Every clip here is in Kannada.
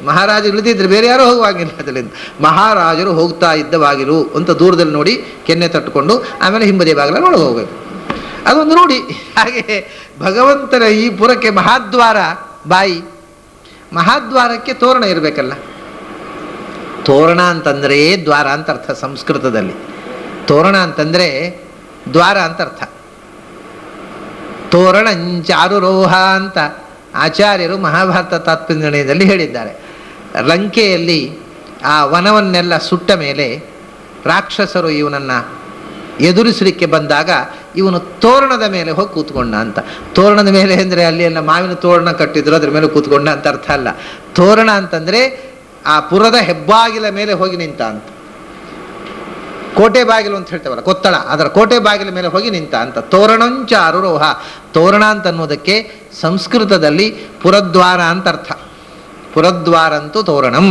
ಮಹಾರಾಜರು ಇಳಿದಿದ್ರೆ ಬೇರೆ ಯಾರೂ ಹೋಗುವಾಗಿಲ್ಲ ಅದರಿಂದ. ಮಹಾರಾಜರು ಹೋಗ್ತಾ ಇದ್ದ ಬಾಗಿಲು ಅಂತ ದೂರದಲ್ಲಿ ನೋಡಿ ಕೆನ್ನೆ ತಟ್ಟುಕೊಂಡು ಆಮೇಲೆ ಹಿಂಬದಿ ಬಾಗಿಲಲ್ಲಿ ಒಳಗೆ ಹೋಗಬೇಕು. ಅದೊಂದು ನೋಡಿ. ಹಾಗೆ ಭಗವಂತನ ಈ ಪುರಕ್ಕೆ ಮಹಾದ್ವಾರ ಬಾಯಿ. ಮಹಾದ್ವಾರಕ್ಕೆ ತೋರಣ ಇರಬೇಕಲ್ಲ. ತೋರಣ ಅಂತಂದರೆ ದ್ವಾರ ಅಂತ ಅರ್ಥ ಸಂಸ್ಕೃತದಲ್ಲಿ. ತೋರಣ ಅಂತಂದರೆ ದ್ವಾರ ಅಂತ ಅರ್ಥ. ತೋರಣಂಚಾರುರೋಹ ಅಂತ ಆಚಾರ್ಯರು ಮಹಾಭಾರತ ತಾತ್ಪರ್ಯದಲ್ಲಿ ಹೇಳಿದ್ದಾರೆ. ಲಂಕೆಯಲ್ಲಿ ಆ ವನವನ್ನೆಲ್ಲ ಸುಟ್ಟ ಮೇಲೆ ರಾಕ್ಷಸರು ಇವನನ್ನು ಎದುರಿಸಲಿಕ್ಕೆ ಬಂದಾಗ ಇವನು ತೋರಣದ ಮೇಲೆ ಹೋಗಿ ಕೂತ್ಕೊಂಡ ಅಂತ. ತೋರಣದ ಮೇಲೆ ಅಂದರೆ ಅಲ್ಲಿ ಎಲ್ಲ ಮಾವಿನ ತೋರಣ ಕಟ್ಟಿದ್ರು ಅದ್ರ ಮೇಲೆ ಕೂತ್ಕೊಂಡ ಅಂತ ಅರ್ಥ ಅಲ್ಲ. ತೋರಣ ಅಂತಂದರೆ ಆ ಪುರದ ಹೆಬ್ಬಾಗಿಲ ಮೇಲೆ ಹೋಗಿ ನಿಂತ ಅಂತ. ಕೋಟೆ ಬಾಗಿಲು ಅಂತ ಹೇಳ್ತೇವಲ್ಲ, ಕೊತ್ತಳ, ಅದರ ಕೋಟೆ ಬಾಗಿಲ ಮೇಲೆ ಹೋಗಿ ನಿಂತ ಅಂತ. ತೋರಣಂಚ ಅರುರೋಹ. ತೋರಣ ಅಂತ ಅನ್ನೋದಕ್ಕೆ ಸಂಸ್ಕೃತದಲ್ಲಿ ಪುರದ್ವಾರ ಅಂತ ಅರ್ಥ. ಪುರದ್ವಾರಂತೂ ತೋರಣಂ.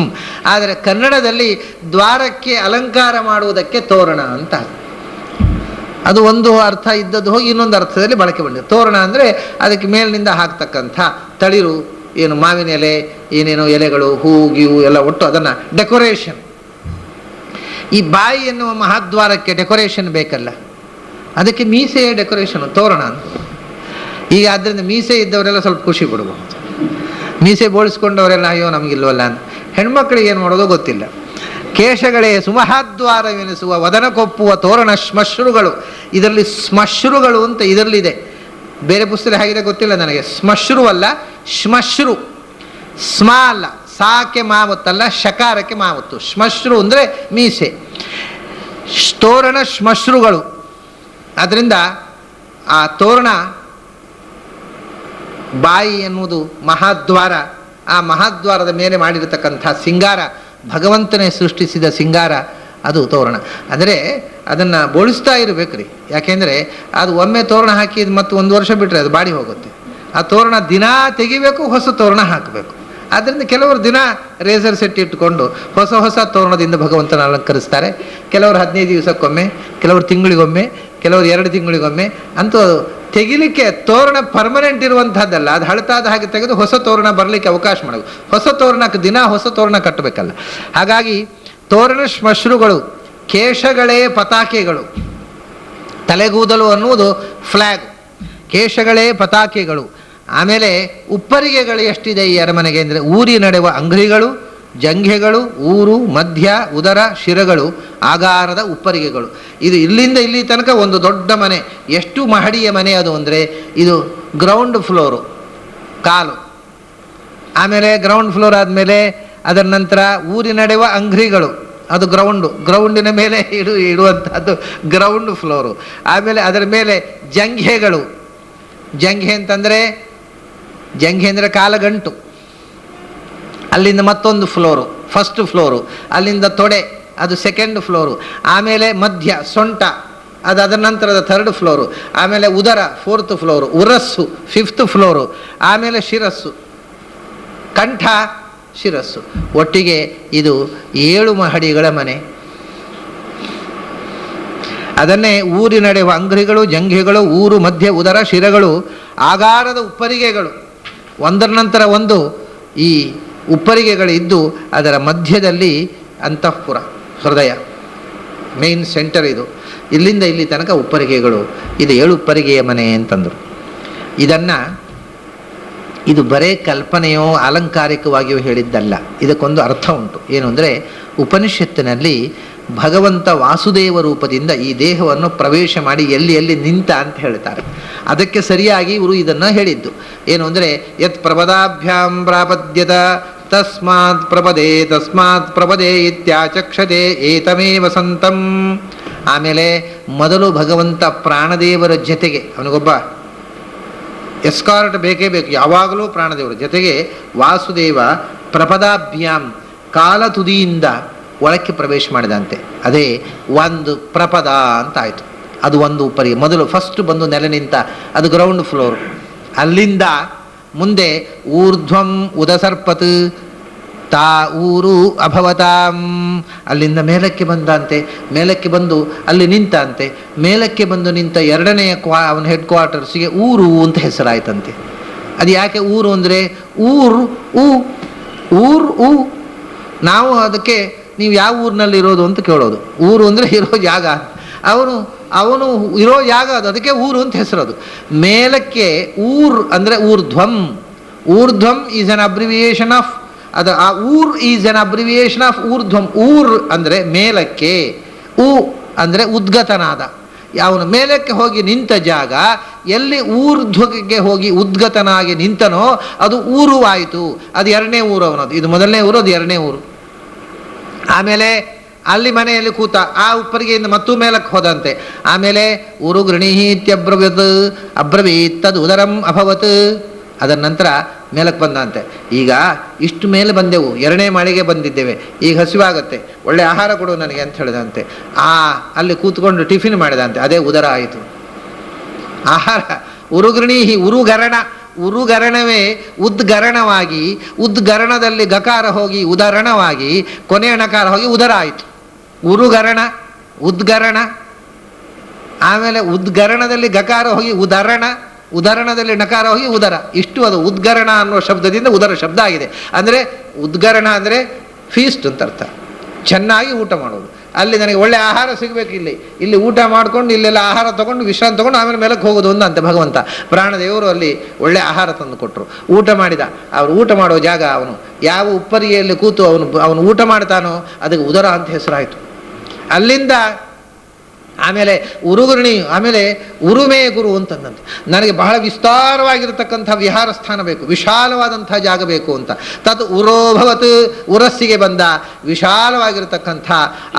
ಆದರೆ ಕನ್ನಡದಲ್ಲಿ ದ್ವಾರಕ್ಕೆ ಅಲಂಕಾರ ಮಾಡುವುದಕ್ಕೆ ತೋರಣ ಅಂತ. ಅದು ಒಂದು ಅರ್ಥ ಇದ್ದದ್ದು ಹೋಗಿ ಇನ್ನೊಂದು ಅರ್ಥದಲ್ಲಿ ಬಳಕೆ ಬಂದಿದೆ. ತೋರಣ ಅಂದರೆ ಅದಕ್ಕೆ ಮೇಲಿನಿಂದ ಹಾಕ್ತಕ್ಕಂಥ ತಳಿರು, ಏನು ಮಾವಿನ ಎಲೆ, ಏನೇನೋ ಎಲೆಗಳು, ಹೂ ಗೀವು ಎಲ್ಲ ಒಟ್ಟು ಅದನ್ನು ಡೆಕೋರೇಷನ್. ಈ ಬಾಯಿ ಎನ್ನುವ ಮಹಾದ್ವಾರಕ್ಕೆ ಡೆಕೋರೇಷನ್ ಬೇಕಲ್ಲ, ಅದಕ್ಕೆ ಮೀಸೆಯ ಡೆಕೋರೇಷನ್ ತೋರಣ ಅಂತ. ಈಗ ಆದ್ದರಿಂದ ಮೀಸೆ ಇದ್ದವರೆಲ್ಲ ಸ್ವಲ್ಪ ಖುಷಿ ಪಡ್ಬೋದು. ಮೀಸೆ ಬೋಳಿಸ್ಕೊಂಡವರೆಲ್ಲ ಅಯ್ಯೋ ನಮಗಿಲ್ವಲ್ಲ ಅಂತ. ಹೆಣ್ಮಕ್ಳಿಗೆ ಏನು ಮಾಡೋದು ಗೊತ್ತಿಲ್ಲ. ಕೇಶಗಳೇ ಸುಮಹಾದ್ವಾರವೆನಿಸುವ ವದನ ಕೊಪ್ಪುವ ತೋರಣ ಶ್ಮಶ್ರುಗಳು. ಇದರಲ್ಲಿ ಶ್ಮಶ್ರುಗಳು ಅಂತ ಇದರಲ್ಲಿದೆ. ಬೇರೆ ಪುಸ್ತಕ ಹೇಗಿದೆ ಗೊತ್ತಿಲ್ಲ ನನಗೆ. ಶ್ಮಶ್ರು ಅಲ್ಲ, ಶ್ಮಶ್ರು. ಸ್ಮ ಅಲ್ಲ, ಸಾಕೆ ಮಾವತ್ತಲ್ಲ, ಶಕಾರಕ್ಕೆ ಮಾವತ್ತು. ಶ್ಮಶ್ರು ಅಂದರೆ ಮೀಸೆ. ತೋರಣ ಶ್ಮಶ್ರುಗಳು. ಅದರಿಂದ ಆ ತೋರಣ ಬಾಯಿ ಎನ್ನುವುದು ಮಹಾದ್ವಾರ. ಆ ಮಹಾದ್ವಾರದ ಮೇಲೆ ಮಾಡಿರತಕ್ಕಂಥ ಸಿಂಗಾರ, ಭಗವಂತನೇ ಸೃಷ್ಟಿಸಿದ ಸಿಂಗಾರ, ಅದು ತೋರಣ. ಅಂದರೆ ಅದನ್ನು ಬೋಳಿಸ್ತಾ ಇರಬೇಕ್ರಿ. ಯಾಕೆಂದರೆ ಅದು ಒಮ್ಮೆ ತೋರಣ ಹಾಕಿದ ಮತ್ತು ಒಂದು ವರ್ಷ ಬಿಟ್ಟರೆ ಅದು ಬಾಡಿ ಹೋಗುತ್ತೆ. ಆ ತೋರಣ ದಿನ ತೆಗಿಬೇಕು, ಹೊಸ ತೋರಣ ಹಾಕಬೇಕು. ಆದ್ದರಿಂದ ಕೆಲವರು ದಿನ ರೇಸರ್ ಸೆಟ್ ಇಟ್ಟುಕೊಂಡು ಹೊಸ ಹೊಸ ತೋರಣದಿಂದ ಭಗವಂತನ ಅಲಂಕರಿಸ್ತಾರೆ. ಕೆಲವರು 15 ದಿವಸಕ್ಕೊಮ್ಮೆ, ಕೆಲವರು ತಿಂಗಳಿಗೊಮ್ಮೆ, ಕೆಲವರು 2 ತಿಂಗಳಿಗೊಮ್ಮೆ. ಅಂತೂ ತೆಗಿಲಿಕ್ಕೆ ತೋರಣ ಪರ್ಮನೆಂಟ್ ಇರುವಂಥದ್ದಲ್ಲ. ಅದು ಹಳತಾದ ಹಾಗೆ ತೆಗೆದು ಹೊಸ ತೋರಣ ಬರಲಿಕ್ಕೆ ಅವಕಾಶ ಮಾಡಬೇಕು. ಹೊಸ ತೋರಣಕ್ಕೆ ದಿನ ಹೊಸ ತೋರಣ ಕಟ್ಟಬೇಕಲ್ಲ. ಹಾಗಾಗಿ ತೋರಣ ಶ್ಮಶ್ರುಗಳು. ಕೇಶಗಳೇ ಪತಾಕೆಗಳು. ತಲೆಗೂದಲು ಅನ್ನುವುದು ಫ್ಲ್ಯಾಗ್, ಕೇಶಗಳೇ ಪತಾಕೆಗಳು. ಆಮೇಲೆ ಉಪ್ಪರಿಗೆಗಳು ಎಷ್ಟಿದೆ ಈ ಅರಮನೆಗೆ ಅಂದರೆ, ಊರಿ ನಡೆಯುವ ಅಂಗ್ರಿಗಳು, ಜಂಘೆಗಳು, ಊರು, ಮಧ್ಯ, ಉದರ, ಶಿರಗಳು, ಆಗಾರದ ಉಪ್ಪರಿಗೆಗಳು. ಇದು ಇಲ್ಲಿಂದ ಇಲ್ಲಿ ತನಕ ಒಂದು ದೊಡ್ಡ ಮನೆ. ಎಷ್ಟು ಮಹಡಿಯ ಮನೆ ಅದು ಅಂದರೆ, ಇದು ಗ್ರೌಂಡ್ ಫ್ಲೋರು, ಕಾಲು. ಆಮೇಲೆ ಗ್ರೌಂಡ್ ಫ್ಲೋರ್ ಆದಮೇಲೆ ಅದರ ನಂತರ ಊರಿ ನಡೆಯುವ ಅಂಗ್ರಿಗಳು, ಅದು ಗ್ರೌಂಡಿನ ಮೇಲೆ ಇಡುವಂಥದ್ದು ಗ್ರೌಂಡ್ ಫ್ಲೋರು. ಆಮೇಲೆ ಅದರ ಮೇಲೆ ಜಂಘೆಗಳು. ಜಂಘೆ ಅಂತಂದರೆ, ಜಂಘೆ ಅಂದರೆ ಕಾಲಗಂಟು. ಅಲ್ಲಿಂದ ಮತ್ತೊಂದು ಫ್ಲೋರು, ಫಸ್ಟ್ ಫ್ಲೋರು. ಅಲ್ಲಿಂದ ತೊಡೆ, ಅದು ಸೆಕೆಂಡ್ ಫ್ಲೋರು. ಆಮೇಲೆ ಮಧ್ಯ ಸೊಂಟ, ಅದು ಅದರ ನಂತರದ 3rd ಫ್ಲೋರು. ಆಮೇಲೆ ಉದರ 4th ಫ್ಲೋರು, ಉರಸ್ಸು 5th ಫ್ಲೋರು. ಆಮೇಲೆ ಶಿರಸ್ಸು, ಕಂಠ, ಶಿರಸ್ಸು. ಒಟ್ಟಿಗೆ ಇದು 7 ಮಹಡಿಗಳ ಮನೆ. ಅದನ್ನೇ ಊರಿ ನಡೆಯುವ ಅಂಗ್ರಿಗಳು, ಜಂಘೆಗಳು, ಊರು, ಮಧ್ಯ, ಉದರ, ಶಿರಗಳು, ಆಗಾರದ ಉಪ್ಪರಿಗೆಗಳು. ಒಂದರ ನಂತರ ಒಂದು ಈ ಉಪ್ಪರಿಗೆಗಳಿದ್ದು ಅದರ ಮಧ್ಯದಲ್ಲಿ ಅಂತಃಪುರ, ಹೃದಯ, ಮೇನ್ ಸೆಂಟರ್ ಇದು. ಇಲ್ಲಿಂದ ಇಲ್ಲಿ ತನಕ ಉಪ್ಪರಿಗೆಗಳು. ಇದು 7 ಉಪ್ಪರಿಗೆಯ ಮನೆ ಅಂತಂದರು. ಇದು ಬರೇ ಕಲ್ಪನೆಯೋ ಅಲಂಕಾರಿಕವಾಗಿಯೋ ಹೇಳಿದ್ದಲ್ಲ. ಇದಕ್ಕೊಂದು ಅರ್ಥ ಉಂಟು. ಏನು ಅಂದರೆ, ಉಪನಿಷತ್ತಿನಲ್ಲಿ ಭಗವಂತ ವಾಸುದೇವ ರೂಪದಿಂದ ಈ ದೇಹವನ್ನು ಪ್ರವೇಶ ಮಾಡಿ ಎಲ್ಲಿ ಎಲ್ಲಿ ನಿಂತ ಅಂತ ಹೇಳ್ತಾರೆ. ಅದಕ್ಕೆ ಸರಿಯಾಗಿ ಇವರು ಇದನ್ನು ಹೇಳಿದ್ದು. ಏನು ಅಂದರೆ, ಯತ್ ಪ್ರಪದಾಭ್ಯಾಂ ಪ್ರಾಪದ್ಯತ ತಸ್ಮಾತ್ ಪ್ರಪದೇ ಇತ್ಯಾಚಕ್ಷತೆ ಏತಮೇವ ಸಂತಂ. ಆಮೇಲೆ ಮೊದಲು ಭಗವಂತ ಪ್ರಾಣದೇವರ ಜೊತೆಗೆ, ಅವನಿಗೊಬ್ಬ ಎಸ್ಕಾರ್ಟ್ ಬೇಕೇ ಬೇಕು, ಯಾವಾಗಲೂ ಪ್ರಾಣದೇವರ ಜೊತೆಗೆ ವಾಸುದೇವ ಪ್ರಪದಾಭ್ಯಾಂ ಕಾಲ ತುದಿಯಿಂದ ಒಳಕ್ಕೆ ಪ್ರವೇಶ ಮಾಡಿದಂತೆ. ಅದೇ ಒಂದು ಪ್ರಪದ ಅಂತ ಆಯಿತು. ಅದು ಒಂದು ಉಪ್ಪರಿಗೆ ಮೊದಲು ಫಸ್ಟ್ ಬಂದು ನೆಲೆ ನಿಂತ, ಅದು ಗ್ರೌಂಡ್ ಫ್ಲೋರ್. ಅಲ್ಲಿಂದ ಮುಂದೆ ಊರ್ಧ್ವಂ ಉದಸರ್ಪತ್ ತಾ ಊರು ಅಭವತಾಂ, ಅಲ್ಲಿಂದ ಮೇಲಕ್ಕೆ ಬಂದಂತೆ. ಮೇಲಕ್ಕೆ ಬಂದು ಅಲ್ಲಿ ನಿಂತಂತೆ. ಮೇಲಕ್ಕೆ ಬಂದು ನಿಂತ 2ನೆಯ ಅವನ ಹೆಡ್ ಕ್ವಾರ್ಟರ್ಸ್ಗೆ ಊರು ಅಂತ ಹೆಸರಾಯ್ತಂತೆ. ಅದು ಯಾಕೆ ಊರು ಅಂದರೆ, ಊ ನಾವು ಅದಕ್ಕೆ ನೀವು ಯಾವ ಊರಿನಲ್ಲಿ ಇರೋದು ಅಂತ ಕೇಳೋದು. ಊರು ಅಂದರೆ ಇರೋ ಜಾಗ. ಅವನು ಅವನು ಇರೋ ಜಾಗ ಅದು, ಅದಕ್ಕೆ ಊರು ಅಂತ ಹೆಸರದು. ಮೇಲಕ್ಕೆ ಊರ್ ಅಂದರೆ ಊರ್ಧ್ವಂ. ಊರ್ಧ್ವಂ ಈಸ್ ಅನ್ ಅಬ್ರಿವಿಯೇಷನ್ ಆಫ್ ಅದು. ಆ ಊರ್ ಈಸ್ ಅನ್ ಅಬ್ರಿವಿಯೇಷನ್ ಆಫ್ ಊರ್ಧ್ವಂ. ಊರ್ ಅಂದರೆ ಮೇಲಕ್ಕೆ, ಊ ಅಂದರೆ ಉದ್ಗತನಾದ. ಅವನು ಮೇಲಕ್ಕೆ ಹೋಗಿ ನಿಂತ ಜಾಗ, ಎಲ್ಲಿ ಊರ್ಧ್ವಕ್ಕೆ ಹೋಗಿ ಉದ್ಗತನಾಗಿ ನಿಂತನೋ ಅದು ಊರುವಾಯಿತು. ಅದು ಎರಡನೇ ಊರು ಅವನದು. ಇದು ಮೊದಲನೇ ಊರು, ಅದು ಎರಡನೇ ಊರು. ಆಮೇಲೆ ಅಲ್ಲಿ ಮನೆಯಲ್ಲಿ ಕೂತ ಆ ಉಪ್ಪರಿಗೆಯಿಂದ ಮತ್ತೂ ಮೇಲಕ್ಕೆ ಹೋದಂತೆ. ಆಮೇಲೆ ಊರು ಗೃಣೀತ್ಯಬ್ರವತ್ ಅಬ್ರವೀತ್ ತದ್ ಉದರಂ ಅಭವತ್. ಅದರ ನಂತರ ಮೇಲಕ್ಕೆ ಬಂದಂತೆ. ಈಗ ಇಷ್ಟು ಮೇಲೆ ಬಂದೆವು, ಎರಡನೇ ಮಾಳಿಗೆ ಬಂದಿದ್ದೇವೆ, ಈಗ ಹಸಿವಾಗತ್ತೆ, ಒಳ್ಳೆ ಆಹಾರ ಕೊಡು ನನಗೆ ಅಂತ ಹೇಳಿದಂತೆ. ಅಲ್ಲಿ ಕೂತ್ಕೊಂಡು ಟಿಫಿನ್ ಮಾಡಿದಂತೆ, ಅದೇ ಉದರ ಆಯಿತು. ಆಹಾರ ಉರುಗೃಣೀಹಿ, ಉರುಗರಣ, ಉರುಗರಣವೇ ಉದ್ಗರಣವಾಗಿ, ಉದ್ಗರಣದಲ್ಲಿ ಗಕಾರ ಹೋಗಿ ಉದರಣವಾಗಿ, ಕೊನೆಯ ನಕಾರ ಹೋಗಿ ಉದರ ಆಯಿತು. ಉರುಗರಣ, ಉದ್ಗರಣ, ಆಮೇಲೆ ಉದ್ಗರಣದಲ್ಲಿ ಗಕಾರ ಹೋಗಿ ಉದರಣ, ಉದರಣದಲ್ಲಿ ನಕಾರ ಹೋಗಿ ಉದರ. ಇಷ್ಟು ಅದು ಉದ್ಗರಣ ಅನ್ನುವ ಶಬ್ದದಿಂದ ಉದರ ಶಬ್ದ ಆಗಿದೆ. ಅಂದರೆ ಉದ್ಗರಣ ಅಂದರೆ ಫೀಸ್ಟ್ ಅಂತ ಅರ್ಥ, ಚೆನ್ನಾಗಿ ಊಟ ಮಾಡೋದು. ಅಲ್ಲಿ ನನಗೆ ಒಳ್ಳೆ ಆಹಾರ ಸಿಗಬೇಕು, ಇಲ್ಲಿ ಊಟ ಮಾಡ್ಕೊಂಡು ಇಲ್ಲೆಲ್ಲ ಆಹಾರ ತೊಗೊಂಡು ವಿಶ್ರಾಂತಿ ತೊಗೊಂಡು ಆಮೇಲೆ ಮೇಲಕ್ಕೆ ಹೋಗೋದು ಅಂತೆ ಭಗವಂತ. ಪ್ರಾಣದೇವರು ಅಲ್ಲಿ ಒಳ್ಳೆ ಆಹಾರ ತಂದು ಕೊಟ್ಟರು. ಊಟ ಮಾಡಿದ. ಅವರು ಊಟ ಮಾಡೋ ಜಾಗ, ಅವನು ಯಾವ ಉಪ್ಪರಿಗೆಯಲ್ಲಿ ಕೂತು ಅವನು ಊಟ ಮಾಡ್ತಾನೋ ಅದಕ್ಕೆ ಉದರ ಅಂತ ಹೆಸರಾಯಿತು. ಅಲ್ಲಿಂದ ಆಮೇಲೆ ಉರುಗುರಣಿ, ಆಮೇಲೆ ಉರುಮೇ ಗುರು ಅಂತಂದಂತೆ. ನನಗೆ ಬಹಳ ವಿಸ್ತಾರವಾಗಿರತಕ್ಕಂಥ ವಿಹಾರ ಸ್ಥಾನ ಬೇಕು, ವಿಶಾಲವಾದಂಥ ಜಾಗ ಬೇಕು ಅಂತ. ತತ್ ಉರೋಭವತ್, ಉರಸ್ಸಿಗೆ ಬಂದ. ವಿಶಾಲವಾಗಿರತಕ್ಕಂಥ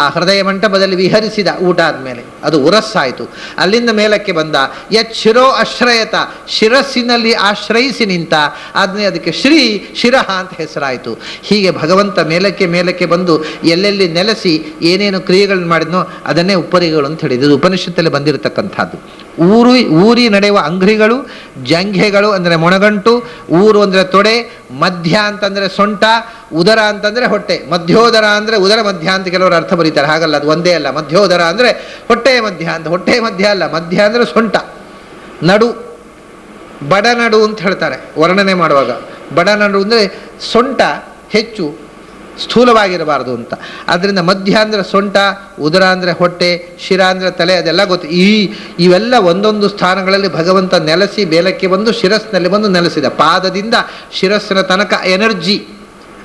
ಆ ಹೃದಯ ಮಂಟಪದಲ್ಲಿ ವಿಹರಿಸಿದ ಊಟ ಆದಮೇಲೆ, ಅದು ಉರಸ್ಸಾಯಿತು. ಅಲ್ಲಿಂದ ಮೇಲಕ್ಕೆ ಬಂದ. ಯತ್ ಶಿರೋ ಅಶ್ರಯತ, ಶಿರಸ್ಸಿನಲ್ಲಿ ಆಶ್ರಯಿಸಿ ನಿಂತ. ಆದ್ಮೇಲೆ ಅದಕ್ಕೆ ಶ್ರೀ ಶಿರಃ ಅಂತ ಹೆಸರಾಯಿತು. ಹೀಗೆ ಭಗವಂತ ಮೇಲಕ್ಕೆ ಮೇಲಕ್ಕೆ ಬಂದು ಎಲ್ಲೆಲ್ಲಿ ನೆಲೆಸಿ ಏನೇನು ಕ್ರಿಯೆಗಳನ್ನು ಮಾಡಿದ್ನೋ ಅದನ್ನೇ ಉಪ್ಪರಿಗಳು ಅಂತ ಹೇಳಿದ್ದು. ಉಪನಿಷತ್ತಲ್ಲಿ ಬಂದಿರತಕ್ಕಂಥದ್ದು. ಊರಿ ನಡೆಯುವ ಅಂಗ್ರಿಗಳು, ಜಂಘೆಗಳು ಅಂದರೆ ಮೊಣಗಂಟು, ಊರು ಅಂದರೆ ತೊಡೆ, ಮಧ್ಯ ಅಂತಂದರೆ ಸೊಂಟ, ಉದರ ಅಂತಂದರೆ ಹೊಟ್ಟೆ. ಮಧ್ಯೋದರ ಅಂದರೆ ಉದರ ಮಧ್ಯ ಅಂತ ಕೆಲವರು ಅರ್ಥ ಬರೀತಾರೆ. ಹಾಗಲ್ಲ, ಅದು ಒಂದೇ ಅಲ್ಲ. ಮಧ್ಯೋದರ ಅಂದರೆ ಹೊಟ್ಟೆಯ ಮಧ್ಯ ಅಂತ. ಹೊಟ್ಟೆಯ ಮಧ್ಯ ಅಲ್ಲ, ಮಧ್ಯ ಅಂದರೆ ಸೊಂಟ. ನಡು, ಬಡನಡು ಅಂತ ಹೇಳ್ತಾರೆ ವರ್ಣನೆ ಮಾಡುವಾಗ. ಬಡನಡು ಅಂದರೆ ಸೊಂಟ ಹೆಚ್ಚು ಸ್ಥೂಲವಾಗಿರಬಾರ್ದು ಅಂತ. ಆದ್ದರಿಂದ ಮಧ್ಯ ಅಂದರೆ ಸೊಂಟ, ಉದರ ಅಂದರೆ ಹೊಟ್ಟೆ, ಶಿರ ಅಂದರೆ ತಲೆ, ಅದೆಲ್ಲ ಗೊತ್ತು. ಇವೆಲ್ಲ ಒಂದೊಂದು ಸ್ಥಾನಗಳಲ್ಲಿ ಭಗವಂತ ನೆಲೆಸಿ ಬೇಲಕ್ಕೆ ಬಂದು ಶಿರಸ್ಸಿನಲ್ಲಿ ಬಂದು ನೆಲೆಸಿದ. ಪಾದದಿಂದ ಶಿರಸ್ಸಿನ ತನಕ ಎನರ್ಜಿ,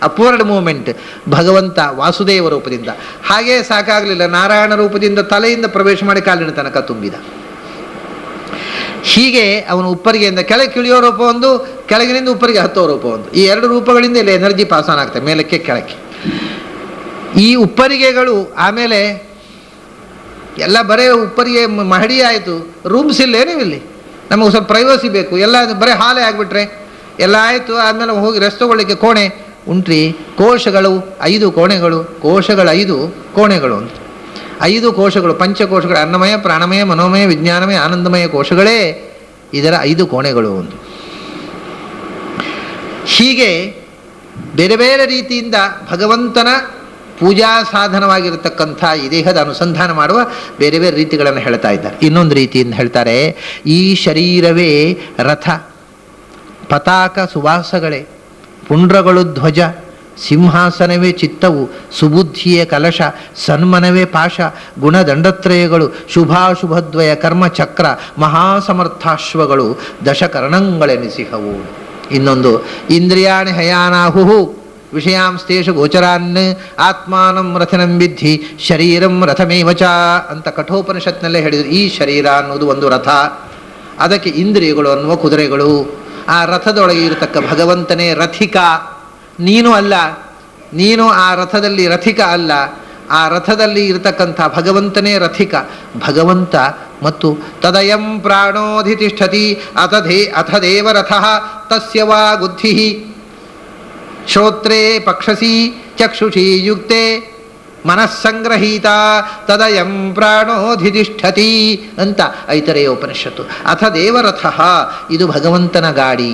ಅಪ್ವರ್ಡ್ ಮೂಮೆಂಟ್ ಭಗವಂತ ವಾಸುದೇವ ರೂಪದಿಂದ. ಹಾಗೇ ಸಾಕಾಗಲಿಲ್ಲ, ನಾರಾಯಣ ರೂಪದಿಂದ ತಲೆಯಿಂದ ಪ್ರವೇಶ ಮಾಡಿ ಕಾಲಿನ ತನಕ ತುಂಬಿದ. ಹೀಗೆ ಅವನು ಉಪ್ಪರಿಗೆಯಿಂದ ಕೆಳಗೆ ಇಳಿಯೋ ರೂಪ ಒಂದು, ಕೆಳಗಿನಿಂದ ಉಪ್ಪರಿಗೆ ಹತ್ತೋ ರೂಪ ಒಂದು. ಈ ಎರಡು ರೂಪಗಳಿಂದ ಇಲ್ಲಿ ಎನರ್ಜಿ ಪಾಸ್ ಆನ್ ಆಗ್ತದೆ ಮೇಲಕ್ಕೆ ಕೆಳಕ್ಕೆ. ಈ ಉಪ್ಪರಿಗೆಗಳು ಆಮೇಲೆ ಎಲ್ಲ ಬರೇ ಉಪ್ಪರಿಗೆ ಮಹಡಿ ಆಯಿತು, ರೂಮ್ಸ್ ಇಲ್ಲೇನೇ ಇಲ್ಲಿ. ನಮಗೆ ಸ್ವಲ್ಪ ಪ್ರೈವಸಿ ಬೇಕು. ಎಲ್ಲ ಬರೀ ಹಾಲೇ ಆಗಿಬಿಟ್ರೆ ಎಲ್ಲ ಆಯಿತು. ಆದಮೇಲೆ ಹೋಗಿ ರೆಸ್ಟ್ ತಗೊಳ್ಳಿಕ್ಕೆ ಕೋಣೆ ಉಂಟ್ರಿ. ಕೋಶಗಳು 5 ಕೋಣೆಗಳು, ಕೋಶಗಳು 5 ಕೋಣೆಗಳು ಅಂತ. 5 ಕೋಶಗಳು, ಪಂಚಕೋಶಗಳು, ಅನ್ನಮಯ, ಪ್ರಾಣಮಯ, ಮನೋಮಯ, ವಿಜ್ಞಾನಮಯ, ಆನಂದಮಯ ಕೋಶಗಳೇ ಇದರ 5 ಕೋಣೆಗಳು ಒಂದು. ಹೀಗೆ ಬೇರೆ ಬೇರೆ ರೀತಿಯಿಂದ ಭಗವಂತನ ಪೂಜಾ ಸಾಧನವಾಗಿರತಕ್ಕಂಥ ಈ ದೇಹದ ಅನುಸಂಧಾನ ಮಾಡುವ ಬೇರೆ ಬೇರೆ ರೀತಿಗಳನ್ನು ಹೇಳ್ತಾ ಇದ್ದಾರೆ. ಇನ್ನೊಂದು ರೀತಿಯಿಂದ ಹೇಳ್ತಾರೆ, ಈ ಶರೀರವೇ ರಥ, ಪತಾಕ ಸುವಾಸಗಳೇ, ಪುಂಡ್ರಗಳು ಧ್ವಜ, ಸಿಂಹಾಸನವೇ ಚಿತ್ತವು, ಸುಬುದ್ಧಿಯೇ ಕಲಶ, ಸನ್ಮನವೇ ಪಾಶ, ಗುಣದಂಡತ್ರಯಗಳು, ಶುಭಾಶುಭದ್ವಯ ಕರ್ಮಚಕ್ರ, ಮಹಾಸಮರ್ಥಾಶ್ವಗಳು, ದಶಕರ್ಣಗಳೆನಿಸಿಹವು. ಇನ್ನೊಂದು, ಇಂದ್ರಿಯಾಣಿ ಹಯಾನಾಹು ವಿಷಯಾಂಸ್ತೇಷು ಗೋಚರಾನ್ ಆತ್ಮಾನಂ ರಥನಂ ವಿದ್ಧಿ ಶರೀರಂ ರಥಮೇವಚ ಅಂತ ಕಠೋಪನಿಷತ್ನಲ್ಲೇ ಹೇಳಿದರು. ಈ ಶರೀರ ಅನ್ನೋದು ಒಂದು ರಥ, ಅದಕ್ಕೆ ಇಂದ್ರಿಯಗಳು ಅನ್ನುವ ಕುದುರೆಗಳು. ಆ ರಥದೊಳಗೆ ಇರತಕ್ಕ ಭಗವಂತನೇ ರಥಿಕ. ನೀನು ಅಲ್ಲ, ನೀನು ಆ ರಥದಲ್ಲಿ ರಥಿಕ ಅಲ್ಲ. ಆ ರಥದಲ್ಲಿ ಇರತಕ್ಕಂಥ ಭಗವಂತನೇ ರಥಿಕ. ಭಗವಂತ ಮತ್ತು ತದಯಂ ಪ್ರಾಣೋಧಿತಿಷ್ಠತಿ ಅಥ ದೇವರಥಃ ತಸ್ಯ ವಾ ಬುದ್ಧಿ ಶ್ರೋತ್ರೇ ಪಕ್ಷಸಿ ಚಕ್ಷುಷಿ ಯುಕ್ತೆ ಮನಸ್ಸಂಗ್ರಹೀತ ತದಯಂ ಪ್ರಾಣೋಧಿತಿಷ್ಠತಿ ಅಂತ ಐತರೇಯ ಉಪನಿಷತ್ತು. ಅಥ ದೇವರಥಃ, ಇದು ಭಗವಂತನ ಗಾಡಿ.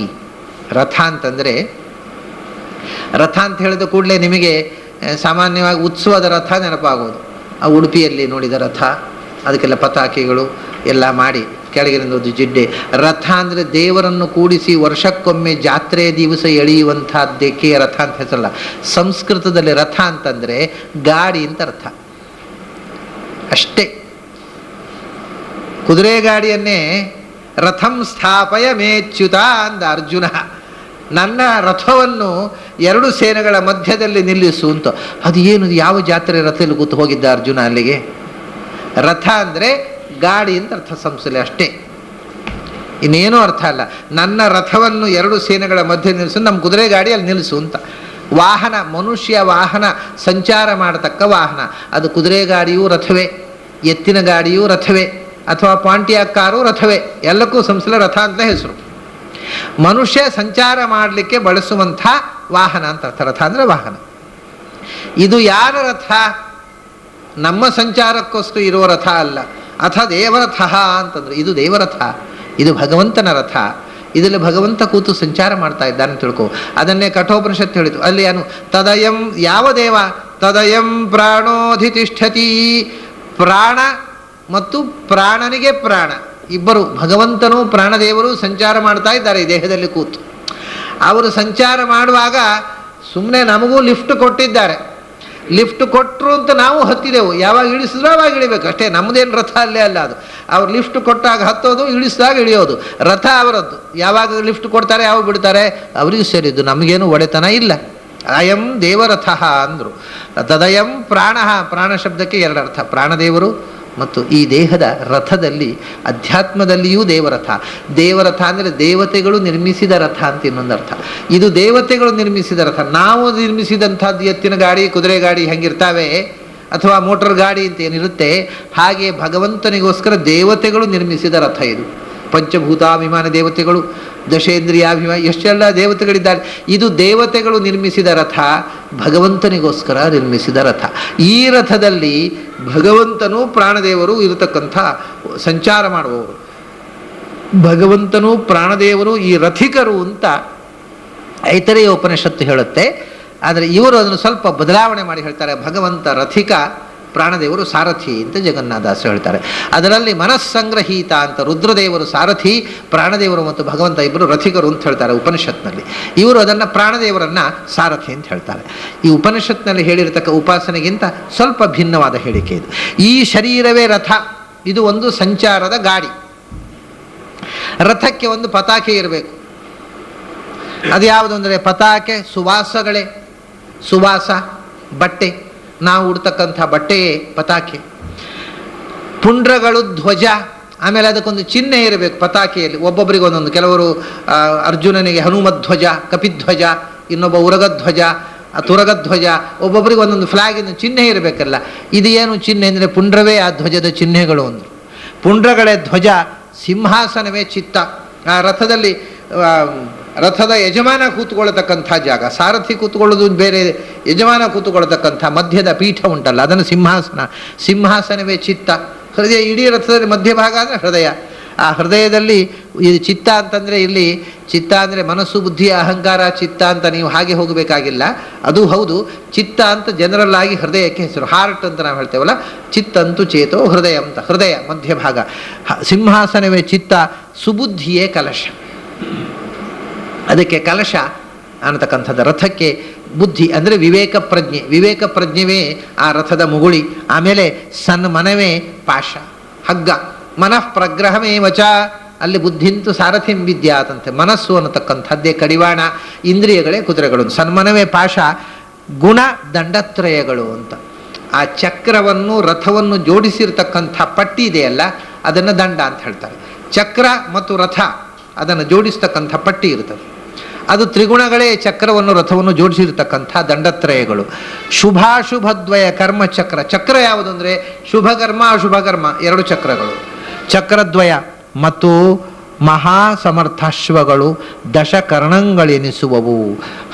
ರಥ ಅಂತಂದರೆ, ರಥ ಅಂತ ಹೇಳಿದ ಕೂಡಲೇ ನಿಮಗೆ ಸಾಮಾನ್ಯವಾಗಿ ಉತ್ಸವದ ರಥ ನೆನಪಾಗೋದು. ಆ ಉಡುಪಿಯಲ್ಲಿ ನೋಡಿದ ರಥ, ಅದಕ್ಕೆಲ್ಲ ಪತಾಕೆಗಳು ಎಲ್ಲ ಮಾಡಿ ಕೆಳಗಿನಿಂದ ಒಂದು ಜಿಡ್ಡೆ. ರಥ ಅಂದರೆ ದೇವರನ್ನು ಕೂಡಿಸಿ ವರ್ಷಕ್ಕೊಮ್ಮೆ ಜಾತ್ರೆ ದಿವಸ ಎಳೆಯುವಂಥದ್ದಕ್ಕೆ ರಥ ಅಂತ ಹೆಸರಲ್ಲ. ಸಂಸ್ಕೃತದಲ್ಲಿ ರಥ ಅಂತಂದರೆ ಗಾಡಿ ಅಂತ ಅರ್ಥ ಅಷ್ಟೇ. ಕುದುರೆ ಗಾಡಿಯನ್ನೇ ರಥಂ ಸ್ಥಾಪಯ ಮೇಚ್ಯುತ ಅಂದ ಅರ್ಜುನ. ನನ್ನ ರಥವನ್ನು ಎರಡು ಸೇನೆಗಳ ಮಧ್ಯದಲ್ಲಿ ನಿಲ್ಲಿಸು ಅಂತ. ಅದು ಏನು, ಯಾವ ಜಾತ್ರೆ ರಥದಲ್ಲಿ ಕೂತು ಹೋಗಿದ್ದ ಅರ್ಜುನ ಅಲ್ಲಿಗೆ? ರಥ ಅಂದರೆ ಗಾಡಿ ಅಂತ ಅರ್ಥ ಸಂಸ್ಥೆ ಅಷ್ಟೇ, ಇನ್ನೇನೂ ಅರ್ಥ ಅಲ್ಲ. ನನ್ನ ರಥವನ್ನು ಎರಡು ಸೇನೆಗಳ ಮಧ್ಯೆ ನಿಲ್ಲಿಸು, ನಮ್ಮ ಕುದುರೆ ಗಾಡಿ ಅಲ್ಲಿ ನಿಲ್ಲಿಸು ಅಂತ. ವಾಹನ, ಮನುಷ್ಯ ವಾಹನ, ಸಂಚಾರ ಮಾಡತಕ್ಕ ವಾಹನ, ಅದು ಕುದುರೆ ಗಾಡಿಯೂ ರಥವೇ, ಎತ್ತಿನ ಗಾಡಿಯೂ ರಥವೇ, ಅಥವಾ ಪಾಂಟಿಯಾಕ್ ಕಾರು ರಥವೇ, ಎಲ್ಲಕ್ಕೂ ಸಂಸ್ಥೆ ರಥ ಅಂತ ಹೆಸರು. ಮನುಷ್ಯ ಸಂಚಾರ ಮಾಡಲಿಕ್ಕೆ ಬಳಸುವಂಥ ವಾಹನ ಅಂತ ಅರ್ಥ. ರಥ ಅಂದರೆ ವಾಹನ. ಇದು ಯಾರ ರಥ? ನಮ್ಮ ಸಂಚಾರಕ್ಕೋಸ್ಕರ ಇರುವ ರಥ ಅಲ್ಲ. ಅಥ ದೇವರಥ ಅಂತಂದ್ರೆ ಇದು ದೇವರಥ, ಇದು ಭಗವಂತನ ರಥ. ಇದರಲ್ಲಿ ಭಗವಂತ ಕೂತು ಸಂಚಾರ ಮಾಡ್ತಾ ಇದ್ದಾನೆ ತಿಳ್ಕೊ. ಅದನ್ನೇ ಕಠೋಪನಿಷತ್ತು ಹೇಳಿತು. ಅಲ್ಲಿ ಏನು ತದಯಂ, ಯಾವ ದೇವ? ತದಯಂ ಪ್ರಾಣೋಧಿತಿಷ್ಠತಿ. ಪ್ರಾಣ ಮತ್ತು ಪ್ರಾಣನಿಗೆ ಪ್ರಾಣ ಇಬ್ಬರು, ಭಗವಂತನೂ ಪ್ರಾಣದೇವರು ಸಂಚಾರ ಮಾಡ್ತಾ ಇದ್ದಾರೆ ಈ ದೇಹದಲ್ಲಿ ಕೂತು. ಅವರು ಸಂಚಾರ ಮಾಡುವಾಗ ಸುಮ್ಮನೆ ನಮಗೂ ಲಿಫ್ಟ್ ಕೊಟ್ಟಿದ್ದಾರೆ. ಲಿಫ್ಟ್ ಕೊಟ್ಟರು ಅಂತ ನಾವು ಹತ್ತಿದೆವು, ಯಾವಾಗ ಇಳಿಸಿದ್ರು ಅವಾಗ ಇಳಿಬೇಕು ಅಷ್ಟೇ. ನಮ್ಮದೇನು ರಥ ಅಲ್ಲೇ ಅಲ್ಲ ಅದು. ಅವ್ರು ಲಿಫ್ಟ್ ಕೊಟ್ಟಾಗ ಹತ್ತೋದು, ಇಳಿಸಿದಾಗ ಇಳಿಯೋದು. ರಥ ಅವರದ್ದು. ಯಾವಾಗ ಲಿಫ್ಟ್ ಕೊಡ್ತಾರೆ, ಯಾವಾಗ ಬಿಡ್ತಾರೆ, ಅವರಿಗೂ ಸೇರಿದ್ದು, ನಮಗೇನು ಒಡೆತನ ಇಲ್ಲ. ಅಯಂ ದೇವರಥ ಅಂದರು. ತದಯಂ ಪ್ರಾಣ, ಪ್ರಾಣ ಶಬ್ದಕ್ಕೆ ಎರಡು ಅರ್ಥ, ಪ್ರಾಣದೇವರು ಮತ್ತು ಈ ದೇಹದ ರಥದಲ್ಲಿ, ಅಧ್ಯಾತ್ಮದಲ್ಲಿಯೂ ದೇವರಥ. ದೇವರಥ ಅಂದರೆ ದೇವತೆಗಳು ನಿರ್ಮಿಸಿದ ರಥ ಅಂತ ಇನ್ನೊಂದು ಅರ್ಥ. ಇದು ದೇವತೆಗಳು ನಿರ್ಮಿಸಿದ ರಥ. ನಾವು ನಿರ್ಮಿಸಿದಂಥದ್ದು ಎತ್ತಿನ ಗಾಡಿ, ಕುದುರೆ ಗಾಡಿ ಹೆಂಗಿರ್ತಾವೆ, ಅಥವಾ ಮೋಟರ್ ಗಾಡಿ ಅಂತ ಏನಿರುತ್ತೆ, ಹಾಗೆ ಭಗವಂತನಿಗೋಸ್ಕರ ದೇವತೆಗಳು ನಿರ್ಮಿಸಿದ ರಥ ಇದು. ಪಂಚಭೂತಾಭಿಮಾನ ದೇವತೆಗಳು, ದಶೇಂದ್ರಿಯಾಭಿಮಾನ, ಎಷ್ಟೆಲ್ಲ ದೇವತೆಗಳಿದ್ದಾರೆ. ಇದು ದೇವತೆಗಳು ನಿರ್ಮಿಸಿದ ರಥ, ಭಗವಂತನಿಗೋಸ್ಕರ ನಿರ್ಮಿಸಿದ ರಥ. ಈ ರಥದಲ್ಲಿ ಭಗವಂತನೂ ಪ್ರಾಣದೇವರು ಇರತಕ್ಕಂಥ ಸಂಚಾರ ಮಾಡುವವರು. ಭಗವಂತನೂ ಪ್ರಾಣದೇವರು ಈ ರಥಿಕರು ಅಂತ ಐತರೇಯ ಉಪನಿಷತ್ತು ಹೇಳುತ್ತೆ. ಆದರೆ ಇವರು ಅದನ್ನು ಸ್ವಲ್ಪ ಬದಲಾವಣೆ ಮಾಡಿ ಹೇಳ್ತಾರೆ. ಭಗವಂತ ರಥಿಕ, ಪ್ರಾಣದೇವರು ಸಾರಥಿ ಅಂತ ಜಗನ್ನಾಥದಾಸ ಹೇಳ್ತಾರೆ. ಅದರಲ್ಲಿ ಮನಸ್ಸಂಗ್ರಹೀತ ಅಂತ ರುದ್ರದೇವರು ಸಾರಥಿ, ಪ್ರಾಣದೇವರು ಮತ್ತು ಭಗವಂತ ಇಬ್ಬರು ರಥಿಕರು ಅಂತ ಹೇಳ್ತಾರೆ ಉಪನಿಷತ್ನಲ್ಲಿ. ಇವರು ಅದನ್ನು ಪ್ರಾಣದೇವರನ್ನು ಸಾರಥಿ ಅಂತ ಹೇಳ್ತಾರೆ. ಈ ಉಪನಿಷತ್ನಲ್ಲಿ ಹೇಳಿರತಕ್ಕ ಉಪಾಸನೆಗಿಂತ ಸ್ವಲ್ಪ ಭಿನ್ನವಾದ ಹೇಳಿಕೆ ಇದು. ಈ ಶರೀರವೇ ರಥ, ಇದು ಒಂದು ಸಂಚಾರದ ಗಾಡಿ. ರಥಕ್ಕೆ ಒಂದು ಪತಾಕೆ ಇರಬೇಕು. ಅದು ಯಾವುದು ಅಂದರೆ ಪತಾಕೆ ಸುವಾಸಗಳೇ. ಸುವಾಸ ಬಟ್ಟೆ, ನಾವು ಉಡ್ತಕ್ಕಂಥ ಬಟ್ಟೆಯೇ ಪತಾಕೆ. ಪುಂಡ್ರಗಳು ಧ್ವಜ. ಆಮೇಲೆ ಅದಕ್ಕೊಂದು ಚಿಹ್ನೆ ಇರಬೇಕು ಪತಾಕೆಯಲ್ಲಿ, ಒಬ್ಬೊಬ್ಬರಿಗೆ ಒಂದೊಂದು. ಕೆಲವರು ಅರ್ಜುನನಿಗೆ ಹನುಮಧ್ವಜ, ಕಪಿಧ್ವಜ, ಇನ್ನೊಬ್ಬ ಉರಗಧ್ವಜ, ತುರಗಧ್ವಜ, ಒಬ್ಬೊಬ್ಬರಿಗೆ ಒಂದೊಂದು ಫ್ಲಾಗಿನ ಚಿಹ್ನೆ ಇರಬೇಕಲ್ಲ. ಇದು ಏನು ಚಿಹ್ನೆ ಅಂದರೆ ಪುಂಡ್ರವೇ ಆ ಧ್ವಜದ ಚಿಹ್ನೆಗಳು ಅಂದರು. ಪುಂಡ್ರಗಳೇ ಧ್ವಜ, ಸಿಂಹಾಸನವೇ ಚಿತ್ತ. ಆ ರಥದಲ್ಲಿ ರಥದ ಯಜಮಾನ ಕೂತ್ಕೊಳ್ಳತಕ್ಕಂಥ ಜಾಗ, ಸಾರಥಿ ಕೂತ್ಕೊಳ್ಳೋದು ಬೇರೆ, ಯಜಮಾನ ಕೂತ್ಕೊಳ್ಳತಕ್ಕಂಥ ಮಧ್ಯದ ಪೀಠ ಉಂಟಲ್ಲ, ಅದನ್ನು ಸಿಂಹಾಸನ. ಸಿಂಹಾಸನವೇ ಚಿತ್ತ. ಹೃದಯ, ಇಡೀ ರಥದಲ್ಲಿ ಮಧ್ಯಭಾಗ ಅಂದರೆ ಹೃದಯ. ಆ ಹೃದಯದಲ್ಲಿ ಇದು ಚಿತ್ತ ಅಂತಂದರೆ, ಇಲ್ಲಿ ಚಿತ್ತ ಅಂದರೆ ಮನಸ್ಸು, ಬುದ್ಧಿ, ಅಹಂಕಾರ ಚಿತ್ತ ಅಂತ ನೀವು ಹಾಗೆ ಹೋಗಬೇಕಾಗಿಲ್ಲ. ಅದು ಹೌದು, ಚಿತ್ತ ಅಂತ ಜನರಲ್ ಆಗಿ ಹೃದಯಕ್ಕೆ ಹೆಸರು. ಹಾರ್ಟ್ ಅಂತ ನಾವು ಹೇಳ್ತೇವಲ್ಲ, ಚಿತ್ತಂತೂ ಚೇತೋ ಹೃದಯ ಅಂತ. ಹೃದಯ ಮಧ್ಯಭಾಗ. ಸಿಂಹಾಸನವೇ ಚಿತ್ತ, ಸುಬುದ್ಧಿಯೇ ಕಲಶ. ಅದಕ್ಕೆ ಕಲಶ ಅನ್ನತಕ್ಕಂಥದ್ದು. ರಥಕ್ಕೆ ಬುದ್ಧಿ ಅಂದರೆ ವಿವೇಕ ಪ್ರಜ್ಞೆ. ವಿವೇಕ ಪ್ರಜ್ಞೆವೇ ಆ ರಥದ ಮುಗುಳಿ. ಆಮೇಲೆ ಸನ್ಮನವೇ ಪಾಶ, ಹಗ್ಗ. ಮನಃ ಪ್ರಗ್ರಹವೇ ವಚ, ಅಲ್ಲಿ ಬುದ್ಧಿಂತು ಸಾರಥಿಂ ವಿದ್ಯಾತಂತೆ. ಮನಸ್ಸು ಅನ್ನತಕ್ಕಂಥದ್ದೇ ಕಡಿವಾಣ, ಇಂದ್ರಿಯಗಳೇ ಕುದುರೆಗಳು. ಸನ್ಮನವೇ ಪಾಶ, ಗುಣ ದಂಡತ್ರಯಗಳು ಅಂತ. ಆ ಚಕ್ರವನ್ನು, ರಥವನ್ನು ಜೋಡಿಸಿರ್ತಕ್ಕಂಥ ಪಟ್ಟಿ ಇದೆಯಲ್ಲ, ಅದನ್ನು ದಂಡ ಅಂತ ಹೇಳ್ತಾರೆ. ಚಕ್ರ ಮತ್ತು ರಥ ಅದನ್ನು ಜೋಡಿಸ್ತಕ್ಕಂಥ ಪಟ್ಟಿ ಇರ್ತದೆ. ಅದು ತ್ರಿಗುಣಗಳೇ ಚಕ್ರವನ್ನು, ರಥವನ್ನು ಜೋಡಿಸಿರ್ತಕ್ಕಂಥ ದಂಡತ್ರಯಗಳು. ಶುಭಾಶುಭದ್ವಯ ಕರ್ಮಚಕ್ರ. ಚಕ್ರ ಯಾವುದು ಅಂದರೆ ಶುಭಕರ್ಮ, ಅಶುಭಕರ್ಮ ಎರಡು ಚಕ್ರಗಳು. ಚಕ್ರದ್ವಯ ಮತ್ತು ಮಹಾಸಮರ್ಥಾಶ್ವಗಳು ದಶಕರ್ಣಗಳೆನಿಸುವವು.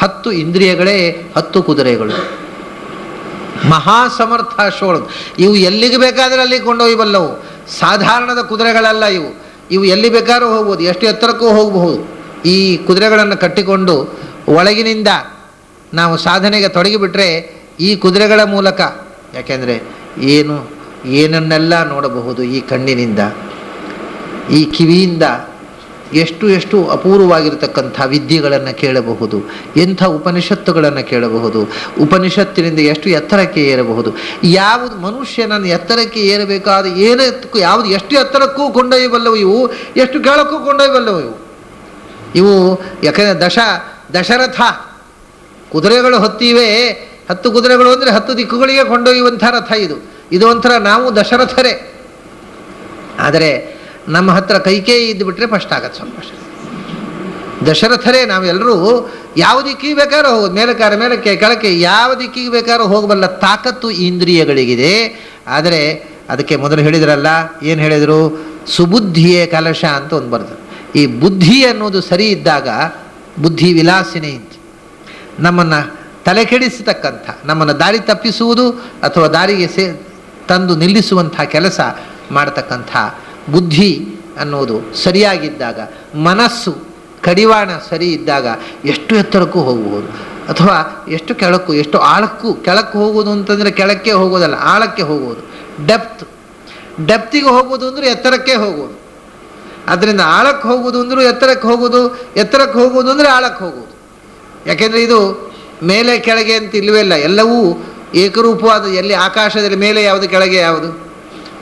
10 ಇಂದ್ರಿಯಗಳೇ 10 ಕುದುರೆಗಳು. ಮಹಾಸಮರ್ಥಾಶ್ವಗಳು ಇವು ಎಲ್ಲಿಗೆ ಬೇಕಾದರೆ ಅಲ್ಲಿಗೆ ಕೊಂಡೊಯ್ಯಬಲ್ಲವು. ಸಾಧಾರಣದ ಕುದುರೆಗಳಲ್ಲ ಇವು. ಇವು ಎಲ್ಲಿ ಬೇಕಾದ್ರೂ ಹೋಗ್ಬೋದು, ಎಷ್ಟು ಎತ್ತರಕ್ಕೂ ಹೋಗಬಹುದು. ಈ ಕುದುರೆಗಳನ್ನು ಕಟ್ಟಿಕೊಂಡು ಒಳಗಿನಿಂದ ನಾವು ಸಾಧನೆಗೆ ತೊಡಗಿಬಿಟ್ರೆ ಈ ಕುದುರೆಗಳ ಮೂಲಕ, ಯಾಕೆಂದರೆ ಏನನ್ನೆಲ್ಲ ನೋಡಬಹುದು ಈ ಕಣ್ಣಿನಿಂದ. ಈ ಕಿವಿಯಿಂದ ಎಷ್ಟು ಎಷ್ಟು ಅಪೂರ್ವವಾಗಿರತಕ್ಕಂಥ ವಿದ್ಯೆಗಳನ್ನು ಕೇಳಬಹುದು, ಎಂಥ ಉಪನಿಷತ್ತುಗಳನ್ನು ಕೇಳಬಹುದು, ಉಪನಿಷತ್ತಿನಿಂದ ಎಷ್ಟು ಎತ್ತರಕ್ಕೆ ಏರಬಹುದು, ಯಾವುದು ಮನುಷ್ಯನನ್ನು ಎತ್ತರಕ್ಕೆ ಏರಬೇಕಾದ ಏನಕ್ಕೂ ಯಾವುದು ಎಷ್ಟು ಎತ್ತರಕ್ಕೂ ಕೊಂಡೊಯ್ಯಬಲ್ಲವು ಇವು, ಎಷ್ಟು ಕೆಳಕ್ಕೂ ಕೊಂಡೊಯ್ಯಬಲ್ಲವು ಇವು. ಯಾಕಂದರೆ ದಶರಥ ಕುದುರೆಗಳು ಹೊತ್ತಿವೆ, 10 ಕುದುರೆಗಳು ಅಂದರೆ 10 ದಿಕ್ಕುಗಳಿಗೆ ಕೊಂಡೊಯ್ಯುವಂಥ ರಥ ಇದು ಒಂಥರ ನಾವು ದಶರಥರೇ. ಆದರೆ ನಮ್ಮ ಹತ್ರ ಕೈಕೇಯಿ ಇದ್ದುಬಿಟ್ರೆ ಫಸ್ಟ್ ಆಗತ್ತೆ ಸ್ವಲ್ಪ. ದಶರಥರೇ ನಾವೆಲ್ಲರೂ ಯಾವ ದಿಕ್ಕಿಗೆ ಬೇಕಾದ್ರೂ ಹೋಗೋದು, ಮೇಲಕ್ಕೆ ಕೆಳಕ್ಕೆ ಯಾವ ದಿಕ್ಕಿಗೆ ಬೇಕಾದ್ರೂ ಹೋಗಬಲ್ಲ ತಾಕತ್ತು ಇಂದ್ರಿಯಗಳಿಗಿದೆ. ಆದರೆ ಅದಕ್ಕೆ ಮೊದಲು ಹೇಳಿದ್ರಲ್ಲ, ಏನು ಹೇಳಿದರು? ಸುಬುದ್ಧಿಯೇ ಕಲಶ ಅಂತ ಒಂದು ಬರೆದು. ಈ ಬುದ್ಧಿ ಅನ್ನೋದು ಸರಿ ಇದ್ದಾಗ ಬುದ್ಧಿ ವಿಲಾಸಿನಿ ಅಂತ ನಮ್ಮನ್ನು ತಲೆ ಕೆಡಿಸತಕ್ಕಂಥ, ನಮ್ಮನ್ನು ದಾರಿ ತಪ್ಪಿಸುವುದು ಅಥವಾ ದಾರಿಗೆ ತಂದು ನಿಲ್ಲಿಸುವಂಥ ಕೆಲಸ ಮಾಡತಕ್ಕಂಥ ಬುದ್ಧಿ ಅನ್ನೋದು ಸರಿಯಾಗಿದ್ದಾಗ, ಮನಸ್ಸು ಕಡಿವಾಣ ಸರಿ ಇದ್ದಾಗ ಎಷ್ಟು ಎತ್ತರಕ್ಕೂ ಹೋಗಬಹುದು ಅಥವಾ ಎಷ್ಟು ಕೆಳಕ್ಕೂ, ಎಷ್ಟು ಆಳಕ್ಕೂ. ಕೆಳಕ್ಕೆ ಹೋಗೋದು ಅಂತಂದರೆ ಕೆಳಕ್ಕೆ ಹೋಗೋದಲ್ಲ, ಆಳಕ್ಕೆ ಹೋಗೋದು. ಡೆಪ್ತಿಗೆ ಹೋಗೋದು ಅಂದರೆ ಎತ್ತರಕ್ಕೆ ಹೋಗೋದು. ಅದರಿಂದ ಆಳಕ್ಕೆ ಹೋಗೋದು ಅಂದರೂ ಎತ್ತರಕ್ಕೆ ಹೋಗೋದು, ಎತ್ತರಕ್ಕೆ ಹೋಗೋದು ಅಂದರೆ ಆಳಕ್ಕೆ ಹೋಗೋದು. ಯಾಕೆಂದರೆ ಇದು ಮೇಲೆ ಕೆಳಗೆ ಅಂತ ಇಲ್ಲವೇ ಇಲ್ಲ, ಎಲ್ಲವೂ ಏಕರೂಪವಾದ. ಎಲ್ಲಿ ಆಕಾಶದಲ್ಲಿ ಮೇಲೆ ಯಾವುದು, ಕೆಳಗೆ ಯಾವುದು?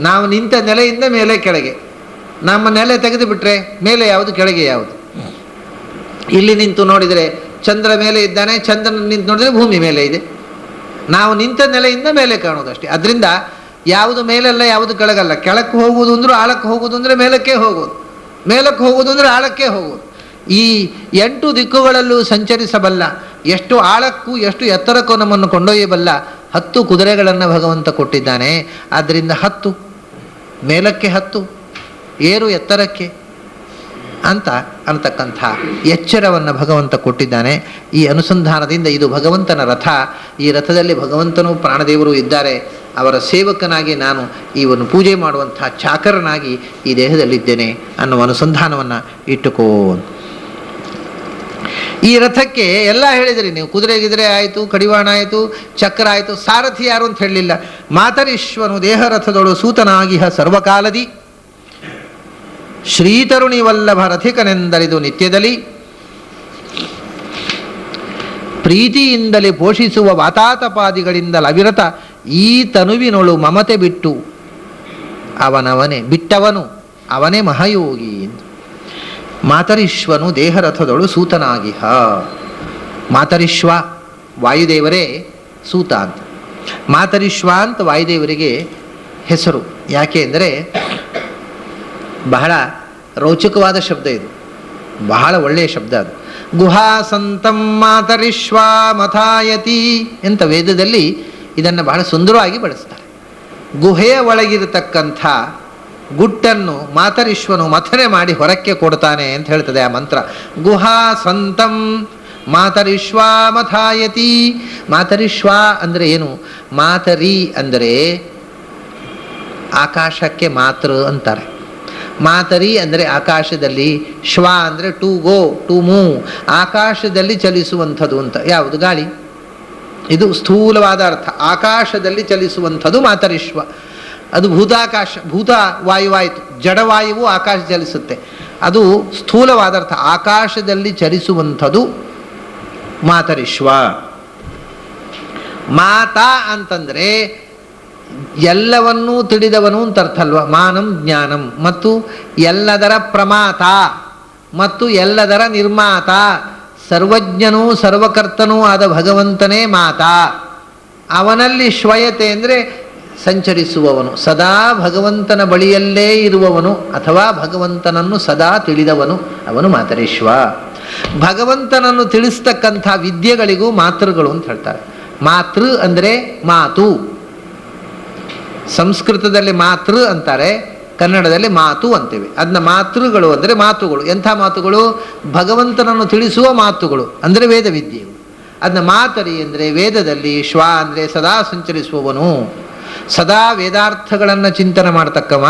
ನಾವು ನಿಂತ ನೆಲೆಯಿಂದ ಮೇಲೆ ಕೆಳಗೆ. ನಮ್ಮ ನೆಲೆ ತೆಗೆದು ಬಿಟ್ಟರೆ ಮೇಲೆ ಯಾವುದು, ಕೆಳಗೆ ಯಾವುದು? ಇಲ್ಲಿ ನಿಂತು ನೋಡಿದರೆ ಚಂದ್ರ ಮೇಲೆ ಇದ್ದಾನೆ, ಚಂದ್ರನ ನಿಂತು ನೋಡಿದರೆ ಭೂಮಿ ಮೇಲೆ ಇದೆ. ನಾವು ನಿಂತ ನೆಲೆಯಿಂದ ಮೇಲೆ ಕಾಣೋದಷ್ಟೇ. ಅದರಿಂದ ಯಾವುದು ಮೇಲಲ್ಲ, ಯಾವುದು ಕೆಳಗಲ್ಲ. ಕೆಳಕ್ಕೆ ಹೋಗುವುದು ಅಂದರೂ ಆಳಕ್ಕೆ ಹೋಗೋದು ಅಂದರೆ ಮೇಲಕ್ಕೆ ಹೋಗೋದು, ಮೇಲಕ್ಕೆ ಹೋಗೋದು ಅಂದರೆ ಆಳಕ್ಕೆ ಹೋಗೋದು. ಈ 8 ದಿಕ್ಕುಗಳಲ್ಲೂ ಸಂಚರಿಸಬಲ್ಲ, ಎಷ್ಟು ಆಳಕ್ಕೂ ಎಷ್ಟು ಎತ್ತರಕ್ಕೂ ನಮ್ಮನ್ನು ಕೊಂಡೊಯ್ಯಬಲ್ಲ 10 ಕುದುರೆಗಳನ್ನು ಭಗವಂತ ಕೊಟ್ಟಿದ್ದಾನೆ. ಆದ್ದರಿಂದ 10 ಮೇಲಕ್ಕೆ, 10 ಏರು ಎತ್ತರಕ್ಕೆ ಅಂತ ಅನ್ನತಕ್ಕಂಥ ಎಚ್ಚರವನ್ನು ಭಗವಂತ ಕೊಟ್ಟಿದ್ದಾನೆ. ಈ ಅನುಸಂಧಾನದಿಂದ ಇದು ಭಗವಂತನ ರಥ. ಈ ರಥದಲ್ಲಿ ಭಗವಂತನೂ ಪ್ರಾಣದೇವರು ಇದ್ದಾರೆ. ಅವರ ಸೇವಕನಾಗಿ ನಾನು ಇವನ್ನು ಪೂಜೆ ಮಾಡುವಂಥ ಚಾಕರನಾಗಿ ಈ ದೇಹದಲ್ಲಿದ್ದೇನೆ ಅನ್ನುವ ಅನುಸಂಧಾನವನ್ನು ಇಟ್ಟುಕೋ. ಈ ರಥಕ್ಕೆ ಎಲ್ಲ ಹೇಳಿದ್ರಿ ನೀವು. ಕುದುರೆ ಆಯಿತು, ಕಡಿವಾಣ ಆಯಿತು, ಚಕ್ರ ಆಯಿತು. ಸಾರಥಿ ಯಾರು ಅಂತ ಹೇಳಲಿಲ್ಲ. ಮಾತರಿಶ್ವನು ದೇಹ ರಥದೊಳು ಸೂತನಾಗಿಹ ಸರ್ವಕಾಲದಿ ಶ್ರೀತರುಣಿ ವಲ್ಲಭ ರಥಿಕನೆಂದರಿದು ನಿತ್ಯದಲ್ಲಿ ಪ್ರೀತಿಯಿಂದಲೇ ಪೋಷಿಸುವ ವಾತಾತಪಾದಿಗಳಿಂದಲ ಅವಿರತ ಈ ತನುವಿನೊಳು ಮಮತೆ ಬಿಟ್ಟವನು ಅವನೇ ಮಹಾಯೋಗಿ. ಮಾತರಿಶ್ವನು ದೇಹರಥದೊಳು ಸೂತನಾಗಿಹ. ಮಾತರಿಶ್ವ ವಾಯುದೇವರೇ ಸೂತ ಅಂತ. ಮಾತರಿಶ್ವ ಅಂತ ವಾಯುದೇವರಿಗೆ ಹೆಸರು. ಯಾಕೆ ಅಂದರೆ ಬಹಳ ರೋಚಕವಾದ ಶಬ್ದ ಇದು, ಬಹಳ ಒಳ್ಳೆಯ ಶಬ್ದ ಅದು. ಗುಹಾಸಂತಂ ಮಾತರಿಶ್ವ ಮಥಾಯತಿ ಅಂತ ವೇದದಲ್ಲಿ ಇದನ್ನು ಬಹಳ ಸುಂದರವಾಗಿ ಬಳಸ್ತಾರೆ. ಗುಹೆಯ ಒಳಗಿರತಕ್ಕಂಥ ಗುಟ್ಟನ್ನು ಮಾತರಿಶ್ವನು ಮಥನೆ ಮಾಡಿ ಹೊರಕ್ಕೆ ಕೊಡ್ತಾನೆ ಅಂತ ಹೇಳ್ತದೆ ಆ ಮಂತ್ರ. ಗುಹಾಸಂತಂ ಮಾತರಿಶ್ವ ಮಥಾಯತಿ. ಮಾತರಿಶ್ವ ಅಂದರೆ ಏನು? ಮಾತರಿ ಅಂದರೆ ಆಕಾಶಕ್ಕೆ ಮಾತೃ ಅಂತಾರೆ. ಮಾತರಿ ಅಂದರೆ ಆಕಾಶದಲ್ಲಿ, ಶ್ವ ಅಂದರೆ ಟು ಗೋ, ಟು ಮೂವ್, ಆಕಾಶದಲ್ಲಿ ಚಲಿಸುವಂಥದ್ದು ಅಂತ. ಯಾವುದು? ಗಾಳಿ. ಇದು ಸ್ಥೂಲವಾದ ಅರ್ಥ. ಆಕಾಶದಲ್ಲಿ ಚಲಿಸುವಂಥದ್ದು ಮಾತರಿಶ್ವ. ಅದು ಭೂತಾಕಾಶ, ಭೂತ ವಾಯುವಾಯಿತು. ಜಡವಾಯುವು ಆಕಾಶ ಚಲಿಸುತ್ತೆ, ಅದು ಸ್ಥೂಲವಾದ ಅರ್ಥ. ಆಕಾಶದಲ್ಲಿ ಚಲಿಸುವಂಥದ್ದು ಮಾತರಿಶ್ವ. ಮಾತಾ ಅಂತಂದರೆ ಎಲ್ಲವನ್ನೂ ತಿಳಿದವನು ಅಂತ ಅರ್ಥ ಅಲ್ವ? ಮಾನಂ ಜ್ಞಾನಂ. ಮತ್ತು ಎಲ್ಲದರ ಪ್ರಮಾತ ಮತ್ತು ಎಲ್ಲದರ ನಿರ್ಮಾತ, ಸರ್ವಜ್ಞನೂ ಸರ್ವಕರ್ತನೂ ಆದ ಭಗವಂತನೇ ಮಾತಾ. ಅವನಲ್ಲಿ ಶ್ವಯತೆ ಅಂದರೆ ಸಂಚರಿಸುವವನು, ಸದಾ ಭಗವಂತನ ಬಳಿಯಲ್ಲೇ ಇರುವವನು ಅಥವಾ ಭಗವಂತನನ್ನು ಸದಾ ತಿಳಿದವನು, ಅವನು ಮಾತರಿಶ್ವ. ಭಗವಂತನನ್ನು ತಿಳಿಸ್ತಕ್ಕಂಥ ವಿದ್ಯೆಗಳಿಗೂ ಮಾತೃಗಳು ಅಂತ ಹೇಳ್ತಾರೆ. ಮಾತೃ ಅಂದರೆ ಮಾತು. ಸಂಸ್ಕೃತದಲ್ಲಿ ಮಾತೃ ಅಂತಾರೆ, ಕನ್ನಡದಲ್ಲಿ ಮಾತು ಅಂತೇವೆ. ಅದನ್ನ ಮಾತೃಗಳು ಅಂದರೆ ಮಾತುಗಳು. ಎಂಥ ಮಾತುಗಳು? ಭಗವಂತನನ್ನು ತಿಳಿಸುವ ಮಾತುಗಳು ಅಂದರೆ ವೇದವಿದ್ಯೆಗಳು. ಅದನ್ನ ಮಾತರಿ ಅಂದರೆ ವೇದದಲ್ಲಿ, ಶ್ವ ಅಂದರೆ ಸದಾ ಸಂಚರಿಸುವವನು, ಸದಾ ವೇದಾರ್ಥಗಳನ್ನು ಚಿಂತನೆ ಮಾಡ್ತಕ್ಕವ,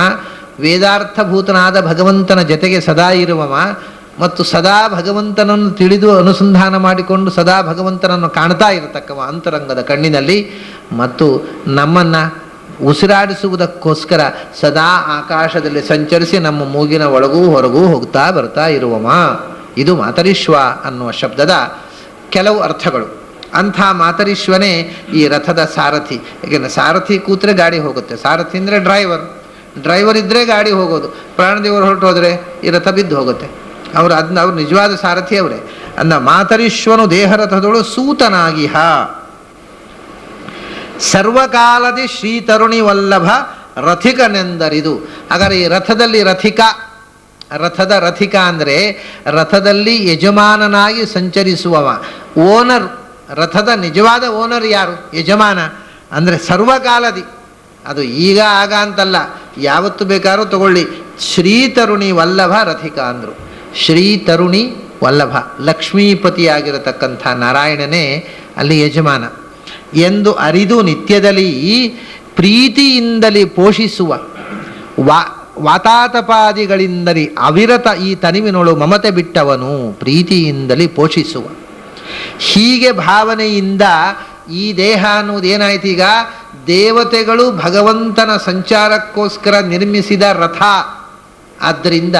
ವೇದಾರ್ಥಭೂತನಾದ ಭಗವಂತನ ಜೊತೆಗೆ ಸದಾ ಇರುವವ, ಮತ್ತು ಸದಾ ಭಗವಂತನನ್ನು ತಿಳಿದು ಅನುಸಂಧಾನ ಮಾಡಿಕೊಂಡು ಸದಾ ಭಗವಂತನನ್ನು ಕಾಣ್ತಾ ಇರತಕ್ಕವ ಅಂತರಂಗದ ಕಣ್ಣಿನಲ್ಲಿ. ಮತ್ತು ನಮ್ಮನ್ನು ಉಸಿರಾಡಿಸುವುದಕ್ಕೋಸ್ಕರ ಸದಾ ಆಕಾಶದಲ್ಲಿ ಸಂಚರಿಸಿ ನಮ್ಮ ಮೂಗಿನ ಒಳಗೂ ಹೊರಗೂ ಹೋಗ್ತಾ ಬರ್ತಾ ಇರುವವ. ಇದು ಮಾತರಿಶ್ವ ಅನ್ನುವ ಶಬ್ದದ ಕೆಲವು ಅರ್ಥಗಳು. ಅಂಥ ಮಾತರಿಶ್ವನೇ ಈ ರಥದ ಸಾರಥಿ. ಯಾಕೆಂದರೆ ಸಾರಥಿ ಕೂತ್ರೆ ಗಾಡಿ ಹೋಗುತ್ತೆ. ಸಾರಥಿ ಅಂದರೆ ಡ್ರೈವರ್ ಇದ್ದರೆ ಗಾಡಿ ಹೋಗೋದು. ಪ್ರಾಣದೇವರು ಹೊರಟು ಹೋದರೆ ಈ ರಥ ಬಿದ್ದು ಹೋಗುತ್ತೆ. ಅವ್ರು ನಿಜವಾದ ಸಾರಥಿ ಅವರೇ. ಅಂದ ಮಾತರಿಶ್ವನು ದೇಹರಥದೊಳು ಸೂತನಾಗಿಹ ಸರ್ವಕಾಲದಿ ಶ್ರೀತರುಣಿ ವಲ್ಲಭ ರಥಿಕನೆಂದರಿದು. ಹಾಗಾದರೆ ಈ ರಥದಲ್ಲಿ ರಥಿಕ ಅಂದರೆ ರಥದಲ್ಲಿ ಯಜಮಾನನಾಗಿ ಸಂಚರಿಸುವವ, ಓನರ್. ರಥದ ನಿಜವಾದ ಓನರ್ ಯಾರು? ಯಜಮಾನ. ಅಂದರೆ ಸರ್ವಕಾಲದಿ, ಅದು ಈಗ ಆಗ ಅಂತಲ್ಲ, ಯಾವತ್ತು ಬೇಕಾದ್ರೂ ತಗೊಳ್ಳಿ. ಶ್ರೀತರುಣಿ ವಲ್ಲಭ ರಥಿಕ ಅಂದರು. ಶ್ರೀತರುಣಿ ವಲ್ಲಭ, ಲಕ್ಷ್ಮೀಪತಿಯಾಗಿರತಕ್ಕಂಥ ನಾರಾಯಣನೇ ಅಲ್ಲಿ ಯಜಮಾನ ಎಂದು ಅರಿದು ನಿತ್ಯದಲ್ಲಿ ಪ್ರೀತಿಯಿಂದಲೇ ಪೋಷಿಸುವ ವಾತಾತಪಾದಿಗಳಿಂದಲೇ ಅವಿರತ ಈ ತನಿವಿನೊಳು ಮಮತೆ ಬಿಟ್ಟವನು. ಪ್ರೀತಿಯಿಂದಲೇ ಪೋಷಿಸುವ ಹೀಗೆ ಭಾವನೆಯಿಂದ ಈ ದೇಹ ಅನ್ನುವುದೇನಾಯ್ತು? ಈಗ ದೇವತೆಗಳು ಭಗವಂತನ ಸಂಚಾರಕ್ಕೋಸ್ಕರ ನಿರ್ಮಿಸಿದ ರಥ. ಆದ್ದರಿಂದ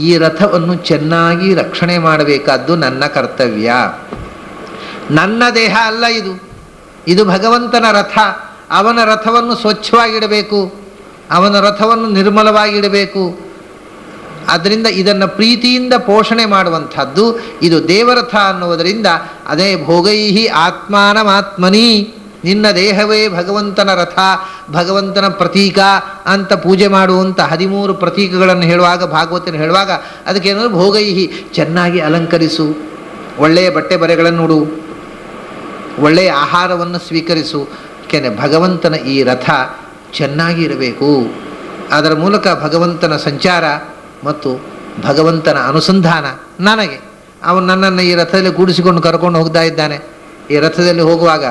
ಈ ರಥವನ್ನು ಚೆನ್ನಾಗಿ ರಕ್ಷಣೆ ಮಾಡಬೇಕಾದ್ದು ನನ್ನ ಕರ್ತವ್ಯ. ನನ್ನ ದೇಹ ಅಲ್ಲ ಇದು ಭಗವಂತನ ರಥ. ಅವನ ರಥವನ್ನು ಸ್ವಚ್ಛವಾಗಿಡಬೇಕು, ಅವನ ರಥವನ್ನು ನಿರ್ಮಲವಾಗಿಡಬೇಕು. ಆದ್ದರಿಂದ ಇದನ್ನು ಪ್ರೀತಿಯಿಂದ ಪೋಷಣೆ ಮಾಡುವಂಥದ್ದು ಇದು ದೇವರಥ ಅನ್ನುವುದರಿಂದ ಅದೇ ಭೋಗೈಹಿ ಆತ್ಮಾನಮಾತ್ಮನಿ, ನಿನ್ನ ದೇಹವೇ ಭಗವಂತನ ರಥ, ಭಗವಂತನ ಪ್ರತೀಕ ಅಂತ ಪೂಜೆ ಮಾಡುವಂಥ 13 ಪ್ರತೀಕಗಳನ್ನು ಹೇಳುವಾಗ, ಭಾಗವತನ ಹೇಳುವಾಗ ಅದಕ್ಕೇನಾದ್ರು ಭೋಗೈಹಿ, ಚೆನ್ನಾಗಿ ಅಲಂಕರಿಸು, ಒಳ್ಳೆಯ ಬಟ್ಟೆ ಬರೆಗಳನ್ನು ಉಡು, ಒಳ್ಳೆಯ ಆಹಾರವನ್ನು ಸ್ವೀಕರಿಸು. ಏಕೆಂದರೆ ಭಗವಂತನ ಈ ರಥ ಚೆನ್ನಾಗಿ ಇರಬೇಕು. ಅದರ ಮೂಲಕ ಭಗವಂತನ ಸಂಚಾರ ಮತ್ತು ಭಗವಂತನ ಅನುಸಂಧಾನ ನನಗೆ. ಅವನು ನನ್ನನ್ನು ಈ ರಥದಲ್ಲಿ ಕೂಡಿಸಿಕೊಂಡು ಕರ್ಕೊಂಡು ಹೋಗ್ತಾ ಇದ್ದಾನೆ. ಈ ರಥದಲ್ಲಿ ಹೋಗುವಾಗ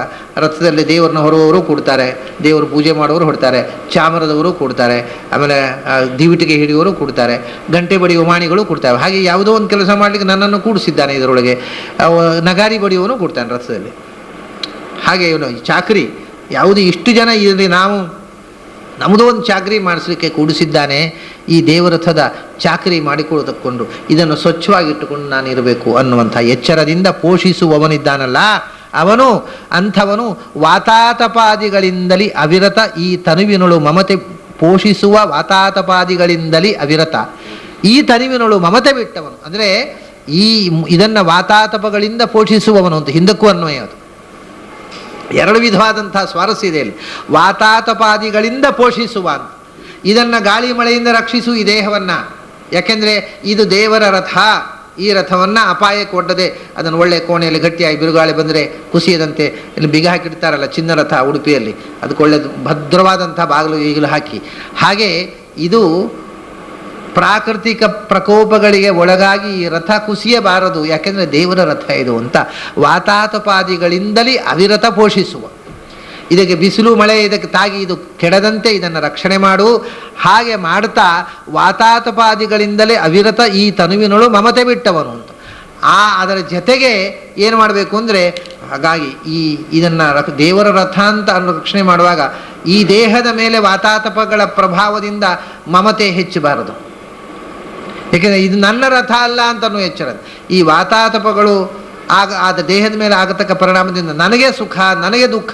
ರಥದಲ್ಲಿ ದೇವರನ್ನ ಹೊರುವವರು ಕೂಡ್ತಾರೆ, ದೇವರು ಪೂಜೆ ಮಾಡುವವರು ಹೊಡ್ತಾರೆ, ಚಾಮರದವರು ಕೂಡ್ತಾರೆ, ಆಮೇಲೆ ದಿವಿಟಿಗೆ ಹಿಡಿಯುವವರು ಕೂಡ್ತಾರೆ, ಗಂಟೆ ಬಡಿಯುವ ಮಾಣಿಗಳು ಕೂಡ್ತಾರೆ. ಹಾಗೆ ಯಾವುದೋ ಒಂದು ಕೆಲಸ ಮಾಡಲಿಕ್ಕೆ ನನ್ನನ್ನು ಕೂಡಿಸಿದ್ದಾನೆ. ಇದರೊಳಗೆ ನಗಾರಿ ಬಡಿಯುವನು ಕೂಡ್ತಾನೆ ರಥದಲ್ಲಿ. ಹಾಗೆ ಇವನು ಚಾಕ್ರಿ ಯಾವುದು ಇಷ್ಟು ಜನ ಇದರಲ್ಲಿ ನಮ್ಮದು ಒಂದು ಚಾಕ್ರಿ ಮಾಡಿಸಲಿಕ್ಕೆ ಕೂಡಿಸಿದ್ದಾನೆ. ಈ ದೇವರಥದ ಚಾಕ್ರಿ ಮಾಡಿಕೊಳ್ಳತಕ್ಕೊಂಡು ಇದನ್ನು ಸ್ವಚ್ಛವಾಗಿಟ್ಟುಕೊಂಡು ನಾನು ಇರಬೇಕು ಅನ್ನುವಂಥ ಎಚ್ಚರದಿಂದ ಪೋಷಿಸುವವನಿದ್ದಾನಲ್ಲ ಅವನು, ಅಂಥವನು ವಾತಾತಪಾದಿಗಳಿಂದಲೇ ಅವಿರತ ಈ ತನುವಿನೊಳು ಮಮತೆ ಪೋಷಿಸುವ ವಾತಾತಪಾದಿಗಳಿಂದಲೇ ಅವಿರತ ಈ ತನುವಿನೊಳು ಮಮತೆ ಬಿಟ್ಟವನು. ಅಂದರೆ ಇದನ್ನು ವಾತಾತಪಗಳಿಂದ ಪೋಷಿಸುವವನು ಅಂತ ಹಿಂದಕ್ಕೂ ಅನ್ವಯ. ಅದು 2 ವಿಧವಾದಂಥ ಸ್ವಾರಸ್ಯ ಇದೆ ಇಲ್ಲಿ. ವಾತಾತಪಾದಿಗಳಿಂದ ಪೋಷಿಸುವ ಅಂತ, ಇದನ್ನು ಗಾಳಿ ಮಳೆಯಿಂದ ರಕ್ಷಿಸು ಈ ದೇಹವನ್ನು. ಯಾಕೆಂದರೆ ಇದು ದೇವರ ರಥ. ಈ ರಥವನ್ನು ಅಪಾಯಕ್ಕೆ ಒಡ್ಡದೆ ಅದನ್ನು ಒಳ್ಳೆಯ ಕೋಣೆಯಲ್ಲಿ ಗಟ್ಟಿಯಾಗಿ ಬಿರುಗಾಳಿ ಬಂದರೆ ಕುಸಿಯದಂತೆ ಇಲ್ಲಿ ಬಿಗ ಹಾಕಿಡ್ತಾರಲ್ಲ ಚಿನ್ನ ರಥ ಉಡುಪಿಯಲ್ಲಿ, ಅದಕ್ಕೆ ಒಳ್ಳೆಯದು ಭದ್ರವಾದಂಥ ಬಾಗಿಲು ಈಗಲೂ ಹಾಕಿ. ಹಾಗೆ ಇದು ಪ್ರಾಕೃತಿಕ ಪ್ರಕೋಪಗಳಿಗೆ ಒಳಗಾಗಿ ಈ ರಥ ಕುಸಿಯಬಾರದು, ಯಾಕೆಂದರೆ ದೇವರ ರಥ ಇದು ಅಂತ ವಾತಾತಪಾದಿಗಳಿಂದಲೇ ಅವಿರತ ಪೋಷಿಸುವ. ಇದಕ್ಕೆ ಬಿಸಿಲು ಮಳೆ ಇದಕ್ಕೆ ತಾಗಿ ಇದು ಕೆಡದಂತೆ ಇದನ್ನು ರಕ್ಷಣೆ ಮಾಡು. ಹಾಗೆ ಮಾಡ್ತಾ ವಾತಾತಪಾದಿಗಳಿಂದಲೇ ಅವಿರತ ಈ ತನುವಿನೊಳು ಮಮತೆ ಬಿಟ್ಟವನು ಅಂತ. ಅದರ ಜೊತೆಗೆ ಏನು ಮಾಡಬೇಕು ಅಂದರೆ, ಹಾಗಾಗಿ ಇದನ್ನು ದೇವರ ರಥ ಅಂತ ರಕ್ಷಣೆ ಮಾಡುವಾಗ ಈ ದೇಹದ ಮೇಲೆ ವಾತಾತಪಗಳ ಪ್ರಭಾವದಿಂದ ಮಮತೆ ಹೆಚ್ಚಬಾರದು. ಏಕೆಂದರೆ ಇದು ನನ್ನ ರಥ ಅಲ್ಲ ಅಂತನೂ ಎಚ್ಚರ. ಈ ವಾತಾತಪಗಳು ಆದ ದೇಹದ ಮೇಲೆ ಆಗತಕ್ಕ ಪರಿಣಾಮದಿಂದ ನನಗೆ ಸುಖ ನನಗೆ ದುಃಖ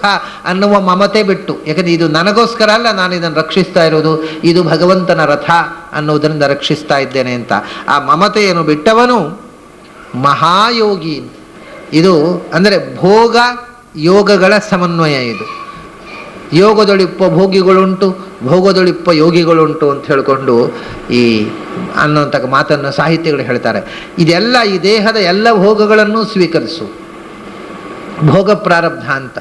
ಅನ್ನುವ ಮಮತೆ ಬಿಟ್ಟು, ಯಾಕಂದರೆ ಇದು ನನಗೋಸ್ಕರ ಅಲ್ಲ, ನಾನು ಇದನ್ನು ರಕ್ಷಿಸ್ತಾ ಇರೋದು, ಇದು ಭಗವಂತನ ರಥ ಅನ್ನೋದರಿಂದ ರಕ್ಷಿಸ್ತಾ ಇದ್ದೇನೆ ಅಂತ ಆ ಮಮತೆಯನ್ನು ಬಿಟ್ಟವನು ಮಹಾಯೋಗಿ. ಇದು ಅಂದರೆ ಭೋಗ ಯೋಗಗಳ ಸಮನ್ವಯ. ಇದು ಯೋಗದೊಳಿಪ್ಪ ಭೋಗಿಗಳುಂಟು, ಭೋಗದೊಳಿಪ್ಪ ಯೋಗಿಗಳುಂಟು ಅಂತ ಹೇಳಿಕೊಂಡು ಈ ಅನ್ನೋಂಥ ಮಾತನ್ನು ಸಾಹಿತ್ಯಗಳು ಹೇಳ್ತಾರೆ. ಇದೆಲ್ಲ ಈ ದೇಹದ ಎಲ್ಲ ಭೋಗಗಳನ್ನು ಸ್ವೀಕರಿಸು, ಭೋಗ ಪ್ರಾರಬ್ಧ ಅಂತ.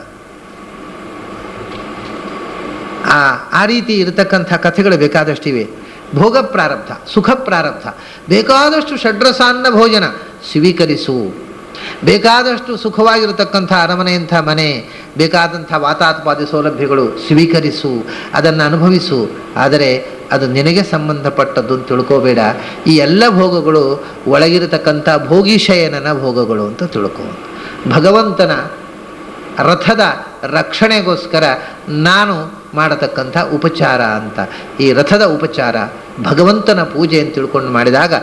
ಆ ರೀತಿ ಇರತಕ್ಕಂಥ ಕಥೆಗಳು ಬೇಕಾದಷ್ಟಿವೆ. ಭೋಗ ಪ್ರಾರಬ್ಧ, ಸುಖ ಪ್ರಾರಬ್ಧ, ಬೇಕಾದಷ್ಟು ಷಡ್ರಸಾನ್ನ ಭೋಜನ ಸ್ವೀಕರಿಸು, ಬೇಕಾದಷ್ಟು ಸುಖವಾಗಿರತಕ್ಕಂಥ ಅರಮನೆಯಂಥ ಮನೆ, ಬೇಕಾದಂಥ ವಾತಾತ್ಪಾದಿ ಸೌಲಭ್ಯಗಳು ಸ್ವೀಕರಿಸು, ಅದನ್ನು ಅನುಭವಿಸು. ಆದರೆ ಅದು ನಿನಗೆ ಸಂಬಂಧಪಟ್ಟದ್ದು ಅಂತ ತಿಳ್ಕೋಬೇಡ. ಈ ಎಲ್ಲ ಭೋಗಗಳು ಒಳಗಿರತಕ್ಕಂಥ ಭೋಗಿಶಯನನ ಭೋಗಗಳು ಅಂತ ತಿಳ್ಕೊ. ಭಗವಂತನ ರಥದ ರಕ್ಷಣೆಗೋಸ್ಕರ ನಾನು ಮಾಡತಕ್ಕಂಥ ಉಪಚಾರ ಅಂತ. ಈ ರಥದ ಉಪಚಾರ ಭಗವಂತನ ಪೂಜೆ ಅಂತ ತಿಳ್ಕೊಂಡು ಮಾಡಿದಾಗ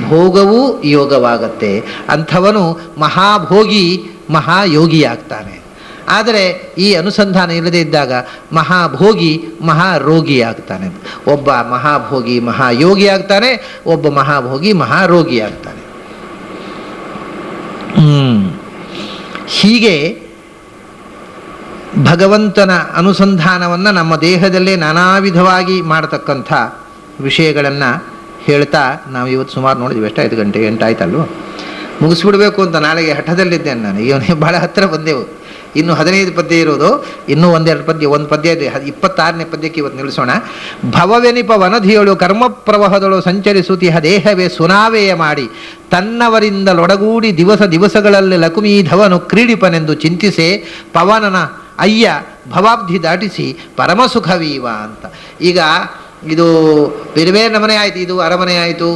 ಭೋಗವೂ ಯೋಗವಾಗತ್ತೆ. ಅಂಥವನು ಮಹಾಭೋಗಿ ಮಹಾಯೋಗಿ ಆಗ್ತಾನೆ. ಆದರೆ ಈ ಅನುಸಂಧಾನ ಇಲ್ಲದೇ ಇದ್ದಾಗ ಮಹಾಭೋಗಿ ಮಹಾರೋಗಿ ಆಗ್ತಾನೆ. ಒಬ್ಬ ಮಹಾಭೋಗಿ ಮಹಾಯೋಗಿ ಆಗ್ತಾನೆ, ಒಬ್ಬ ಮಹಾಭೋಗಿ ಮಹಾರೋಗಿ ಆಗ್ತಾನೆ. ಹೀಗೆ ಭಗವಂತನ ಅನುಸಂಧಾನವನ್ನು ನಮ್ಮ ದೇಹದಲ್ಲೇ ನಾನಾ ವಿಧವಾಗಿ ಮಾಡತಕ್ಕಂಥ ವಿಷಯಗಳನ್ನು ಹೇಳ್ತಾ ನಾವು ಇವತ್ತು ಸುಮಾರು ನೋಡಿದ್ವಿ. ಎಷ್ಟು 5 ಗಂಟೆ 8 ಆಯ್ತಲ್ವ? ಮುಗಿಸ್ಬಿಡ್ಬೇಕು ಅಂತ ನಾಳೆಗೆ ಹಠದಲ್ಲಿದ್ದೇನೆ ನಾನು. ಈಗ ಬಹಳ ಹತ್ತಿರ ಬಂದೆವು. ಇನ್ನು 15 ಪದ್ಯ ಇರೋದು, ಇನ್ನೂ 1-2 ಪದ್ಯ, ಒಂದು ಪದ್ಯ ಇದೆ. 26ನೇ ಪದ್ಯಕ್ಕೆ ಇವತ್ತು ನಿಲ್ಲಿಸೋಣ. ಭವವೆನಿಪ ವನಧಿಯಳು ಕರ್ಮ ಪ್ರವಾಹದಳು ಸಂಚರಿಸುತ್ತಿಹ ದೇಹವೇ ಸುನಾವೆಯ ಮಾಡಿ ತನ್ನವರಿಂದಲೊಡಗೂಡಿ ದಿವಸ ದಿವಸಗಳಲ್ಲಿ ಲಕುಮೀಧವನು ಕ್ರೀಡಿಪನೆಂದು ಚಿಂತಿಸೆ ಪವನನ ಅಯ್ಯ ಭವಾಬ್ಧಿ ದಾಟಿಸಿ ಪರಮಸುಖವೀವ ಅಂತ. ಈಗ ಇದು ಬೇರೆ ಬೇರೆ ನಮನೆ ಆಯಿತು. ಇದು ಅರಮನೆ ಆಯಿತು,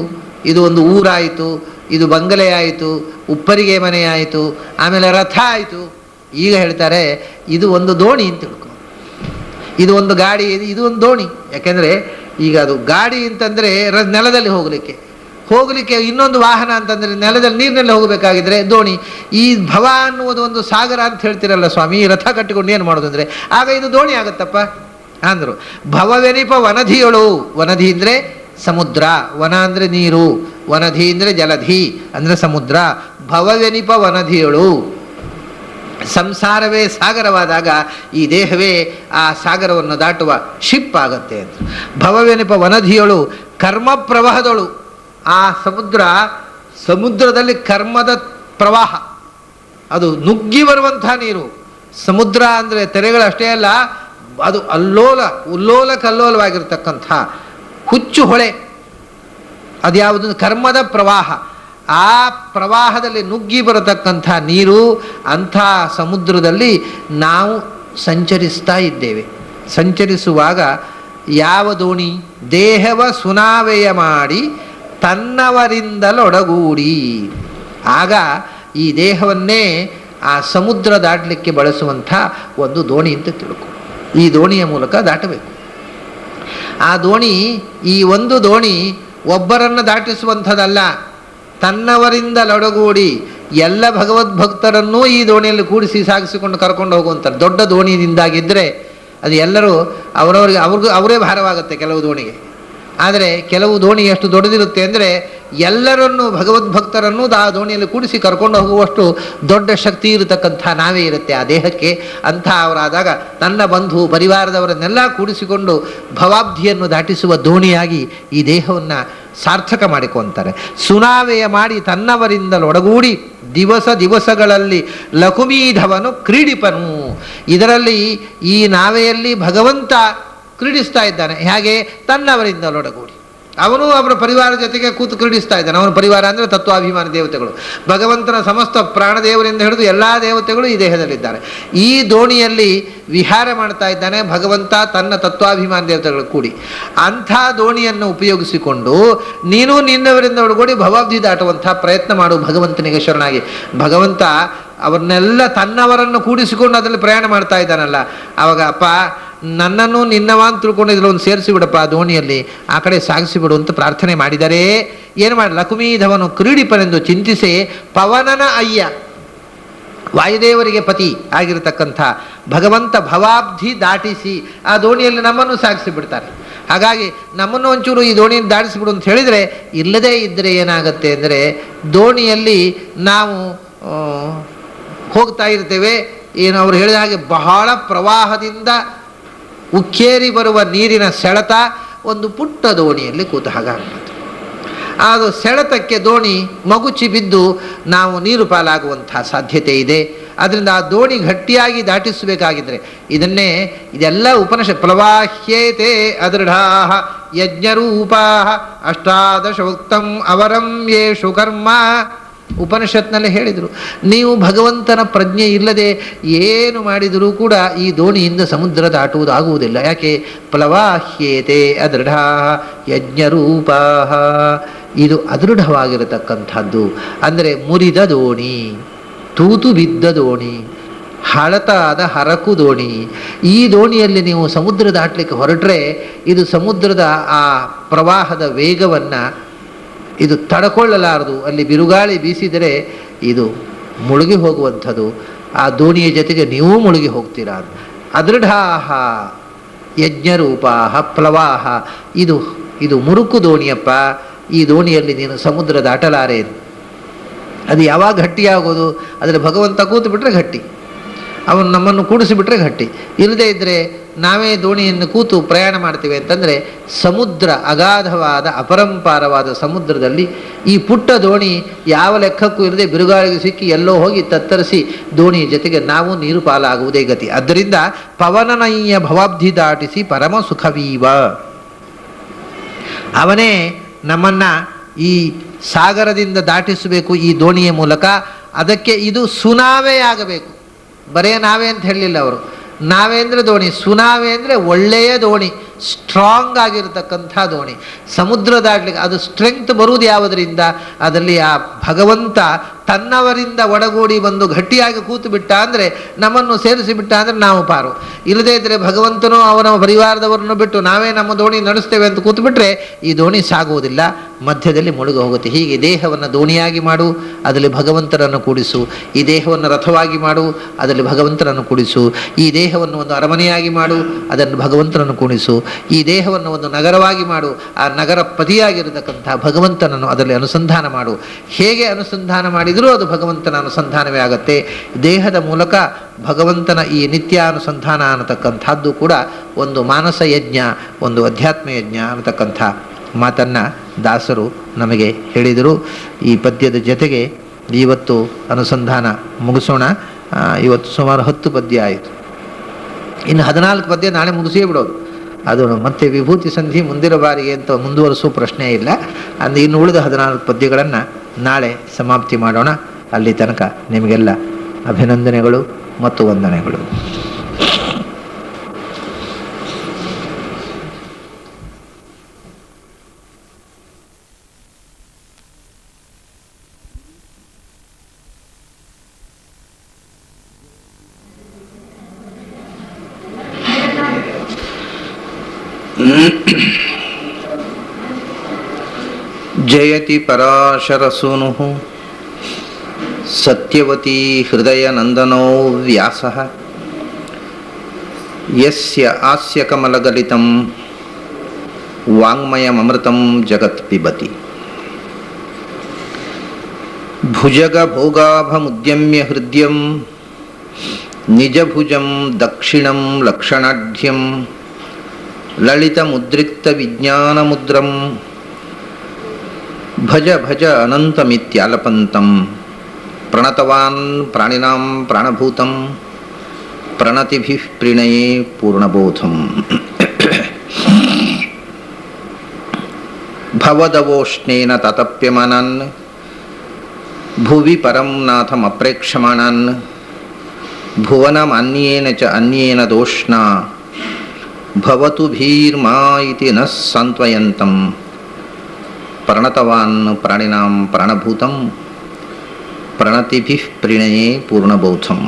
ಇದು ಒಂದು ಊರಾಯಿತು, ಇದು ಬಂಗಲೆ ಆಯಿತು, ಉಪ್ಪರಿಗೆ ಮನೆ ಆಯಿತು, ಆಮೇಲೆ ರಥ ಆಯಿತು. ಈಗ ಹೇಳ್ತಾರೆ ಇದು ಒಂದು ದೋಣಿ ಅಂತ ತಿಳ್ಕೊ, ಇದು ಒಂದು ಗಾಡಿ, ಇದು ಒಂದು ದೋಣಿ. ಯಾಕೆಂದರೆ ಈಗ ಅದು ಗಾಡಿ ಅಂತಂದರೆ ನೆಲದಲ್ಲಿ ಹೋಗಲಿಕ್ಕೆ ಇನ್ನೊಂದು ವಾಹನ ಅಂತಂದರೆ ನೆಲದಲ್ಲಿ ನೀರಿನಲ್ಲಿ ಹೋಗಬೇಕಾಗಿದ್ರೆ ದೋಣಿ. ಈ ಭವ ಅನ್ನುವುದು ಒಂದು ಸಾಗರ ಅಂತ ಹೇಳ್ತಿರಲ್ಲ ಸ್ವಾಮಿ, ರಥ ಕಟ್ಟಿಕೊಂಡು ಏನು ಮಾಡೋದು ಅಂದರೆ ಆಗ ಇದು ದೋಣಿ ಆಗುತ್ತಪ್ಪ ಅಂದರು. ಭವವೆನಿಪ ವನಧಿಯಳು, ವನಧಿ ಅಂದರೆ ಸಮುದ್ರ, ವನ ಅಂದರೆ ನೀರು, ವನಧಿ ಅಂದರೆ ಜಲಧಿ ಅಂದರೆ ಸಮುದ್ರ. ಭವವೆನಿಪ ವನಧಿಯಳು, ಸಂಸಾರವೇ ಸಾಗರವಾದಾಗ ಈ ದೇಹವೇ ಆ ಸಾಗರವನ್ನು ದಾಟುವ ಶಿಪ್ ಆಗತ್ತೆ ಅಂತ. ಭವವೆನಿಪ ವನಧಿಯಳು ಕರ್ಮ ಪ್ರವಾಹದಳು, ಆ ಸಮುದ್ರದಲ್ಲಿ ಕರ್ಮದ ಪ್ರವಾಹ, ಅದು ನುಗ್ಗಿ ಬರುವಂಥ ನೀರು. ಸಮುದ್ರ ಅಂದರೆ ತೆರೆಗಳಷ್ಟೇ ಅಲ್ಲ, ಅದು ಉಲ್ಲೋಲ ಕಲ್ಲೋಲವಾಗಿರ್ತಕ್ಕಂಥ ಹುಚ್ಚು ಹೊಳೆ. ಅದ್ಯಾವುದು? ಕರ್ಮದ ಪ್ರವಾಹ. ಆ ಪ್ರವಾಹದಲ್ಲಿ ನುಗ್ಗಿ ಬರತಕ್ಕಂಥ ನೀರು. ಅಂಥ ಸಮುದ್ರದಲ್ಲಿ ನಾವು ಸಂಚರಿಸ್ತಾ ಇದ್ದೇವೆ. ಸಂಚರಿಸುವಾಗ ಯಾವ ದೋಣಿ? ದೇಹವ ಸುನಾವೆಯ ಮಾಡಿ ತನ್ನವರಿಂದಲೊಡಗೂಡಿ. ಆಗ ಈ ದೇಹವನ್ನೇ ಆ ಸಮುದ್ರ ದಾಟಲಿಕ್ಕೆ ಬಳಸುವಂಥ ಒಂದು ದೋಣಿ ಅಂತ ತಿಳ್ಕೊ. ಈ ದೋಣಿಯ ಮೂಲಕ ದಾಟಬೇಕು. ಆ ದೋಣಿ, ಈ ಒಂದು ದೋಣಿ ಒಬ್ಬರನ್ನು ದಾಟಿಸುವಂಥದ್ದಲ್ಲ, ತನ್ನವರಿಂದಲೊಡಗೂಡಿ ಎಲ್ಲ ಭಗವದ್ಭಕ್ತರನ್ನೂ ಈ ದೋಣಿಯಲ್ಲಿ ಕೂಡಿಸಿ ಸಾಗಿಸಿಕೊಂಡು ಕರ್ಕೊಂಡು ಹೋಗುವಂಥದ್ದು. ದೊಡ್ಡ ದೋಣಿಯಿಂದಾಗಿದ್ದರೆ ಅದು ಎಲ್ಲರೂ ಅವರೇ ಭಾರವಾಗುತ್ತೆ ಕೆಲವು ದೋಣಿಗೆ. ಆದರೆ ಕೆಲವು ದೋಣಿ ಎಷ್ಟು ದೊಡ್ಡದಿರುತ್ತೆ ಅಂದರೆ ಎಲ್ಲರನ್ನೂ ಭಗವದ್ಭಕ್ತರನ್ನೂ ಆ ದೋಣಿಯಲ್ಲಿ ಕೂಡಿಸಿ ಕರ್ಕೊಂಡು ಹೋಗುವಷ್ಟು ದೊಡ್ಡ ಶಕ್ತಿ ಇರತಕ್ಕಂಥ ನಾವೇ ಇರುತ್ತೆ ಆ ದೇಹಕ್ಕೆ. ಅಂಥ ಅವರಾದಾಗ ತನ್ನ ಬಂಧು ಪರಿವಾರದವರನ್ನೆಲ್ಲ ಕೂಡಿಸಿಕೊಂಡು ಭವಾಬ್ಧಿಯನ್ನು ದಾಟಿಸುವ ದೋಣಿಯಾಗಿ ಈ ದೇಹವನ್ನು ಸಾರ್ಥಕ ಮಾಡಿಕೊಂತಾರೆ. ಸುನಾವೆಯ ಮಾಡಿ ತನ್ನವರಿಂದಲೊಡಗೂಡಿ ದಿವಸ ದಿವಸಗಳಲ್ಲಿ ಲಕುಮೀಧವನು ಕ್ರೀಡಿಪನು. ಇದರಲ್ಲಿ ಈ ನಾವೆಯಲ್ಲಿ ಭಗವಂತ ಕ್ರೀಡಿಸ್ತಾ ಇದ್ದಾನೆ. ಹೇಗೆ? ತನ್ನವರಿಂದಲೊಡಗೂಡಿ ಅವನು ಅವರ ಪರಿವಾರ ಜೊತೆಗೆ ಕೂತು ಕ್ರೀಡಿಸ್ತಾ ಇದ್ದಾನೆ. ಅವನ ಪರಿವಾರ ಅಂದರೆ ತತ್ವಾಭಿಮಾನಿ ದೇವತೆಗಳು. ಭಗವಂತನ ಸಮಸ್ತ ಪ್ರಾಣದೇವರಿಂದ ಹಿಡಿದು ಎಲ್ಲ ದೇವತೆಗಳು ಈ ದೇಹದಲ್ಲಿದ್ದಾರೆ. ಈ ದೋಣಿಯಲ್ಲಿ ವಿಹಾರ ಮಾಡ್ತಾ ಇದ್ದಾನೆ ಭಗವಂತ ತನ್ನ ತತ್ವಾಭಿಮಾನಿ ದೇವತೆಗಳು ಕೂಡಿ. ಅಂಥ ದೋಣಿಯನ್ನು ಉಪಯೋಗಿಸಿಕೊಂಡು ನೀನು ನಿನ್ನವರಿಂದ ಒಳಗೂಡಿ ಭವಾಬ್ಧಿ ದಾಟುವಂಥ ಪ್ರಯತ್ನ ಮಾಡು ಭಗವಂತನಿಗೆ ಶರಣಾಗಿ. ಭಗವಂತ ಅವ್ರನ್ನೆಲ್ಲ ತನ್ನವರನ್ನು ಕೂಡಿಸಿಕೊಂಡು ಅದರಲ್ಲಿ ಪ್ರಯಾಣ ಮಾಡ್ತಾ ಇದ್ದಾನಲ್ಲ, ಆವಾಗ ಅಪ್ಪ ನನ್ನನ್ನು ನಿನ್ನವ ಅಂತ ತಿಳ್ಕೊಂಡು ಇದರೊಂದು ಸೇರಿಸಿಬಿಡಪ್ಪ ದೋಣಿಯಲ್ಲಿ, ಆ ಕಡೆ ಸಾಗಿಸಿಬಿಡು ಅಂತ ಪ್ರಾರ್ಥನೆ ಮಾಡಿದರೆ ಏನು ಮಾಡಿ? ಲಕುಮೀಧವನು ಕ್ರೀಡಿಪನೆಂದು ಚಿಂತಿಸಿ ಪವನನ ಅಯ್ಯ, ವಾಯುದೇವರಿಗೆ ಪತಿ ಆಗಿರತಕ್ಕಂಥ ಭಗವಂತ ಭವಾಬ್ಧಿ ದಾಟಿಸಿ ಆ ದೋಣಿಯಲ್ಲಿ ನಮ್ಮನ್ನು ಸಾಗಿಸಿಬಿಡ್ತಾರೆ. ಹಾಗಾಗಿ ನಮ್ಮನ್ನು ಒಂಚೂರು ಈ ದೋಣಿಯನ್ನು ದಾಟಿಸಿಬಿಡು ಅಂತ ಹೇಳಿದರೆ, ಇಲ್ಲದೇ ಇದ್ದರೆ ಏನಾಗುತ್ತೆ ಅಂದರೆ ದೋಣಿಯಲ್ಲಿ ನಾವು ಹೋಗ್ತಾ ಇರ್ತೇವೆ. ಏನು ಅವರು ಹೇಳಿದ ಹಾಗೆ ಬಹಳ ಪ್ರವಾಹದಿಂದ ಉಕ್ಕೇರಿ ಬರುವ ನೀರಿನ ಸೆಳೆತ ಒಂದು ಪುಟ್ಟ ದೋಣಿಯಲ್ಲಿ ಕೂತ ಹಾಗಾಗ್ತದೆ. ಅದು ಸೆಳೆತಕ್ಕೆ ದೋಣಿ ಮಗುಚಿ ಬಿದ್ದು ನಾವು ನೀರು ಪಾಲಾಗುವಂಥ ಸಾಧ್ಯತೆ ಇದೆ. ಅದರಿಂದ ಆ ದೋಣಿ ಗಟ್ಟಿಯಾಗಿ ದಾಟಿಸಬೇಕಾಗಿದ್ದರೆ ಇದೆಲ್ಲ ಉಪನಿಷತ್ ಪ್ಲವಾಹ್ಯೇತೆ ಅದೃಢಾ ಯಜ್ಞರೂಪಾ ಅಷ್ಟಾದಶ ಉಕ್ತಂ ಅವರಂ ಯೇಷು ಕರ್ಮ. ಉಪನಿಷತ್ನಲ್ಲಿ ಹೇಳಿದರು, ನೀವು ಭಗವಂತನ ಪ್ರಜ್ಞೆ ಇಲ್ಲದೆ ಏನು ಮಾಡಿದರೂ ಕೂಡ ಈ ದೋಣಿಯಿಂದ ಸಮುದ್ರ ದಾಟುವುದು ಆಗುವುದಿಲ್ಲ. ಯಾಕೆ? ಪ್ಲವಾಹ್ಯೇತೆ ಅದೃಢಾ ಯಜ್ಞರೂಪಾ. ಇದು ಅದೃಢವಾಗಿರತಕ್ಕಂಥದ್ದು ಅಂದರೆ ಮುರಿದ ದೋಣಿ, ತೂತು ಬಿದ್ದ ದೋಣಿ, ಹಳತಾದ ಹರಕು ದೋಣಿ. ಈ ದೋಣಿಯಲ್ಲಿ ನೀವು ಸಮುದ್ರ ದಾಟಲಿಕ್ಕೆ ಹೊರಟ್ರೆ ಇದು ಸಮುದ್ರದ ಆ ಪ್ರವಾಹದ ವೇಗವನ್ನು ಇದು ತಡ್ಕೊಳ್ಳಲಾರದು. ಅಲ್ಲಿ ಬಿರುಗಾಳಿ ಬೀಸಿದರೆ ಇದು ಮುಳುಗಿ ಹೋಗುವಂಥದ್ದು. ಆ ದೋಣಿಯ ಜೊತೆಗೆ ನೀವು ಮುಳುಗಿ ಹೋಗ್ತೀರಾ. ಅದೃಢಾಹ ಯಜ್ಞರೂಪಾಹ ಪ್ಲವಾಹ. ಇದು ಮುರುಕು ದೋಣಿಯಪ್ಪ. ಈ ದೋಣಿಯಲ್ಲಿ ನೀನು ಸಮುದ್ರ ದಾಟಲಾರೆ. ಅದು ಯಾವಾಗ ಗಟ್ಟಿಯಾಗೋದು? ಅದರಲ್ಲಿ ಭಗವಂತ ಕೂತು ಬಿಟ್ಟರೆ ಗಟ್ಟಿ, ಅವನು ನಮ್ಮನ್ನು ಕೂಡಿಸಿಬಿಟ್ರೆ ಗಟ್ಟಿ. ಇಲ್ಲದೇ ಇದ್ದರೆ ನಾವೇ ದೋಣಿಯನ್ನು ಕೂತು ಪ್ರಯಾಣ ಮಾಡ್ತೀವಿ ಅಂತಂದರೆ ಸಮುದ್ರ ಅಗಾಧವಾದ ಅಪರಂಪಾರವಾದ ಸಮುದ್ರದಲ್ಲಿ ಈ ಪುಟ್ಟ ದೋಣಿ ಯಾವ ಲೆಕ್ಕಕ್ಕೂ ಇರದೆ ಬಿರುಗಾಳಿಗೆ ಸಿಕ್ಕಿ ಎಲ್ಲೋ ಹೋಗಿ ತತ್ತರಿಸಿ ದೋಣಿಯ ಜೊತೆಗೆ ನಾವು ನೀರು ಪಾಲಾಗುವುದೇ ಗತಿ. ಆದ್ದರಿಂದ ಪವನನಯ್ಯ ಭವಾಬ್ಧಿ ದಾಟಿಸಿ ಪರಮ ಸುಖವೀವ. ಅವನೇ ನಮ್ಮನ್ನು ಈ ಸಾಗರದಿಂದ ದಾಟಿಸಬೇಕು ಈ ದೋಣಿಯ ಮೂಲಕ. ಅದಕ್ಕೆ ಇದು ಸುನಾವೇ ಆಗಬೇಕು. ಬರೇ ನಾವೇ ಅಂತ ಹೇಳಲಿಲ್ಲ ಅವರು. ನಾವೇ ಅಂದರೆ ದೋಣಿ, ಸುನಾವೇ ಅಂದರೆ ಒಳ್ಳೆಯ ದೋಣಿ, ಸ್ಟ್ರಾಂಗ್ ಆಗಿರತಕ್ಕಂಥ ದೋಣಿ. ಸಮುದ್ರ ದಾಟಲಿಕ್ಕೆ ಅದು ಸ್ಟ್ರೆಂಗ್ತ್ ಬರುವುದು ಯಾವುದರಿಂದ? ಅದರಲ್ಲಿ ಆ ಭಗವಂತ ತನ್ನವರಿಂದ ಒಡಗೂಡಿ ಬಂದು ಗಟ್ಟಿಯಾಗಿ ಕೂತು ಬಿಟ್ಟ ಅಂದರೆ, ನಮ್ಮನ್ನು ಸೇರಿಸಿಬಿಟ್ಟ ಅಂದರೆ ನಾವು ಪಾರು. ಇಲ್ಲದೇ ಇದ್ದರೆ ಭಗವಂತನೋ ಅವನ ಪರಿವಾರದವರನ್ನು ಬಿಟ್ಟು ನಾವೇ ನಮ್ಮ ದೋಣಿ ನಡೆಸ್ತೇವೆ ಅಂತ ಕೂತು ಬಿಟ್ಟರೆ ಈ ದೋಣಿ ಸಾಗುವುದಿಲ್ಲ, ಮಧ್ಯದಲ್ಲಿ ಮುಳುಗಿ ಹೋಗುತ್ತೆ. ಹೀಗೆ ದೇಹವನ್ನು ದೋಣಿಯಾಗಿ ಮಾಡು, ಅದರಲ್ಲಿ ಭಗವಂತನನ್ನು ಕೂಡಿಸು. ಈ ದೇಹವನ್ನು ರಥವಾಗಿ ಮಾಡು, ಅದರಲ್ಲಿ ಭಗವಂತನನ್ನು ಕೂಡಿಸು. ಈ ದೇಹವನ್ನು ಒಂದು ಅರಮನೆಯಾಗಿ ಮಾಡು, ಅದನ್ನು ಭಗವಂತನನ್ನು ಕೂಡಿಸು. ಈ ದೇಹವನ್ನು ಒಂದು ನಗರವಾಗಿ ಮಾಡು, ಆ ನಗರ ಪತಿಯಾಗಿರತಕ್ಕಂಥ ಭಗವಂತನನ್ನು ಅದರಲ್ಲಿ ಅನುಸಂಧಾನ ಮಾಡು. ಹೇಗೆ ಅನುಸಂಧಾನ ಮಾಡಿದರೂ ಅದು ಭಗವಂತನ ಅನುಸಂಧಾನವೇ ಆಗುತ್ತೆ. ದೇಹದ ಮೂಲಕ ಭಗವಂತನ ಈ ನಿತ್ಯಾನುಸಂಧಾನ ಅನ್ನತಕ್ಕಂಥದ್ದು ಕೂಡ ಒಂದು ಮಾನಸ ಯಜ್ಞ, ಒಂದು ಅಧ್ಯಾತ್ಮ ಯಜ್ಞ ಅನ್ನತಕ್ಕಂಥ ಮಾತನ್ನು ದಾಸರು ನಮಗೆ ಹೇಳಿದರು. ಈ ಪದ್ಯದ ಜೊತೆಗೆ ಇವತ್ತು ಅನುಸಂಧಾನ ಮುಗಿಸೋಣ. ಇವತ್ತು ಸುಮಾರು 10 ಪದ್ಯ ಆಯಿತು. ಇನ್ನು 14 ಪದ್ಯ ನಾಳೆ ಮುಗಿಸೇ ಬಿಡೋದು. ಅದು ಮತ್ತೆ ವಿಭೂತಿ ಸಂಧಿ ಮುಂದಿನ ಬಾರಿಗೆ ಅಂತ ಮುಂದುವರಿಸೋ ಪ್ರಶ್ನೆ ಇಲ್ಲ. ಅಂದರೆ ಇನ್ನು ಉಳಿದ 14 ಪದ್ಯಗಳನ್ನು ನಾಳೆ ಸಮಾಪ್ತಿ ಮಾಡೋಣ. ಅಲ್ಲಿ ತನಕ ನಿಮಗೆಲ್ಲ ಅಭಿನಂದನೆಗಳು ಮತ್ತು ವಂದನೆಗಳು. ಜಯತಿ ಪರಾಶರಸೂನುಃ ಸತ್ಯವತೀ ಹೃದಯನಂದನೋ ವ್ಯಾಸಃ ಯಸ್ಯ ಆಸ್ಯ ಕಮಲಗಲಿತಂ ವಾಂಗ್ಮಯಮೃತಂ ಜಗತ್ ಪಿಬತಿ. ಭುಜಗಭೋಗಾಭಮುದ್ಯಮ್ಯ ಹೃದ್ಯಂ ನಿಜಭುಜಂ ದಕ್ಷಿಣಂ ಲಕ್ಷಣಾಢ್ಯಂ ಲಲಿತಮುದ್ರಿಕ್ತವಿಜ್ಞಾನಮುದ್ರಂ ಭಜ ಭಜ ಅನಂತಮಿತ್ಯಾಲಪಂತಂ ಪ್ರಣತವಾನ್ ಪ್ರಾಣಿನಾಂ ಪ್ರಾಣಭೂತಂ ಪ್ರಣತಿಭಿಃ ಪ್ರಣಯೇ ಪೂರ್ಣಬೋಧಂ. ಭವದವೋಷ್ಣೇನ ತತಪ್ಯಮಾನಾನ್ ಭುವಿ ಪರಂ ನಾಥಮಪ್ರೇಕ್ಷಮಾಣಾನ್ ಭುವನಮನ್ಯೇನ ಚ ಅನ್ಯೇನ ದೋಷ್ಣಾ ಭವತು ಭೀರ್ಮಾ ಇತಿ ನ ಸಾಂತ್ವಯಂತಂ ಪ್ರಣತವಾನ್ ಪ್ರಾಣಿನಾಂ ಪ್ರಾಣಭೂತಂ ಪ್ರಣತಿಭಿಃ ಪ್ರಣಯೇ ಪೂರ್ಣಬೋಧಂ.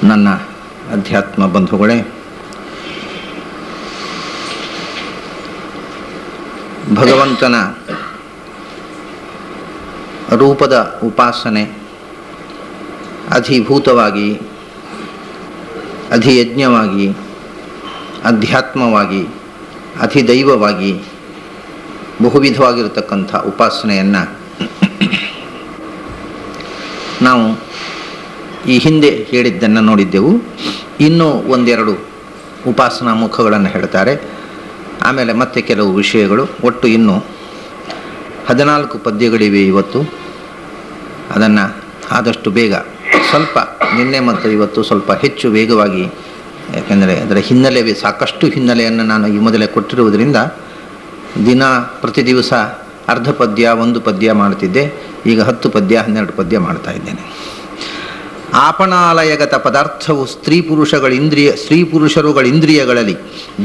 ನನ್ನ ಅಧ್ಯಾತ್ಮ ಬಂಧುಗಳೇ, ಭಗವಂತನ ರೂಪದ ಉಪಾಸನೆ ಅಧಿಭೂತವಾಗಿ, ಅಧಿಯಜ್ಞವಾಗಿ, ಅಧ್ಯಾತ್ಮವಾಗಿ, ಅಧಿದೈವವಾಗಿ ಬಹುವಿಧವಾಗಿರತಕ್ಕಂಥ ಉಪಾಸನೆಯನ್ನು ನಾವು ಈ ಹಿಂದೆ ಹೇಳಿದ್ದನ್ನು ನೋಡಿದ್ದೆವು. ಇನ್ನೂ ಒಂದೆರಡು ಉಪಾಸನಾ ಮುಖಗಳನ್ನು ಹೇಳ್ತಾರೆ. ಆಮೇಲೆ ಮತ್ತೆ ಕೆಲವು ವಿಷಯಗಳು. ಒಟ್ಟು ಇನ್ನೂ 14 ಪದ್ಯಗಳಿವೆ ಇವತ್ತು. ಅದನ್ನು ಆದಷ್ಟು ಬೇಗ, ಸ್ವಲ್ಪ ನಿನ್ನೆ ಮತ್ತು ಇವತ್ತು ಸ್ವಲ್ಪ ಹೆಚ್ಚು ವೇಗವಾಗಿ, ಯಾಕೆಂದರೆ ಅದರ ಹಿನ್ನೆಲೆ ಸಾಕಷ್ಟು ಹಿನ್ನೆಲೆಯನ್ನು ನಾನು ಈ ಮೊದಲೇ ಕೊಟ್ಟಿರುವುದರಿಂದ ಪ್ರತಿ ದಿವಸ ಅರ್ಧ ಪದ್ಯ, 1 ಪದ್ಯ ಮಾಡ್ತಿದ್ದೆ. ಈಗ 10 ಪದ್ಯ 12 ಪದ್ಯ ಮಾಡ್ತಾ ಇದ್ದೇನೆ. ಆಪಣಾಲಯಗತ ಪದಾರ್ಥವು ಸ್ತ್ರೀ ಪುರುಷರುಗಳಿಂದ್ರಿಯಗಳಲ್ಲಿ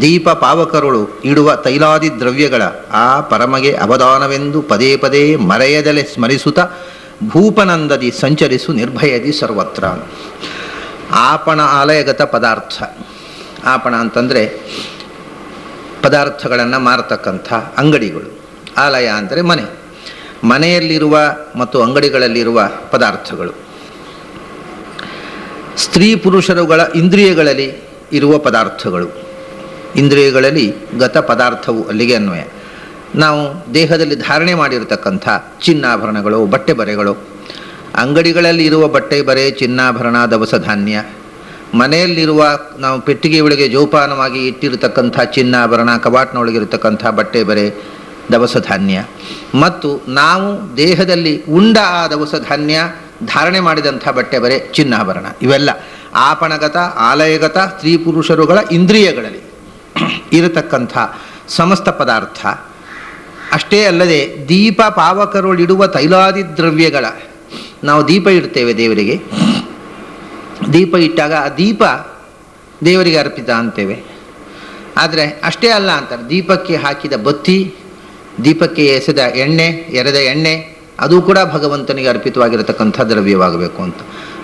ದೀಪ ಪಾವಕರುಳು ಇಡುವ ತೈಲಾದಿ ದ್ರವ್ಯಗಳ ಆ ಪರಮಗೆ ಅವಧಾನವೆಂದು ಪದೇ ಪದೇ ಮರೆಯದಲೆ ಸ್ಮರಿಸುತ್ತ ಭೂಪನಂದದಿ ಸಂಚರಿಸು ನಿರ್ಭಯದಿ ಸರ್ವತ್ರ. ಆಪಣ ಆಲಯಗತ ಪದಾರ್ಥ. ಆಪಣ ಅಂತಂದರೆ ಪದಾರ್ಥಗಳನ್ನು ಮಾರತಕ್ಕಂಥ ಅಂಗಡಿಗಳು. ಆಲಯ ಅಂದರೆ ಮನೆ. ಮನೆಯಲ್ಲಿರುವ ಮತ್ತು ಅಂಗಡಿಗಳಲ್ಲಿರುವ ಪದಾರ್ಥಗಳು. ಸ್ತ್ರೀ ಪುರುಷರುಗಳ ಇಂದ್ರಿಯಗಳಲ್ಲಿ ಇರುವ ಪದಾರ್ಥಗಳು. ಇಂದ್ರಿಯಗಳಲ್ಲಿ ಗತ ಪದಾರ್ಥವು ಅಲ್ಲಿಗೆ ಅನ್ವಯ. ನಾವು ದೇಹದಲ್ಲಿ ಧಾರಣೆ ಮಾಡಿರತಕ್ಕಂಥ ಚಿನ್ನಾಭರಣಗಳು, ಬಟ್ಟೆ ಬರೆಗಳು. ಅಂಗಡಿಗಳಲ್ಲಿ ಇರುವ ಬಟ್ಟೆ ಬರೆ, ಚಿನ್ನಾಭರಣ, ದವಸ ಧಾನ್ಯ. ಮನೆಯಲ್ಲಿರುವ ನಾವು ಪೆಟ್ಟಿಗೆ ಒಳಗೆ ಜೋಪಾನವಾಗಿ ಇಟ್ಟಿರತಕ್ಕಂಥ ಚಿನ್ನಾಭರಣ, ಕಬಾಟ್ನೊಳಗಿರತಕ್ಕಂಥ ಬಟ್ಟೆ ಬರೆ, ದವಸ ಧಾನ್ಯ. ಮತ್ತು ನಾವು ದೇಹದಲ್ಲಿ ಉಂಡ ಆ ದವಸ ಧಾನ್ಯ, ಧಾರಣೆ ಮಾಡಿದಂಥ ಬಟ್ಟೆ ಬರೆ, ಚಿನ್ನಾಭರಣ. ಇವೆಲ್ಲ ಆಪಣಗತ ಆಲಯಗತ ಸ್ತ್ರೀ ಪುರುಷರುಗಳ ಇಂದ್ರಿಯಗಳಲ್ಲಿ ಇರತಕ್ಕಂಥ ಸಮಸ್ತ ಪದಾರ್ಥ. ಅಷ್ಟೇ ಅಲ್ಲದೆ ದೀಪ ಪಾವಕರುಳಿಡುವ ತೈಲಾದಿ ದ್ರವ್ಯಗಳ. ನಾವು ದೀಪ ಇಡ್ತೇವೆ ದೇವರಿಗೆ. ದೀಪ ಇಟ್ಟಾಗ ಆ ದೀಪ ದೇವರಿಗೆ ಅರ್ಪಿತ ಅಂತೇವೆ. ಆದರೆ ಅಷ್ಟೇ ಅಲ್ಲ ಅಂತಾರೆ, ದೀಪಕ್ಕೆ ಹಾಕಿದ ಬತ್ತಿ, ದೀಪಕ್ಕೆ ಎರೆದ ಎಣ್ಣೆ ಅದು ಕೂಡ ಭಗವಂತನಿಗೆ ಅರ್ಪಿತವಾಗಿರತಕ್ಕಂಥ ದ್ರವ್ಯವಾಗಬೇಕು ಅಂತ.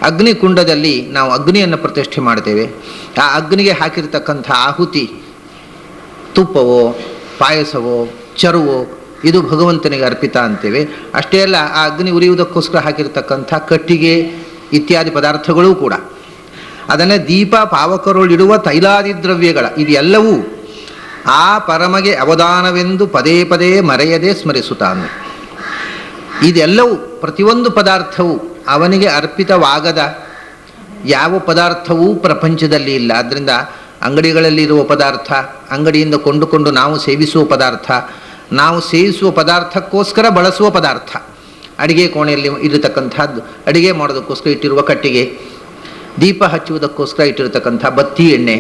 ಅಗ್ನಿಕುಂಡದಲ್ಲಿ ನಾವು ಅಗ್ನಿಯನ್ನು ಪ್ರತಿಷ್ಠೆ ಮಾಡ್ತೇವೆ. ಆ ಅಗ್ನಿಗೆ ಹಾಕಿರ್ತಕ್ಕಂಥ ಆಹುತಿ ತುಪ್ಪವೋ ಪಾಯಸವೋ ಚರುವೋ ಇದು ಭಗವಂತನಿಗೆ ಅರ್ಪಿತ ಅಂತೇವೆ. ಅಷ್ಟೇ ಅಲ್ಲ, ಆ ಅಗ್ನಿ ಉರಿಯುವುದಕ್ಕೋಸ್ಕರ ಹಾಕಿರ್ತಕ್ಕಂಥ ಕಟ್ಟಿಗೆ ಇತ್ಯಾದಿ ಪದಾರ್ಥಗಳೂ ಕೂಡ. ಅದನ್ನೇ ದೀಪ ಪಾವಕರುಳಿಡುವ ತೈಲಾದಿ ದ್ರವ್ಯಗಳ. ಇದೆಲ್ಲವೂ ಆ ಪರಮಗೆ ಅವದಾನವೆಂದು ಪದೇ ಪದೇ ಮರೆಯದೆ ಸ್ಮರಿಸುತ್ತಾನೆ. ಇದೆಲ್ಲವೂ ಪ್ರತಿಯೊಂದು ಪದಾರ್ಥವು ಅವನಿಗೆ ಅರ್ಪಿತವಾಗದ ಯಾವ ಪದಾರ್ಥವೂ ಪ್ರಪಂಚದಲ್ಲಿ ಇಲ್ಲ. ಆದ್ದರಿಂದ ಅಂಗಡಿಗಳಲ್ಲಿರುವ ಪದಾರ್ಥ, ಅಂಗಡಿಯಿಂದ ಕೊಂಡುಕೊಂಡು ನಾವು ಸೇವಿಸುವ ಪದಾರ್ಥ, ನಾವು ಸೇವಿಸುವ ಪದಾರ್ಥಕ್ಕೋಸ್ಕರ ಬಳಸುವ ಪದಾರ್ಥ, ಅಡಿಗೆ ಕೋಣೆಯಲ್ಲಿ ಇರತಕ್ಕಂಥದ್ದು, ಅಡಿಗೆ ಮಾಡೋದಕ್ಕೋಸ್ಕರ ಇಟ್ಟಿರುವ ಕಟ್ಟಿಗೆ, ದೀಪ ಹಚ್ಚುವುದಕ್ಕೋಸ್ಕರ ಇಟ್ಟಿರತಕ್ಕಂಥ ಬತ್ತಿ ಎಣ್ಣೆ,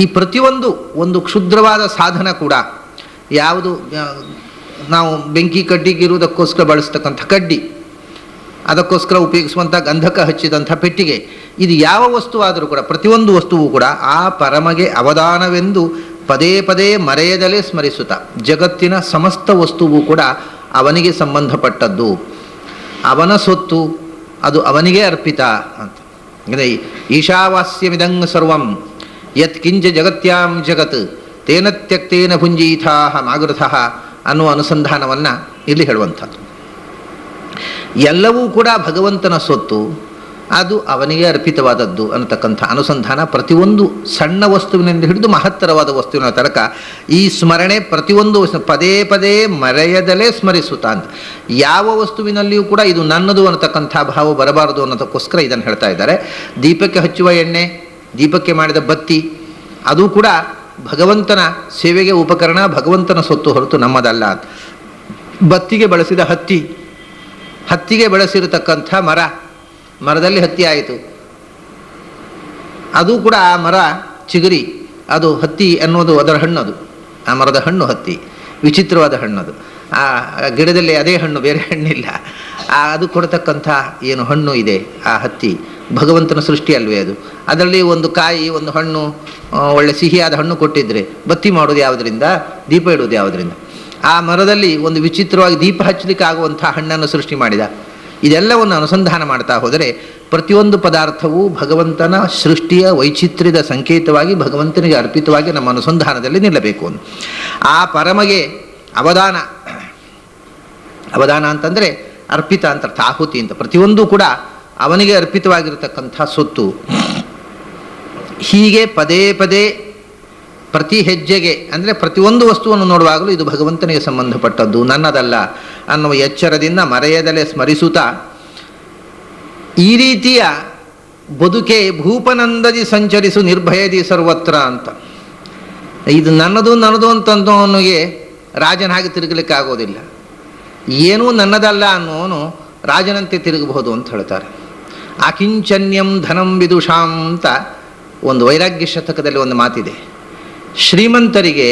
ಈ ಪ್ರತಿಯೊಂದು ಒಂದು ಕ್ಷುದ್ರವಾದ ಸಾಧನ ಕೂಡ. ಯಾವುದು ನಾವು ಬೆಂಕಿ ಕಡ್ಡಿಗೆ ಇರುವುದಕ್ಕೋಸ್ಕರ ಬಳಸ್ತಕ್ಕಂಥ ಕಡ್ಡಿ, ಅದಕ್ಕೋಸ್ಕರ ಉಪಯೋಗಿಸುವಂಥ ಗಂಧಕ ಹಚ್ಚಿದಂಥ ಪೆಟ್ಟಿಗೆ, ಇದು ಯಾವ ವಸ್ತು ಆದರೂ ಕೂಡ ಪ್ರತಿಯೊಂದು ವಸ್ತುವು ಕೂಡ ಆ ಪರಮಗೆ ಅವದಾನವೆಂದು ಪದೇ ಪದೇ ಮರೆಯದಲೇ ಸ್ಮರಿಸುತ್ತಾ. ಜಗತ್ತಿನ ಸಮಸ್ತ ವಸ್ತುವು ಕೂಡ ಅವನಿಗೆ ಸಂಬಂಧಪಟ್ಟದ್ದು, ಅವನ ಸೊತ್ತು, ಅದು ಅವನಿಗೆ ಅರ್ಪಿತ ಅಂತ. ಈಶಾವಾಸ್ಯಮಿದಂಗ ಸರ್ವಂ ಯತ್ ಕಿಂಚ ಜಗತ್ಯಾಂ ಜಗತ್ ತೇನ ತ್ಯಕ್ತೇನ ಭುಂಜೀಥಾ ಮಾಗೃಥಃ ಅನ್ನುವ ಅನುಸಂಧಾನವನ್ನು ಇಲ್ಲಿ ಹೇಳುವಂಥದ್ದು. ಎಲ್ಲವೂ ಕೂಡ ಭಗವಂತನ ಸೊತ್ತು, ಅದು ಅವನಿಗೆ ಅರ್ಪಿತವಾದದ್ದು ಅನ್ನತಕ್ಕಂಥ ಅನುಸಂಧಾನ ಪ್ರತಿಯೊಂದು ಸಣ್ಣ ವಸ್ತುವಿನಿಂದ ಹಿಡಿದು ಮಹತ್ತರವಾದ ವಸ್ತುವಿನ ತನಕ ಈ ಸ್ಮರಣೆ ಪ್ರತಿಯೊಂದು ಪದೇ ಪದೇ ಮರೆಯದಲೇ ಸ್ಮರಿಸುತ್ತಾ ಅಂತ. ಯಾವ ವಸ್ತುವಿನಲ್ಲಿಯೂ ಕೂಡ ಇದು ನನ್ನದು ಅನ್ನತಕ್ಕಂಥ ಭಾವ ಬರಬಾರದು ಅನ್ನೋದಕ್ಕೋಸ್ಕರ ಇದನ್ನು ಹೇಳ್ತಾ ಇದ್ದಾರೆ. ದೀಪಕ್ಕೆ ಹಚ್ಚುವ ಎಣ್ಣೆ, ದೀಪಕ್ಕೆ ಮಾಡಿದ ಬತ್ತಿ, ಅದು ಕೂಡ ಭಗವಂತನ ಸೇವೆಗೆ ಉಪಕರಣ, ಭಗವಂತನ ಸೊತ್ತು ಹೊರತು ನಮ್ಮದಲ್ಲ. ಬತ್ತಿಗೆ ಬಳಸಿದ ಹತ್ತಿ, ಹತ್ತಿಗೆ ಬೆಳೆಸಿರತಕ್ಕಂಥ ಮರದಲ್ಲಿ ಹತ್ತಿ ಆಯಿತು, ಅದು ಕೂಡ ಆ ಮರ ಚಿಗುರಿ, ಅದು ಹತ್ತಿ ಅನ್ನೋದು ಅದರ ಹಣ್ಣದು, ಆ ಮರದ ಹಣ್ಣು ಹತ್ತಿ, ವಿಚಿತ್ರವಾದ ಹಣ್ಣದು. ಆ ಗಿಡದಲ್ಲಿ ಅದೇ ಹಣ್ಣು, ಬೇರೆ ಹಣ್ಣಿಲ್ಲ. ಅದು ಕೊಡತಕ್ಕಂಥ ಏನು ಹಣ್ಣು ಇದೆ ಆ ಹತ್ತಿ ಭಗವಂತನ ಸೃಷ್ಟಿ ಅಲ್ವೇ ಅದು. ಅದರಲ್ಲಿ ಒಂದು ಕಾಯಿ, ಒಂದು ಹಣ್ಣು, ಒಳ್ಳೆ ಸಿಹಿಯಾದ ಹಣ್ಣು ಕೊಟ್ಟಿದ್ರೆ ಬತ್ತಿ ಮಾಡೋದು ಯಾವುದರಿಂದ, ದೀಪ ಇಡುವುದು ಯಾವುದರಿಂದ? ಆ ಮರದಲ್ಲಿ ಒಂದು ವಿಚಿತ್ರವಾಗಿ ದೀಪ ಹಚ್ಚಲಿಕ್ಕೆ ಆಗುವಂಥ ಹಣ್ಣನ್ನು ಸೃಷ್ಟಿ ಮಾಡಿದ. ಇದೆಲ್ಲವನ್ನು ಅನುಸಂಧಾನ ಮಾಡ್ತಾ ಹೋದರೆ ಪ್ರತಿಯೊಂದು ಪದಾರ್ಥವೂ ಭಗವಂತನ ಸೃಷ್ಟಿಯ ವೈಚಿತ್ರ್ಯದ ಸಂಕೇತವಾಗಿ ಭಗವಂತನಿಗೆ ಅರ್ಪಿತವಾಗಿ ನಮ್ಮ ಅನುಸಂಧಾನದಲ್ಲಿ ನಿಲ್ಲಬೇಕು ಅಂತ. ಆ ಪರಮಗೆ ಅವದಾನ ಅಂತಂದರೆ ಅರ್ಪಿತ ಅಂತ ಅರ್ಥ, ಆಹುತಿ ಅಂತ. ಪ್ರತಿಯೊಂದು ಕೂಡ ಅವನಿಗೆ ಅರ್ಪಿತವಾಗಿರತಕ್ಕಂಥ ಸೊತ್ತು. ಹೀಗೆ ಪದೇ ಪದೇ ಪ್ರತಿ ಹೆಜ್ಜೆಗೆ ಅಂದರೆ ಪ್ರತಿಯೊಂದು ವಸ್ತುವನ್ನು ನೋಡುವಾಗಲೂ ಇದು ಭಗವಂತನಿಗೆ ಸಂಬಂಧಪಟ್ಟದ್ದು, ನನ್ನದಲ್ಲ ಅನ್ನುವ ಎಚ್ಚರದಿಂದ ಮರೆಯದಲೇ ಸ್ಮರಿಸುತ್ತಾ ಈ ರೀತಿಯ ಬದುಕೆ ಭೂಪನಂದದಿ ಸಂಚರಿಸು ನಿರ್ಭಯದಿ ಸರ್ವತ್ರ ಅಂತ. ಇದು ನನ್ನದು ಅಂತಂದವನಿಗೆ ರಾಜನ ಹಾಗೆ ತಿರುಗಲಿಕ್ಕೆ ಆಗೋದಿಲ್ಲ. ಏನೂ ನನ್ನದಲ್ಲ ಅನ್ನೋನು ರಾಜನಂತೆ ತಿರುಗಬಹುದು ಅಂತ ಹೇಳ್ತಾರೆ. ಆಕಿಂಚನ್ಯಂ ಧನಂ ವಿದುಷಾಂ ಅಂತ ಒಂದು ವೈರಾಗ್ಯ ಶತಕದಲ್ಲಿ ಒಂದು ಮಾತಿದೆ. ಶ್ರೀಮಂತರಿಗೆ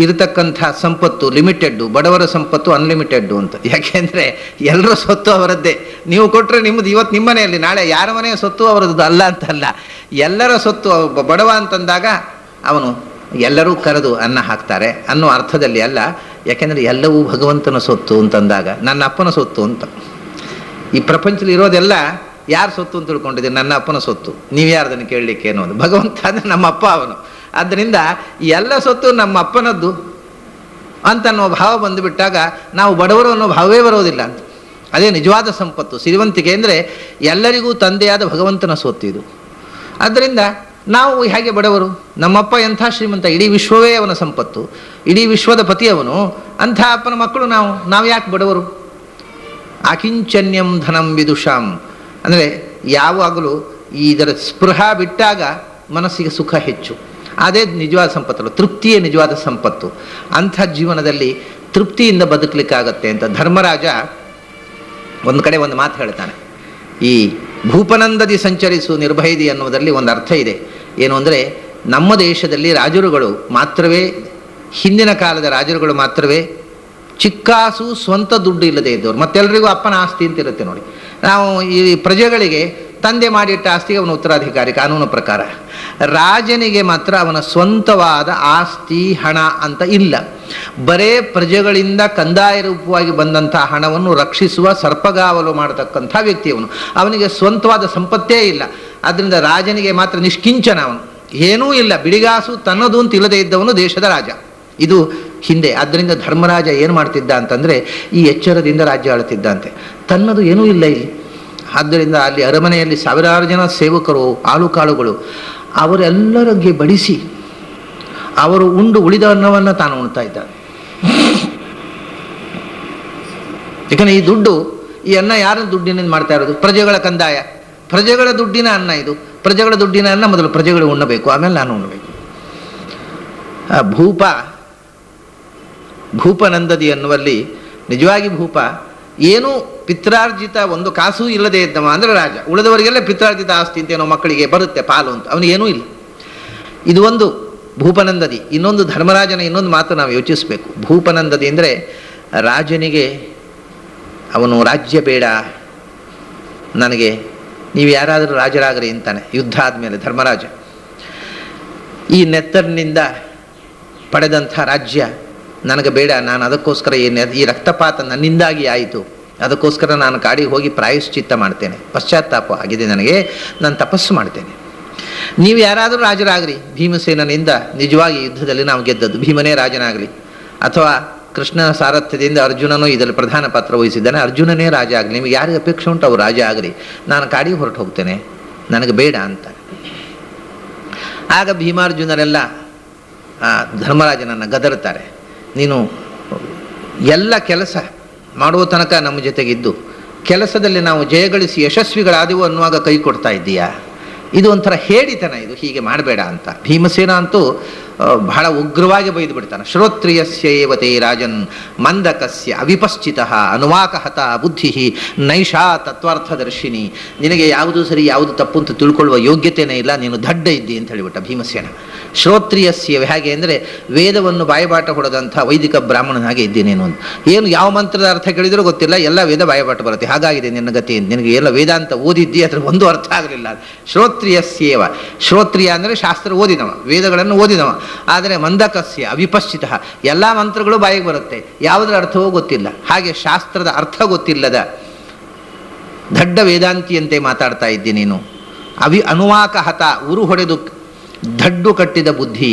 ಇರತಕ್ಕಂಥ ಸಂಪತ್ತು ಲಿಮಿಟೆಡ್ಡು, ಬಡವರ ಸಂಪತ್ತು ಅನ್ಲಿಮಿಟೆಡ್ಡು ಅಂತ. ಯಾಕೆಂದರೆ ಎಲ್ಲರ ಸೊತ್ತು ಅವರದ್ದೇ. ನೀವು ಕೊಟ್ಟರೆ ನಿಮ್ಮದು ಇವತ್ತು ನಿಮ್ಮ ಮನೆಯಲ್ಲಿ, ನಾಳೆ ಯಾರ ಮನೆಯ ಸೊತ್ತು ಅವರದ್ದು ಅಲ್ಲ ಅಂತಲ್ಲ. ಎಲ್ಲರ ಸೊತ್ತು. ಬಡವ ಅಂತಂದಾಗ ಅವನು ಎಲ್ಲರೂ ಕರೆದು ಅನ್ನ ಹಾಕ್ತಾರೆ ಅನ್ನೋ ಅರ್ಥದಲ್ಲಿ ಅಲ್ಲ. ಯಾಕೆಂದರೆ ಎಲ್ಲವೂ ಭಗವಂತನ ಸೊತ್ತು ಅಂತಂದಾಗ ನನ್ನ ಅಪ್ಪನ ಸೊತ್ತು ಅಂತ. ಈ ಪ್ರಪಂಚದಲ್ಲಿ ಇರೋದೆಲ್ಲ ಯಾರು ಸೊತ್ತು ಅಂತ ತಿಳ್ಕೊಂಡಿದ್ದೀನಿ? ನನ್ನ ಅಪ್ಪನ ಸೊತ್ತು. ನೀವು ಯಾರ್ದನ್ನು ಕೇಳಲಿಕ್ಕೆ ಅನ್ನೋದು? ಭಗವಂತ ಅಂದರೆ ನಮ್ಮ ಅಪ್ಪ ಅವನು. ಆದ್ದರಿಂದ ಎಲ್ಲ ಸೊತ್ತು ನಮ್ಮ ಅಪ್ಪನದ್ದು ಅಂತ ಅನ್ನೋ ಭಾವ ಬಂದುಬಿಟ್ಟಾಗ ನಾವು ಬಡವರು ಅನ್ನೋ ಭಾವವೇ ಬರೋದಿಲ್ಲ ಅಂತ. ಅದೇ ನಿಜವಾದ ಸಂಪತ್ತು. ಸಿರಿವಂತಿಕೆ ಅಂದರೆ ಎಲ್ಲರಿಗೂ ತಂದೆಯಾದ ಭಗವಂತನ ಸೊತ್ತು ಇದು. ಆದ್ದರಿಂದ ನಾವು ಹೇಗೆ ಬಡವರು? ನಮ್ಮಪ್ಪ ಎಂಥ ಶ್ರೀಮಂತ, ಇಡೀ ವಿಶ್ವವೇ ಅವನ ಸಂಪತ್ತು, ಇಡೀ ವಿಶ್ವದ ಪತಿ ಅವನು. ಅಂಥ ಅಪ್ಪನ ಮಕ್ಕಳು ನಾವು ಯಾಕೆ ಬಡವರು? ಅಕಿಂಚನ್ಯಂ ಧನಂ ವಿದುಷಾಂ ಅಂದರೆ ಯಾವಾಗಲೂ ಇದರ ಸ್ಪೃಹ ಬಿಟ್ಟಾಗ ಮನಸ್ಸಿಗೆ ಸುಖ ಹೆಚ್ಚು. ಅದೇ ನಿಜವಾದ ಸಂಪತ್ತಲ್ಲ, ತೃಪ್ತಿಯೇ ನಿಜವಾದ ಸಂಪತ್ತು. ಅಂಥ ಜೀವನದಲ್ಲಿ ತೃಪ್ತಿಯಿಂದ ಬದುಕಲಿಕ್ಕಾಗತ್ತೆ ಅಂತ ಧರ್ಮರಾಜ ಒಂದು ಕಡೆ ಒಂದು ಮಾತು ಹೇಳ್ತಾನೆ. ಈ ಭೂಪನಂದದಿ ಸಂಚರಿಸು ನಿರ್ಭಯದಿ ಅನ್ನೋದರಲ್ಲಿ ಒಂದು ಅರ್ಥ ಇದೆ. ಏನು ಅಂದರೆ, ನಮ್ಮ ದೇಶದಲ್ಲಿ ರಾಜರುಗಳು ಮಾತ್ರವೇ, ಹಿಂದಿನ ಕಾಲದ ರಾಜರುಗಳು ಮಾತ್ರವೇ ಚಿಕ್ಕಾಸು ಸ್ವಂತ ದುಡ್ಡು ಇಲ್ಲದೆ ಇದ್ದವರು. ಮತ್ತೆಲ್ಲರಿಗೂ ಅಪ್ಪನ ಆಸ್ತಿ ಅಂತ ಇರುತ್ತೆ ನೋಡಿ. ನಾವು ಈ ಪ್ರಜೆಗಳಿಗೆ ತಂದೆ ಮಾಡಿಟ್ಟ ಆಸ್ತಿಗೆ ಅವನ ಉತ್ತರಾಧಿಕಾರಿ ಕಾನೂನು ಪ್ರಕಾರ. ರಾಜನಿಗೆ ಮಾತ್ರ ಅವನ ಸ್ವಂತವಾದ ಆಸ್ತಿ ಹಣ ಅಂತ ಇಲ್ಲ. ಬರೇ ಪ್ರಜೆಗಳಿಂದ ಕಂದಾಯ ರೂಪವಾಗಿ ಬಂದಂಥ ಹಣವನ್ನು ರಕ್ಷಿಸುವ ಸರ್ಪಗಾವಲು ಮಾಡತಕ್ಕಂಥ ವ್ಯಕ್ತಿಯವನು. ಅವನಿಗೆ ಸ್ವಂತವಾದ ಸಂಪತ್ತೇ ಇಲ್ಲ. ಆದ್ದರಿಂದ ರಾಜನಿಗೆ ಮಾತ್ರ ನಿಷ್ಕಿಂಚನ, ಅವನು ಏನೂ ಇಲ್ಲ, ಬಿಡಿಗಾಸು ತನ್ನದು ಅಂತ ಇಲ್ಲದೆ ಇದ್ದವನು ದೇಶದ ರಾಜ. ಇದು ಹಿಂದೆ. ಆದ್ದರಿಂದ ಧರ್ಮರಾಜ ಏನು ಮಾಡ್ತಿದ್ದ ಅಂತಂದರೆ, ಈ ಎಚ್ಚರದಿಂದ ರಾಜ್ಯ ಆಳ್ತಿದ್ದ ಅಂತೆ. ತನ್ನದು ಏನೂ ಇಲ್ಲ ಇಲ್ಲಿ. ಆದ್ದರಿಂದ ಅಲ್ಲಿ ಅರಮನೆಯಲ್ಲಿ ಸಾವಿರಾರು ಜನ ಸೇವಕರು, ಆಳುಕಾಳುಗಳು, ಅವರೆಲ್ಲರಿಗೆ ಬಡಿಸಿ ಅವರು ಉಂಡು ಉಳಿದ ಅನ್ನವನ್ನು ತಾನು ಉಣ್ತಾ ಇದ್ದಾನೆ. ಯಾಕಂದರೆ ಈ ದುಡ್ಡು, ಈ ಅನ್ನ ಯಾರ ದುಡ್ಡಿನಿಂದ ಮಾಡ್ತಾ ಇರೋದು? ಪ್ರಜೆಗಳ ಕಂದಾಯ, ಪ್ರಜೆಗಳ ದುಡ್ಡಿನ ಅನ್ನ ಇದು. ಪ್ರಜೆಗಳ ದುಡ್ಡಿನ ಅನ್ನ ಮೊದಲು ಪ್ರಜೆಗಳು ಉಣ್ಣಬೇಕು, ಆಮೇಲೆ ನಾನು ಉಣ್ಣಬೇಕು. ಭೂಪನಂದದಿ ಅನ್ನುವಲ್ಲಿ ನಿಜವಾಗಿ ಭೂಪ ಏನೂ ಪಿತ್ರಾರ್ಜಿತ ಒಂದು ಕಾಸೂ ಇಲ್ಲದೆ ಇದ್ದವ ಅಂದರೆ ರಾಜ. ಉಳಿದವರಿಗೆಲ್ಲ ಪಿತ್ರಾರ್ಜಿತ ಆಸ್ತಿ ಅಂತ ಏನೋ ಮಕ್ಕಳಿಗೆ ಬರುತ್ತೆ ಪಾಲು ಅಂತ, ಅವನಿಗೇನೂ ಇಲ್ಲ. ಇದು ಒಂದು ಭೂಪನಂದದಿ. ಇನ್ನೊಂದು ಧರ್ಮರಾಜನ ಇನ್ನೊಂದು ಮಾತು ನಾವು ಯೋಚಿಸಬೇಕು. ಭೂಪನಂದದಿ ಅಂದರೆ ರಾಜನಿಗೆ ಅವನು ರಾಜ್ಯ ಬೇಡ ನನಗೆ, ನೀವು ಯಾರಾದರೂ ರಾಜರಾಗ್ರಿ ಅಂತಾನೆ ಯುದ್ಧ ಆದಮೇಲೆ ಧರ್ಮರಾಜ. ಈ ನೆತ್ತರಿನಿಂದ ಪಡೆದಂಥ ರಾಜ್ಯ ನನಗೆ ಬೇಡ, ನಾನು ಅದಕ್ಕೋಸ್ಕರ ಈ ರಕ್ತಪಾತ ನನ್ನಿಂದಾಗಿ ಆಯಿತು, ಅದಕ್ಕೋಸ್ಕರ ನಾನು ಕಾಡಿಗೆ ಹೋಗಿ ಪ್ರಾಯಶ್ಚಿತ್ತ ಮಾಡ್ತೇನೆ, ಪಶ್ಚಾತ್ತಾಪ ಆಗಿದೆ ನನಗೆ, ನಾನು ತಪಸ್ಸು ಮಾಡ್ತೇನೆ. ನೀವು ಯಾರಾದರೂ ರಾಜರಾಗ್ರಿ. ಭೀಮಸೇನನಿಂದ ನಿಜವಾಗಿ ಯುದ್ಧದಲ್ಲಿ ನಾವು ಗೆದ್ದದ್ದು. ಭೀಮನೇ ರಾಜನಾಗಲಿ, ಅಥವಾ ಕೃಷ್ಣನ ಸಾರಥ್ಯದಿಂದ ಅರ್ಜುನನೂ ಇದರಲ್ಲಿ ಪ್ರಧಾನ ಪಾತ್ರ ವಹಿಸಿದ್ದಾನೆ, ಅರ್ಜುನನೇ ರಾಜ ಆಗಲಿ, ನಿಮಗೆ ಯಾರಿಗೆ ಅಪೇಕ್ಷೆ ಉಂಟು ಅವರು ರಾಜ ಆಗಲಿ, ನಾನು ಕಾಡಿಗೆ ಹೊರಟು ಹೋಗ್ತೇನೆ, ನನಗೆ ಬೇಡ ಅಂತ. ಆಗ ಭೀಮಾರ್ಜುನರೆಲ್ಲ ಧರ್ಮರಾಜನನ್ನು ಗದರುತ್ತಾರೆ. ನೀನು ಎಲ್ಲ ಕೆಲಸ ಮಾಡುವ ತನಕ ನಮ್ಮ ಜೊತೆಗಿದ್ದು ಕೆಲಸದಲ್ಲಿ ನಾವು ಜಯಗಳಿಸಿ ಯಶಸ್ವಿಗಳಾದೆವು ಅನ್ನುವಾಗ ಕೈ ಕೊಡ್ತಾ ಇದ್ದೀಯಾ? ಇದು ಒಂಥರ ಹೇಡಿತನ, ಇದು ಹೀಗೆ ಮಾಡಬೇಡ ಅಂತ. ಭೀಮಸೇನ ಅಂತೂ ಬಹಳ ಉಗ್ರವಾಗಿ ಬೈದು ಬಿಡ್ತಾನೆ. ಶ್ರೋತ್ರಿಯಸ್ಯ ಏವತೆ ರಾಜನ್ ಮಂದಕಸ್ಯ ಅವಿಪಶ್ಚಿತ ಅನುವಾಕಹತ ಬುದ್ಧಿ ನೈಷಾ ತತ್ವಾರ್ಥದರ್ಶಿನಿ. ನಿನಗೆ ಯಾವುದು ಸರಿ ಯಾವುದು ತಪ್ಪು ಅಂತ ತಿಳ್ಕೊಳ್ಳುವ ಯೋಗ್ಯತೆಯೇ ಇಲ್ಲ, ನೀನು ದಡ್ಡ ಇದ್ದಿ ಅಂತ ಹೇಳಿಬಿಟ್ಟ ಭೀಮಸೇನ. ಶ್ರೋತ್ರಿಯಸ್ಯ ಹೇಗೆ ಅಂದರೆ ವೇದವನ್ನು ಬಾಯಬಾಟ ಹೊಡೆದಂಥ ವೈದಿಕ ಬ್ರಾಹ್ಮಣನ ಹಾಗೆ ಇದ್ದೀನಿ ನೀನು. ಏನು ಯಾವ ಮಂತ್ರದ ಅರ್ಥ ಕೇಳಿದರೂ ಗೊತ್ತಿಲ್ಲ, ಎಲ್ಲ ವೇದ ಬಾಯಬಾಟ ಬರುತ್ತೆ, ಹಾಗಾಗಿದೆ ನಿನ್ನ ಗತಿ. ನಿನಗೆ ಎಲ್ಲ ವೇದಾಂತ ಓದಿದ್ದಿ, ಅದ್ರ ಒಂದು ಅರ್ಥ ಆಗಲಿಲ್ಲ. ಶ್ರೋತ್ರಿಯಸ್ಯೇವ, ಶ್ರೋತ್ರಿಯ ಅಂದರೆ ಶಾಸ್ತ್ರ ಓದಿದವ, ವೇದಗಳನ್ನು ಓದಿದವ. ಆದರೆ ಮಂದಕಸ್ಯ ಅವಿಪಶ್ಚಿತ, ಎಲ್ಲ ಮಂತ್ರಗಳು ಬಾಯಿಗೆ ಬರುತ್ತೆ, ಯಾವುದರ ಅರ್ಥವೂ ಗೊತ್ತಿಲ್ಲ. ಹಾಗೆ ಶಾಸ್ತ್ರದ ಅರ್ಥ ಗೊತ್ತಿಲ್ಲದ ದಡ್ಡ ವೇದಾಂತಿಯಂತೆ ಮಾತಾಡ್ತಾ ಇದ್ದಿ ನೀನು. ಅನುವಾಕ ಹತ, ಉರು ಹೊಡೆದು ದಡ್ಡು ಕಟ್ಟಿದ ಬುದ್ಧಿ,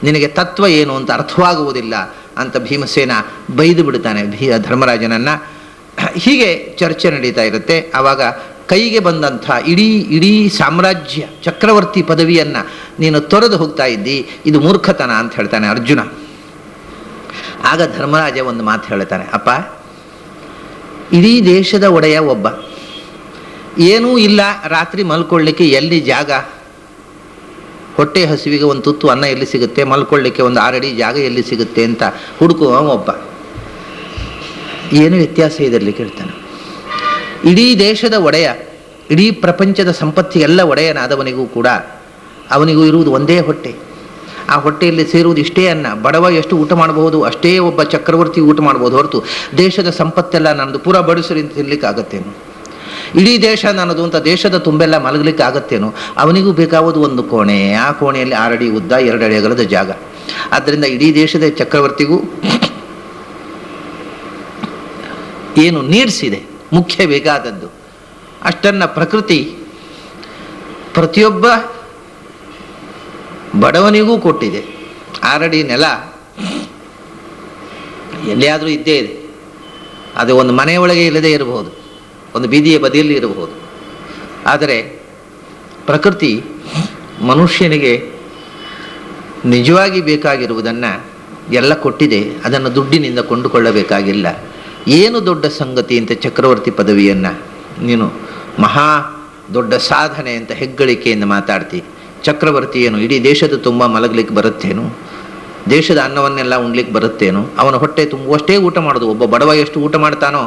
ನಿನಗೆ ತತ್ವ ಏನು ಅಂತ ಅರ್ಥವಾಗುವುದಿಲ್ಲ ಅಂತ ಭೀಮಸೇನ ಬೈದು ಬಿಡ್ತಾನೆ ಧರ್ಮರಾಜನನ್ನ. ಹೀಗೆ ಚರ್ಚೆ ನಡೀತಾ ಇರುತ್ತೆ. ಆವಾಗ ಕೈಗೆ ಬಂದಂಥ ಇಡೀ ಸಾಮ್ರಾಜ್ಯ ಚಕ್ರವರ್ತಿ ಪದವಿಯನ್ನು ನೀನು ತೊರೆದು ಹೋಗ್ತಾ ಇದ್ದಿ, ಇದು ಮೂರ್ಖತನ ಅಂತ ಹೇಳ್ತಾನೆ ಅರ್ಜುನ. ಆಗ ಧರ್ಮರಾಜ ಒಂದು ಮಾತು ಹೇಳ್ತಾನೆ, ಅಪ್ಪ, ಇಡೀ ದೇಶದ ಒಡೆಯ ಒಬ್ಬ, ಏನೂ ಇಲ್ಲ, ರಾತ್ರಿ ಮಲ್ಕೊಳ್ಳಿಕ್ಕೆ ಎಲ್ಲಿ ಜಾಗ, ಹೊಟ್ಟೆ ಹಸಿವಿಗೆ ಒಂದು ತುತ್ತು ಅನ್ನ ಎಲ್ಲಿ ಸಿಗುತ್ತೆ, ಮಲ್ಕೊಳ್ಳಿಕ್ಕೆ ಒಂದು 6 ಅಡಿ ಜಾಗ ಎಲ್ಲಿ ಸಿಗುತ್ತೆ ಅಂತ ಹುಡುಕುವ ಒಬ್ಬ. ಏನು ವ್ಯತ್ಯಾಸ ಇದರಲ್ಲಿ ಕೇಳ್ತಾನೆ. ಇಡೀ ದೇಶದ ಒಡೆಯ, ಇಡೀ ಪ್ರಪಂಚದ ಸಂಪತ್ತಿಗೆಲ್ಲ ಒಡೆಯನಾದವನಿಗೂ ಕೂಡ ಅವನಿಗೂ ಇರುವುದು ಒಂದೇ ಹೊಟ್ಟೆ. ಆ ಹೊಟ್ಟೆಯಲ್ಲಿ ಸೇರುವುದು ಇಷ್ಟೇ ಅನ್ನ. ಬಡವ ಎಷ್ಟು ಊಟ ಮಾಡಬಹುದು ಅಷ್ಟೇ ಒಬ್ಬ ಚಕ್ರವರ್ತಿ ಊಟ ಮಾಡ್ಬೋದು ಹೊರತು ದೇಶದ ಸಂಪತ್ತೆಲ್ಲ ನನ್ನದು ಪೂರ ಬಡಿಸರಿ ಅಂತ ತಿನ್ನಲಿಕ್ಕಾಗತ್ತೇನು? ಇಡೀ ದೇಶ ನನ್ನದು ಅಂತ ದೇಶದ ತುಂಬೆಲ್ಲ ಮಲಗಲಿಕ್ಕೆ ಆಗತ್ತೇನು? ಅವನಿಗೂ ಬೇಕಾಗುವುದು ಒಂದು ಕೋಣೆ, ಆ ಕೋಣೆಯಲ್ಲಿ 6 ಅಡಿ ಉದ್ದ 2 ಅಡಿ ಅಗಲದ ಜಾಗ. ಆದ್ದರಿಂದ ಇಡೀ ದೇಶದ ಚಕ್ರವರ್ತಿಗೂ ಏನು ನೀಡ್ಸಿದೆ, ಮುಖ್ಯ ಬೇಕಾದದ್ದು ಅಷ್ಟನ್ನು ಪ್ರಕೃತಿ ಪ್ರತಿಯೊಬ್ಬ ಬಡವನಿಗೂ ಕೊಟ್ಟಿದೆ. 6 ಅಡಿ ನೆಲ ಎಲ್ಲಿಯಾದರೂ ಇದ್ದೇ ಇದೆ. ಅದು ಒಂದು ಮನೆಯೊಳಗೆ ಇಲ್ಲದೆ ಇರಬಹುದು, ಒಂದು ಬೀದಿಯ ಬದಿಯಲ್ಲಿ ಇರಬಹುದು. ಆದರೆ ಪ್ರಕೃತಿ ಮನುಷ್ಯನಿಗೆ ನಿಜವಾಗಿ ಬೇಕಾಗಿರುವುದನ್ನು ಎಲ್ಲ ಕೊಟ್ಟಿದೆ. ಅದನ್ನು ದುಡ್ಡಿನಿಂದ ಕೊಂಡುಕೊಳ್ಳಬೇಕಾಗಿಲ್ಲ. ಏನು ದೊಡ್ಡ ಸಂಗತಿ ಅಂತ ಚಕ್ರವರ್ತಿ ಪದವಿಯನ್ನು ನೀನು ಮಹಾ ದೊಡ್ಡ ಸಾಧನೆ ಅಂತ ಹೆಗ್ಗಳಿಕೆಯಿಂದ ಮಾತಾಡ್ತಿ. ಚಕ್ರವರ್ತಿ ಏನು ಇಡೀ ದೇಶದ ತುಂಬ ಮಲಗಲಿಕ್ಕೆ ಬರುತ್ತೇನು? ದೇಶದ ಅನ್ನವನ್ನೆಲ್ಲ ಉಣ್ಲಿಕ್ಕೆ ಬರುತ್ತೇನು? ಅವನ ಹೊಟ್ಟೆ ತುಂಬುವಷ್ಟೇ ಊಟ ಮಾಡೋದು. ಒಬ್ಬ ಬಡವ ಎಷ್ಟು ಊಟ ಮಾಡ್ತಾನೋ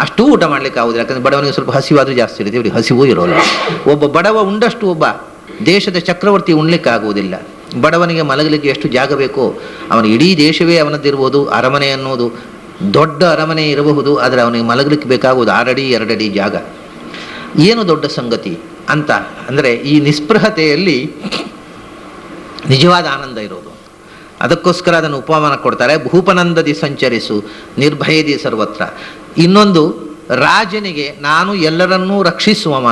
ಅಷ್ಟೂ ಊಟ ಮಾಡ್ಲಿಕ್ಕೆ ಆಗುದಿಲ್ಲ. ಯಾಕಂದರೆ ಬಡವನಿಗೆ ಸ್ವಲ್ಪ ಹಸಿವಾದರೂ ಜಾಸ್ತಿ ಇರುತ್ತೆ, ಇವ್ರಿಗೆ ಹಸಿವೂ ಇರೋಲ್ಲ. ಒಬ್ಬ ಬಡವ ಉಂಡಷ್ಟು ಒಬ್ಬ ದೇಶದ ಚಕ್ರವರ್ತಿ ಉಣ್ಲಿಕ್ಕೆ ಆಗುವುದಿಲ್ಲ. ಬಡವನಿಗೆ ಮಲಗಲಿಕ್ಕೆ ಎಷ್ಟು ಜಾಗ ಬೇಕೋ ಅವನ ಇಡೀ ದೇಶವೇ ಅವನದ್ದಿರ್ಬೋದು. ಅರಮನೆ ಅನ್ನೋದು ದೊಡ್ಡ ಅರಮನೆ ಇರಬಹುದು, ಆದರೆ ಅವನಿಗೆ ಮಲಗಲಿಕ್ಕೆ ಬೇಕಾಗುವುದು 6 ಅಡಿ 2 ಅಡಿ ಜಾಗ. ಏನು ದೊಡ್ಡ ಸಂಗತಿ ಅಂತ ಅಂದರೆ ಈ ನಿಸ್ಪೃಹತೆಯಲ್ಲಿ ನಿಜವಾದ ಆನಂದ ಇರೋದು. ಅದಕ್ಕೋಸ್ಕರ ಅದನ್ನು ಉಪಮಾನ ಕೊಡ್ತಾರೆ, ಭೂಪನಂದದಿ ಸಂಚರಿಸು ನಿರ್ಭಯದಿ ಸರ್ವತ್ರ. ಇನ್ನೊಂದು, ರಾಜನಿಗೆ ನಾನು ಎಲ್ಲರನ್ನೂ ರಕ್ಷಿಸುವವ,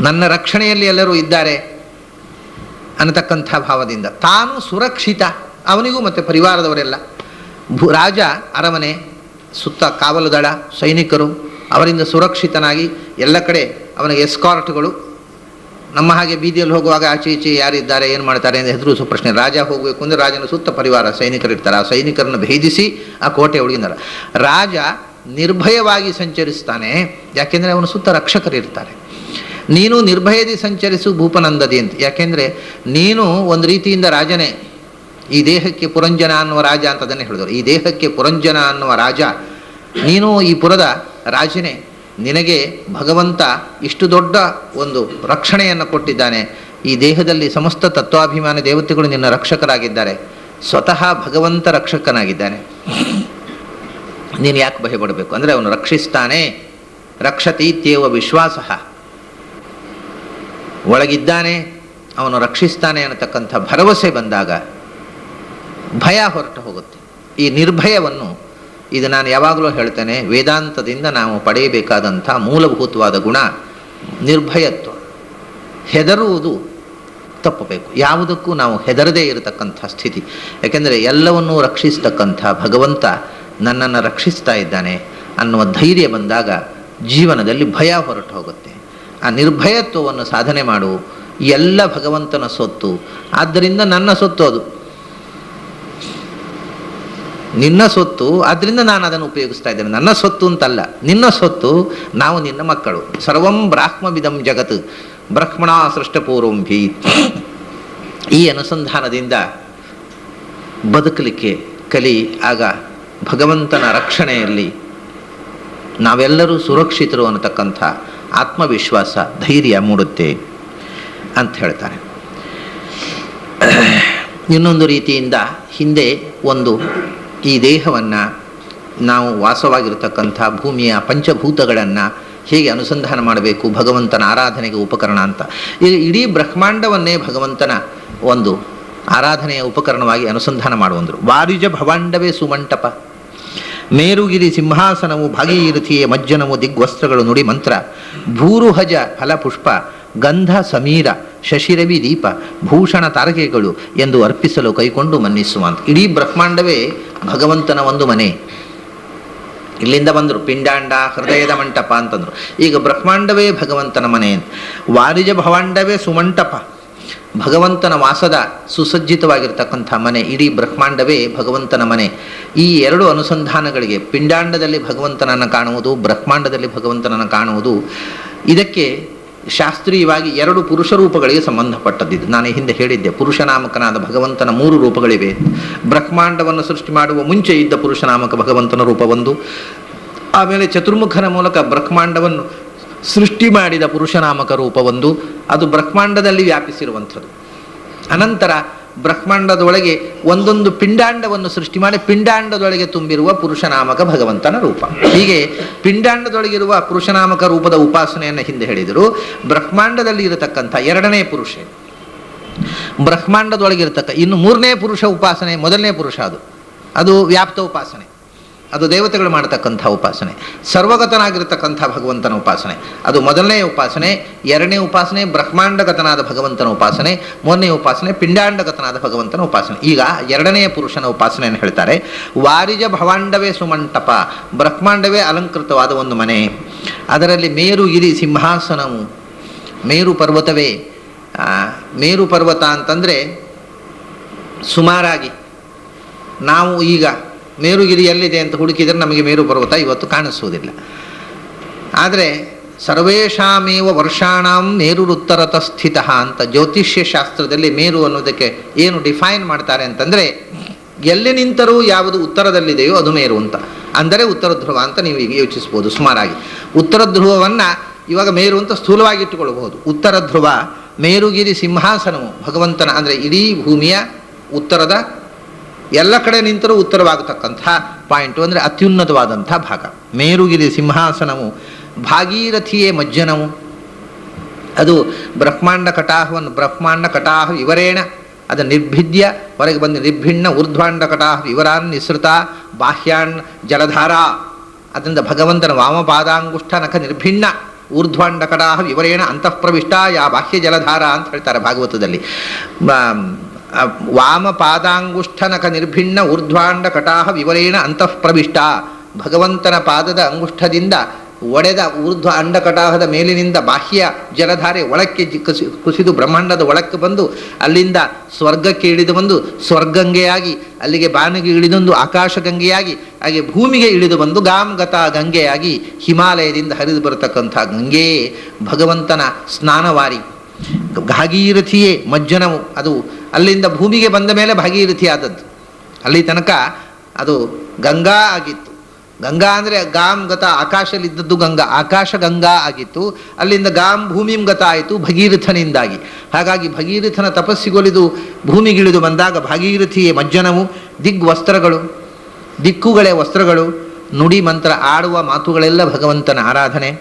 ನನ್ನ ರಕ್ಷಣೆಯಲ್ಲಿ ಎಲ್ಲರೂ ಇದ್ದಾರೆ ಅನ್ನತಕ್ಕಂಥ ಭಾವದಿಂದ ತಾನು ಸುರಕ್ಷಿತ, ಅವನಿಗೂ ಮತ್ತು ಪರಿವಾರದವರೆಲ್ಲ. ರಾಜ ಅರಮನೆ ಸುತ್ತ ಕಾವಲು ದಳ ಸೈನಿಕರು, ಅವರಿಂದ ಸುರಕ್ಷಿತನಾಗಿ ಎಲ್ಲ ಕಡೆ ಅವನಿಗೆ ಎಸ್ಕಾರ್ಟ್ಗಳು. ನಮ್ಮ ಹಾಗೆ ಬೀದಿಯಲ್ಲಿ ಹೋಗುವಾಗ ಆಚೆ ಈಚೆ ಯಾರಿದ್ದಾರೆ ಏನು ಮಾಡ್ತಾರೆ ಅಂತ ಹೆದರಿಸುವ ಪ್ರಶ್ನೆ. ರಾಜ ಹೋಗಬೇಕು ಅಂದರೆ ರಾಜನ ಸುತ್ತ ಪರಿವಾರ ಸೈನಿಕರಿರ್ತಾರೆ. ಆ ಸೈನಿಕರನ್ನು ಭೇದಿಸಿ ಆ ಕೋಟೆ ಒಳಗಿದ್ದಾರೆ. ರಾಜ ನಿರ್ಭಯವಾಗಿ ಸಂಚರಿಸ್ತಾನೆ, ಯಾಕೆಂದರೆ ಅವನ ಸುತ್ತ ರಕ್ಷಕರಿರ್ತಾರೆ. ನೀನು ನಿರ್ಭಯದಿ ಸಂಚರಿಸು ಭೂಪನಂದದಿ ಅಂತ. ಯಾಕೆಂದರೆ ನೀನು ಒಂದು ರೀತಿಯಿಂದ ರಾಜನೇ. ಈ ದೇಹಕ್ಕೆ ಪುರಂಜನ ಅನ್ನುವ ರಾಜ ಅಂತ ಅದನ್ನೇ ಹೇಳಿದರು. ಈ ದೇಹಕ್ಕೆ ಪುರಂಜನ ಅನ್ನುವ ರಾಜ ನೀನು, ಈ ಪುರದ ರಾಜನೇ. ನಿನಗೆ ಭಗವಂತ ಇಷ್ಟು ದೊಡ್ಡ ಒಂದು ರಕ್ಷಣೆಯನ್ನು ಕೊಟ್ಟಿದ್ದಾನೆ. ಈ ದೇಹದಲ್ಲಿ ಸಮಸ್ತ ತತ್ವಾಭಿಮಾನಿ ದೇವತೆಗಳು ನಿನ್ನ ರಕ್ಷಕರಾಗಿದ್ದಾರೆ. ಸ್ವತಃ ಭಗವಂತ ರಕ್ಷಕನಾಗಿದ್ದಾನೆ. ನೀನು ಯಾಕೆ ಭಯಪಡಬೇಕು ಅಂದರೆ ಅವನು ರಕ್ಷಿಸ್ತಾನೆ. ರಕ್ಷತೀತ್ಯೇವ ವಿಶ್ವಾಸ, ಒಳಗಿದ್ದಾನೆ ಅವನು ರಕ್ಷಿಸ್ತಾನೆ ಅನ್ನತಕ್ಕಂಥ ಭರವಸೆ ಬಂದಾಗ ಭಯ ಹೊರಟು ಹೋಗುತ್ತೆ. ಈ ನಿರ್ಭಯವನ್ನು, ಇದು ನಾನು ಯಾವಾಗಲೂ ಹೇಳ್ತೇನೆ, ವೇದಾಂತದಿಂದ ನಾವು ಪಡೆಯಬೇಕಾದಂಥ ಮೂಲಭೂತವಾದ ಗುಣ ನಿರ್ಭಯತ್ವ. ಹೆದರುವುದು ತಪ್ಪಬೇಕು. ಯಾವುದಕ್ಕೂ ನಾವು ಹೆದರದೇ ಇರತಕ್ಕಂಥ ಸ್ಥಿತಿ. ಯಾಕೆಂದರೆ ಎಲ್ಲವನ್ನೂ ರಕ್ಷಿಸ್ತಕ್ಕಂಥ ಭಗವಂತ ನನ್ನನ್ನು ರಕ್ಷಿಸ್ತಾ ಇದ್ದಾನೆ ಅನ್ನುವ ಧೈರ್ಯ ಬಂದಾಗ ಜೀವನದಲ್ಲಿ ಭಯ ಹೊರಟು ಹೋಗುತ್ತೆ. ಆ ನಿರ್ಭಯತ್ವವನ್ನು ಸಾಧನೆ ಮಾಡು. ಎಲ್ಲ ಭಗವಂತನ ಸೊತ್ತು. ಆದ್ದರಿಂದ ನನ್ನ ಸೊತ್ತು ಅದು, ನಿನ್ನ ಸೊತ್ತು. ಆದ್ದರಿಂದ ನಾನು ಅದನ್ನು ಉಪಯೋಗಿಸ್ತಾ ಇದ್ದೇನೆ. ನನ್ನ ಸೊತ್ತು ಅಂತಲ್ಲ, ನಿನ್ನ ಸೊತ್ತು. ನಾವು ನಿನ್ನ ಮಕ್ಕಳು. ಸರ್ವಂ ಬ್ರಾಹ್ಮವಿದಂ ಜಗತ್ ಬ್ರಹ್ಮಣ ಸೃಷ್ಟಪೂರ್ವಂ ಭೀ. ಈ ಅನುಸಂಧಾನದಿಂದ ಬದುಕಲಿಕ್ಕೆ ಕಲಿ. ಆಗ ಭಗವಂತನ ರಕ್ಷಣೆಯಲ್ಲಿ ನಾವೆಲ್ಲರೂ ಸುರಕ್ಷಿತರು ಅನ್ನತಕ್ಕಂಥ ಆತ್ಮವಿಶ್ವಾಸ, ಧೈರ್ಯ ಮೂಡುತ್ತೆ ಅಂತ ಹೇಳ್ತಾರೆ. ಇನ್ನೊಂದು ರೀತಿಯಿಂದ ಹಿಂದೆ ಒಂದು ಈ ದೇಹವನ್ನು ನಾವು ವಾಸವಾಗಿರತಕ್ಕಂಥ ಭೂಮಿಯ ಪಂಚಭೂತಗಳನ್ನು ಹೇಗೆ ಅನುಸಂಧಾನ ಮಾಡಬೇಕು ಭಗವಂತನ ಆರಾಧನೆಗೆ ಉಪಕರಣ ಅಂತ. ಈಗ ಇಡೀ ಬ್ರಹ್ಮಾಂಡವನ್ನೇ ಭಗವಂತನ ಒಂದು ಆರಾಧನೆಯ ಉಪಕರಣವಾಗಿ ಅನುಸಂಧಾನ ಮಾಡುವಂದರು. ವಾರಿಜ ಭವಾಂಡವೇ ಸುಮಂಟಪ, ಮೇರುಗಿರಿ ಸಿಂಹಾಸನವು, ಭಾಗೀರಥಿಯೇ ಮಜ್ಜನವು, ದಿಗ್ವಸ್ತ್ರಗಳು, ನುಡಿ ಮಂತ್ರ, ಭೂರುಹಜ ಫಲಪುಷ್ಪ, ಗಂಧ ಸಮೀರ, ಶಶಿರವಿ ದೀಪ, ಭೂಷಣ ತಾರಕೆಗಳು ಎಂದು ಅರ್ಪಿಸಲು ಕೈಕೊಂಡು ಮನ್ನಿಸುವಂತ. ಇಡೀ ಬ್ರಹ್ಮಾಂಡವೇ ಭಗವಂತನ ಒಂದು ಮನೆ. ಇಲ್ಲಿಂದ ಬಂದರು ಪಿಂಡಾಂಡ, ಹೃದಯದ ಮಂಟಪ ಅಂತಂದರು. ಈಗ ಬ್ರಹ್ಮಾಂಡವೇ ಭಗವಂತನ ಮನೆ. ವಾರಿಜ ಭವಾಂಡವೇ ಸುಮಂಟಪ, ಭಗವಂತನ ವಾಸದ ಸುಸಜ್ಜಿತವಾಗಿರ್ತಕ್ಕಂಥ ಮನೆ. ಇಡೀ ಬ್ರಹ್ಮಾಂಡವೇ ಭಗವಂತನ ಮನೆ. ಈ ಎರಡು ಅನುಸಂಧಾನಗಳಿಗೆ, ಪಿಂಡಾಂಡದಲ್ಲಿ ಭಗವಂತನನ್ನು ಕಾಣುವುದು, ಬ್ರಹ್ಮಾಂಡದಲ್ಲಿ ಭಗವಂತನನ್ನು ಕಾಣುವುದು, ಇದಕ್ಕೆ ಶಾಸ್ತ್ರೀಯವಾಗಿ 2 ಪುರುಷ ರೂಪಗಳಿಗೆ ಸಂಬಂಧಪಟ್ಟದ್ದಿದ್ದು. ನಾನು ಹಿಂದೆ ಹೇಳಿದ್ದೆ, ಪುರುಷನಾಮಕನಾದ ಭಗವಂತನ 3 ರೂಪಗಳಿವೆ. ಬ್ರಹ್ಮಾಂಡವನ್ನು ಸೃಷ್ಟಿ ಮಾಡುವ ಮುಂಚೆ ಇದ್ದ ಪುರುಷನಾಮಕ ಭಗವಂತನ ರೂಪ ಒಂದು, ಆಮೇಲೆ ಚತುರ್ಮುಖನ ಮೂಲಕ ಬ್ರಹ್ಮಾಂಡವನ್ನು ಸೃಷ್ಟಿ ಮಾಡಿದ ಪುರುಷನಾಮಕ ರೂಪ ಒಂದು, ಅದು ಬ್ರಹ್ಮಾಂಡದಲ್ಲಿ ವ್ಯಾಪಿಸಿರುವಂಥದ್ದು. ಅನಂತರ ಬ್ರಹ್ಮಾಂಡದೊಳಗೆ ಒಂದೊಂದು ಪಿಂಡಾಂಡವನ್ನು ಸೃಷ್ಟಿ ಮಾಡಿ ಪಿಂಡಾಂಡದೊಳಗೆ ತುಂಬಿರುವ ಪುರುಷನಾಮಕ ಭಗವಂತನ ರೂಪ. ಹೀಗೆ ಪಿಂಡಾಂಡದೊಳಗಿರುವ ಪುರುಷನಾಮಕ ರೂಪದ ಉಪಾಸನೆಯನ್ನು ಹಿಂದೆ ಹೇಳಿದರು. ಬ್ರಹ್ಮಾಂಡದಲ್ಲಿ ಇರತಕ್ಕಂಥ 2ನೇ ಪುರುಷ, ಬ್ರಹ್ಮಾಂಡದೊಳಗಿರತಕ್ಕ ಇನ್ನು 3ನೇ ಪುರುಷ ಉಪಾಸನೆ, ಮೊದಲನೇ ಪುರುಷ ಅದು ವ್ಯಾಪ್ತ ಉಪಾಸನೆ. ಅದು ದೇವತೆಗಳು ಮಾಡತಕ್ಕಂಥ ಉಪಾಸನೆ. ಸರ್ವಗತನಾಗಿರ್ತಕ್ಕಂಥ ಭಗವಂತನ ಉಪಾಸನೆ ಅದು ಮೊದಲನೇ ಉಪಾಸನೆ. ಎರಡನೇ ಉಪಾಸನೆ ಬ್ರಹ್ಮಾಂಡಗತನಾದ ಭಗವಂತನ ಉಪಾಸನೆ. ಮೂರನೇ ಉಪಾಸನೆ ಪಿಂಡಾಂಡಗತನಾದ ಭಗವಂತನ ಉಪಾಸನೆ. ಈಗ ಎರಡನೆಯ ಪುರುಷನ ಉಪಾಸನೆಯನ್ನು ಹೇಳ್ತಾರೆ. ವಾರಿಜ ಭವಾಂಡವೇ ಸುಮಂಟಪ, ಬ್ರಹ್ಮಾಂಡವೇ ಅಲಂಕೃತವಾದ ಒಂದು ಮನೆ, ಅದರಲ್ಲಿ ಮೇರು ಗಿರಿ ಸಿಂಹಾಸನವು. ಮೇರು ಪರ್ವತವೇ, ಮೇರು ಪರ್ವತ ಅಂತಂದರೆ ಸುಮಾರಾಗಿ ನಾವು ಈಗ ಮೇರುಗಿರಿ ಎಲ್ಲಿದೆ ಅಂತ ಹುಡುಕಿದರೆ ನಮಗೆ ಮೇರು ಪರ್ವತ ಇವತ್ತು ಕಾಣಿಸುವುದಿಲ್ಲ. ಆದರೆ ಸರ್ವೇಷಾಮೇವ ವರ್ಷಾಣಂ ಮೇರುರುತ್ತರತ ಸ್ಥಿತ ಅಂತ ಜ್ಯೋತಿಷ್ಯ ಶಾಸ್ತ್ರದಲ್ಲಿ ಮೇರು ಅನ್ನೋದಕ್ಕೆ ಏನು ಡಿಫೈನ್ ಮಾಡ್ತಾರೆ ಅಂತಂದರೆ, ಎಲ್ಲಿ ನಿಂತರೂ ಯಾವುದು ಉತ್ತರದಲ್ಲಿದೆಯೋ ಅದು ಮೇರು ಅಂತ. ಅಂದರೆ ಉತ್ತರ ಧ್ರುವ ಅಂತ ನೀವು ಈಗ ಯೋಚಿಸ್ಬೋದು. ಸುಮಾರಾಗಿ ಉತ್ತರ ಧ್ರುವವನ್ನು ಇವಾಗ ಮೇರು ಅಂತ ಸ್ಥೂಲವಾಗಿ ಇಟ್ಟುಕೊಳ್ಳಬಹುದು. ಉತ್ತರ ಧ್ರುವ ಮೇರುಗಿರಿ ಸಿಂಹಾಸನವು ಭಗವಂತನ, ಅಂದರೆ ಇಡೀ ಭೂಮಿಯ ಉತ್ತರದ ಎಲ್ಲ ಕಡೆ ನಿಂತರೂ ಉತ್ತರವಾಗತಕ್ಕಂಥ ಪಾಯಿಂಟು, ಅಂದರೆ ಅತ್ಯುನ್ನತವಾದಂಥ ಭಾಗ. ಮೇರುಗಿರಿ ಸಿಂಹಾಸನವು ಭಾಗೀರಥಿಯೇ ಮಜ್ಜನವು. ಅದು ಬ್ರಹ್ಮಾಂಡ ಕಟಾಹ ವಿವರೇಣ ಅದು ನಿರ್ಭಿದ್ಯ ಹೊರಗೆ ಬಂದು ನಿರ್ಭಿಣ್ಣ ಊರ್ಧ್ವಾಂಡ ಕಟಾಹ ವಿವರಾನ್ ನಿಸೃತ ಬಾಹ್ಯಾನ್ ಜಲಧಾರ. ಅದರಿಂದ ಭಗವಂತನ ವಾಮಪಾದಾಂಗುಷ್ಠ ನಖ ನಿರ್ಭಿಣ್ಣ ಊರ್ಧ್ವಾಂಡ ಕಟಾಹ ವಿವರೇಣ ಅಂತಃಪ್ರವಿಷ್ಟ ಯಾ ಬಾಹ್ಯ ಜಲಧಾರ ಅಂತ ಹೇಳ್ತಾರೆ ಭಾಗವತದಲ್ಲಿ. ವಾಮಪಾದಾಂಗುಷ್ಠನಕ ನಿರ್ಭಿಣ್ಣ ಊರ್ಧ್ವಾಂಡ ಕಟಾಹ ವಿವರೇಣ ಅಂತಃಪ್ರವಿಷ್ಟ. ಭಗವಂತನ ಪಾದದ ಅಂಗುಷ್ಠದಿಂದ ಒಡೆದ ಊರ್ಧ್ವ ಅಂಡಕಟಾಹದ ಮೇಲಿನಿಂದ ಬಾಹ್ಯ ಜಲಧಾರೆ ಒಳಕ್ಕೆ ಕುಸಿದು ಬ್ರಹ್ಮಾಂಡದ ಒಳಕ್ಕೆ ಬಂದು ಅಲ್ಲಿಂದ ಸ್ವರ್ಗಕ್ಕೆ ಇಳಿದು ಬಂದು ಸ್ವರ್ಗಂಗೆಯಾಗಿ ಅಲ್ಲಿಗೆ ಬಾನಿಗೆ ಇಳಿದೊಂದು ಆಕಾಶಗಂಗೆಯಾಗಿ ಹಾಗೆ ಭೂಮಿಗೆ ಇಳಿದು ಬಂದು ಗಾಂಗತ ಗಂಗೆಯಾಗಿ ಹಿಮಾಲಯದಿಂದ ಹರಿದು ಬರತಕ್ಕಂಥ ಗಂಗೆಯೇ ಭಗವಂತನ ಸ್ನಾನವಾರಿ. ಭಾಗೀರಥಿಯೇ ಮಜ್ಜನವು. ಅದು ಅಲ್ಲಿಂದ ಭೂಮಿಗೆ ಬಂದ ಮೇಲೆ ಭಾಗೀರಥಿ ಆದದ್ದು. ಅಲ್ಲಿ ತನಕ ಅದು ಗಂಗಾ ಆಗಿತ್ತು. ಗಂಗಾ ಅಂದರೆ ಗಾಂ ಗತ, ಆಕಾಶದಲ್ಲಿದ್ದದ್ದು ಗಂಗಾ, ಆಕಾಶ ಗಂಗಾ ಆಗಿತ್ತು. ಅಲ್ಲಿಂದ ಗಾಂ ಭೂಮಿಂ ಗತ ಆಯಿತು ಭಗೀರಥನಿಂದಾಗಿ. ಹಾಗಾಗಿ ಭಗೀರಥನ ತಪಸ್ಸಿಗೊಲಿದು ಭೂಮಿಗಿಳಿದು ಬಂದಾಗ ಭಾಗೀರಥಿಯೇ ಮಜ್ಜನವು. ದಿಗ್ವಸ್ತ್ರಗಳು, ದಿಕ್ಕುಗಳೇ ವಸ್ತ್ರಗಳು, ನುಡಿ ಮಂತ್ರ ಆಡುವ ಮಾತುಗಳೆಲ್ಲ ಭಗವಂತನ ಆರಾಧನೆ.